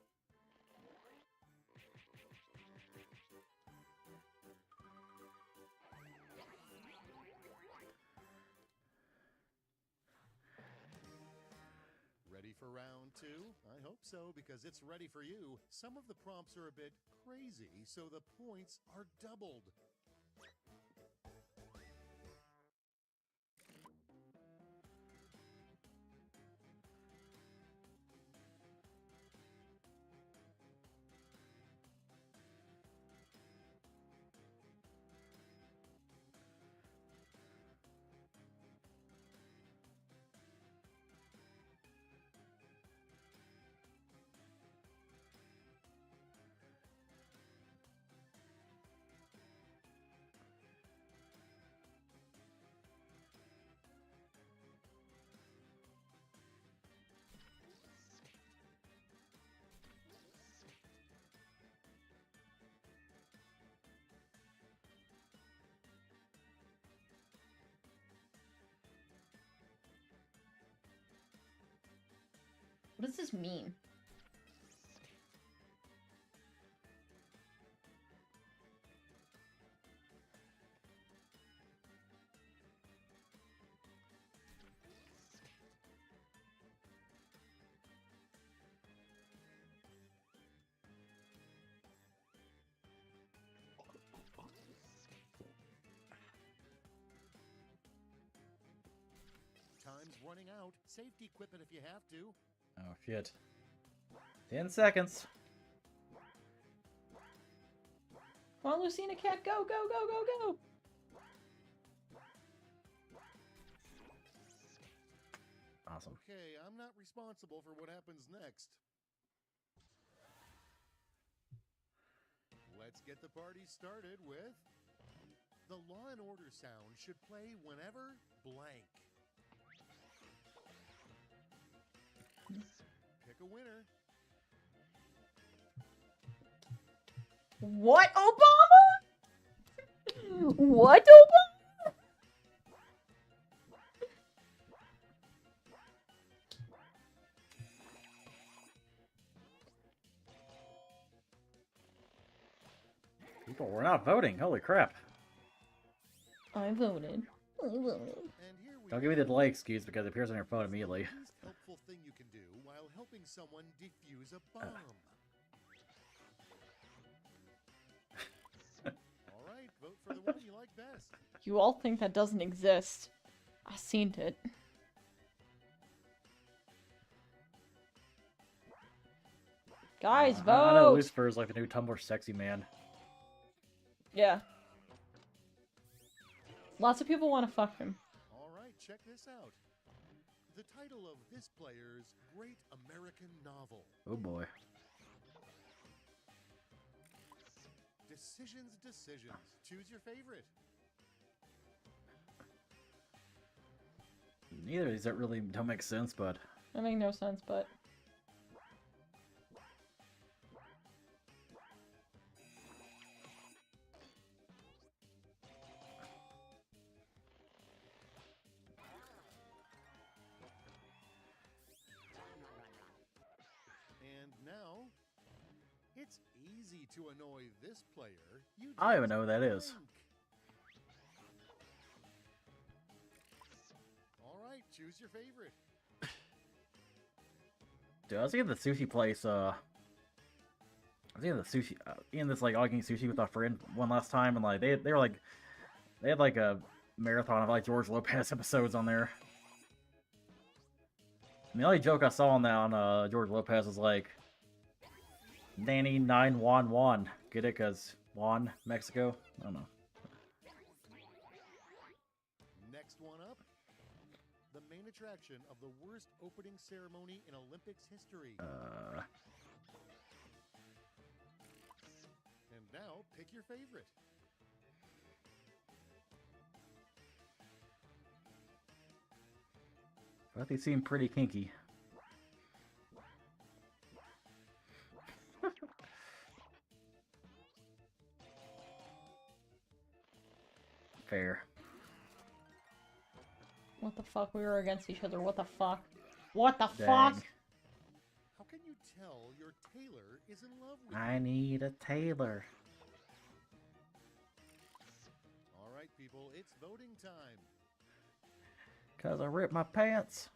Ready for round two? I hope so, because it's ready for you. Some of the prompts are a bit crazy, so the points are doubled. What does this mean? Time's running out. Safety quip it if you have to. Oh shit. 10 seconds. Come on, Lucina Cat, go, go, go, go, go! Awesome. Okay, I'm not responsible for what happens next. Let's get the party started with... The Law and Order sound should play whenever blank. Pick a winner. What, Obama? What, Obama? People, we're not voting. Holy crap. I voted. I voted. And here we Don't give me the delay excuse because it appears on your phone immediately. Least helpful thing you can do while helping someone defuse a bomb. All right, vote for the one you like best. You all think that doesn't exist. I seen it. Guys, vote! I know Lucifer is like the new Tumblr sexy man. Yeah. Lots of people want to fuck him. All right, check this out. The title of this player's great American novel. Oh boy. Decisions, decisions. Choose your favorite. Neither of these that really don't make sense, but That makes no sense, but... And now, it's easy to annoy this player. You I don't even just know who that is. blink. All right, choose your favorite. dude, I was in the sushi place. I was in the sushi, in this like all you can eat sushi with a friend one last time, and like they were like they had like a marathon of like George Lopez episodes on there. And the only joke I saw on that on George Lopez was like Nanny 911. Get it? Cause Juan, Mexico. I don't know. Next one up. The main attraction of the worst opening ceremony in Olympics history. And now, pick your favorite. But they seem pretty kinky. Fair. What the fuck? We were against each other. What the fuck? What the Dang. fuck? How can you tell your tailor is in love with I you? need a tailor. All right, people, it's voting time. Cause I ripped my pants.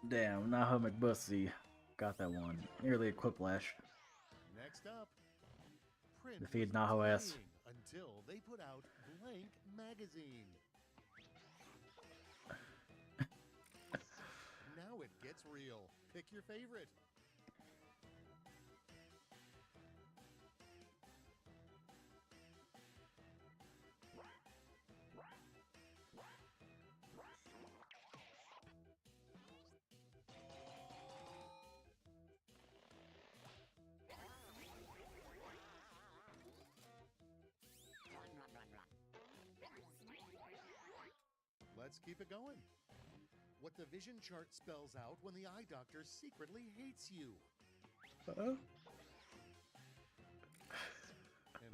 Damn, Naho McBussy got that one. Nearly a quiplash. Next up, Print Defeated was Naho S. playing until they put out Blank Magazine. Now it gets real. Pick your favorite. Let's keep it going. What the vision chart spells out when the eye doctor secretly hates you. And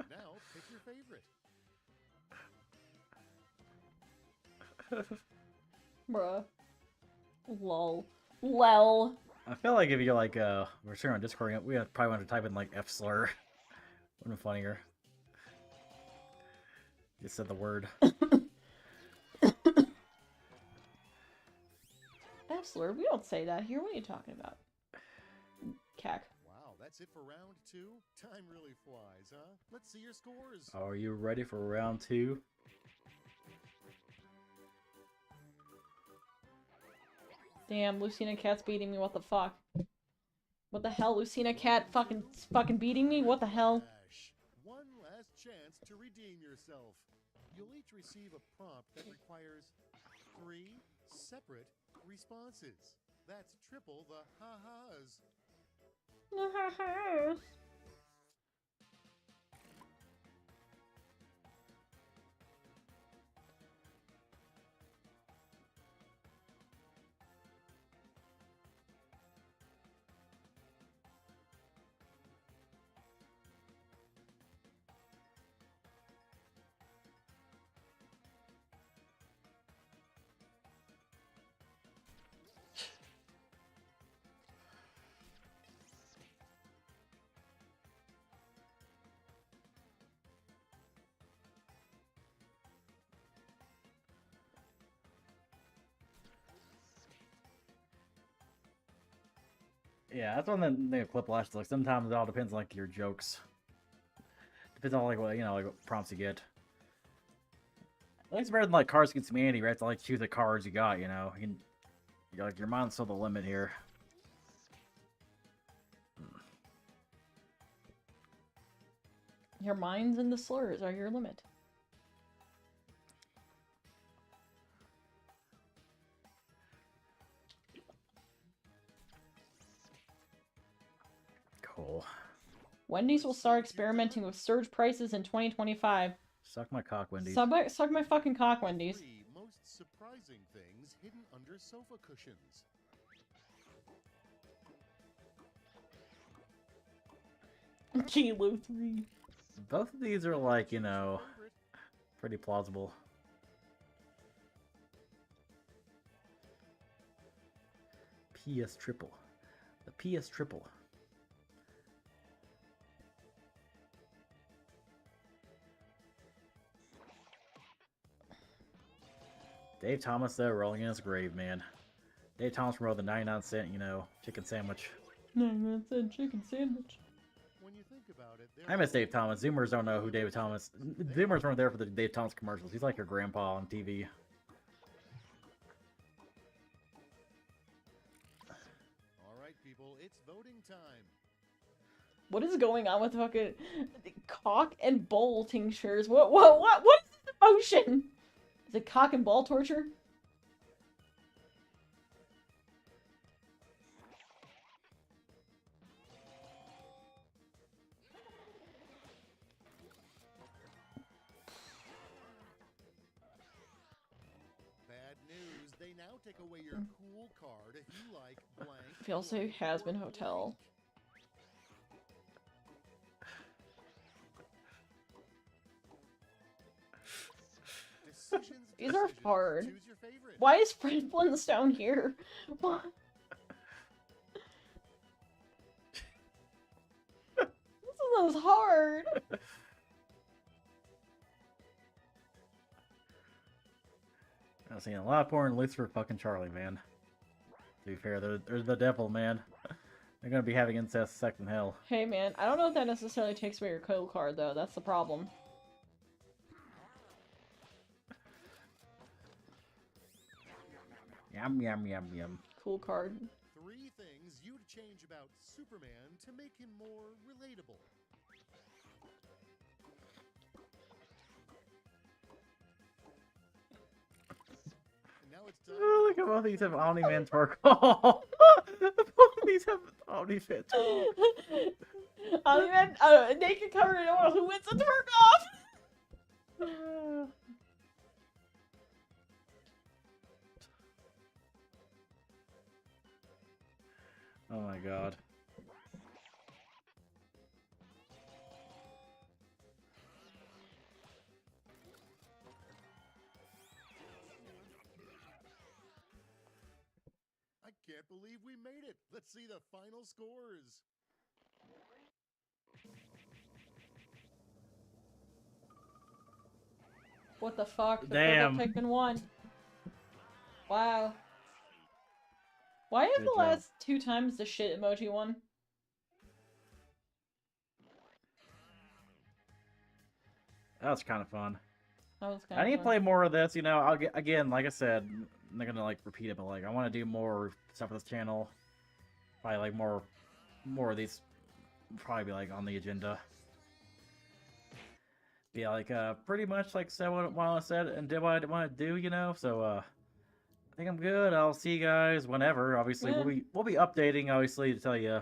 now, pick your favorite. Bruh. Lol. Lol. I feel like if you like we're sharing on Discord, we probably want to type in like F slur. Would have been funnier. Just said the word. Absolutely. We don't say that here. What are you talking about? Cack. Wow, that's it for round 2. Time really flies, huh? Let's see your scores. Are you ready for round 2? Damn, Lucina Cat's beating me. What the fuck? What the hell? Lucina Cat fucking beating me? What the hell? Dash. One last chance to redeem yourself. You'll each receive a prompt that requires 3 separate responses. That's triple the ha-has. Yeah, that's one thing of Cliplash is like sometimes it all depends on like your jokes. Depends on like what like what prompts you get. I think it's better than like Cards Against Humanity, right? To like choose the cards you got, you know. You're like your mind's still the limit here. Your minds and the slurs are your limit. Cool. Wendy's will start experimenting with surge prices in 2025. Suck my cock, Wendy's. Suck my fucking cock, Wendy's. 3 most surprising things hidden under sofa cushions. Kilo 3. Both of these are like, you know, Favorite? pretty plausible. PS triple. The PS triple. Dave Thomas, though, rolling in his grave, man. Dave Thomas wrote the 99-cent, chicken sandwich. No, that's a chicken sandwich. When you think about it, I miss Dave Thomas. Zoomers don't know who David Thomas. Zoomers weren't there for the Dave Thomas commercials. He's like your grandpa on TV. All right, people, it's voting time. What is going on with fucking cock and bull tinctures? What is this emotion? Is it cock and ball torture? Bad news. They now take away your cool card if you like blank. He also blank, has been or hotel. blank. Decisions, These are decisions. hard. Choose your favorite. Why is Fred Flintstone here? What? This is hard. I've seen a lot of porn Lucifer fucking Charlie, man. To be fair, they're the devil, man. They're gonna be having incest, sex, and hell. Hey man, I don't know if that necessarily takes away your code card though. That's the problem. Yum, yum, yum, yum. Cool card. 3 things you'd change about Superman to make him more relatable. And now it's time. Oh, look at both of these have Omni-Man twerk. Both of these have Omni-Man twerk. Even naked cover in oil. Who wins the twerk off? Oh my god. I can't believe we made it. Let's see the final scores. What the fuck? The Damn. Purple Pikmin won. Wow. Why is Good the job. last 2 times the shit emoji one? That was kind of fun. That was kind I need to fun. play more of this. I'll get again, like I said, not gonna like repeat it, but like I want to do more stuff on this channel. Probably like more of these. Probably be like on the agenda. Be like pretty much like said what I said and did what I want to do, you know. So I think I'm good. I'll see you guys whenever. Obviously, Yeah. we'll be updating obviously to tell you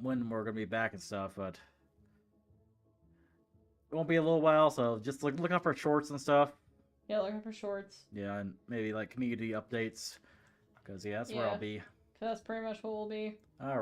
when we're gonna be back and stuff, but it won't be a little while. So just look out for shorts and stuff. Yeah, looking for shorts. Yeah, and maybe like community updates because yeah, that's where Yeah. I'll be. That's pretty much what we'll be. All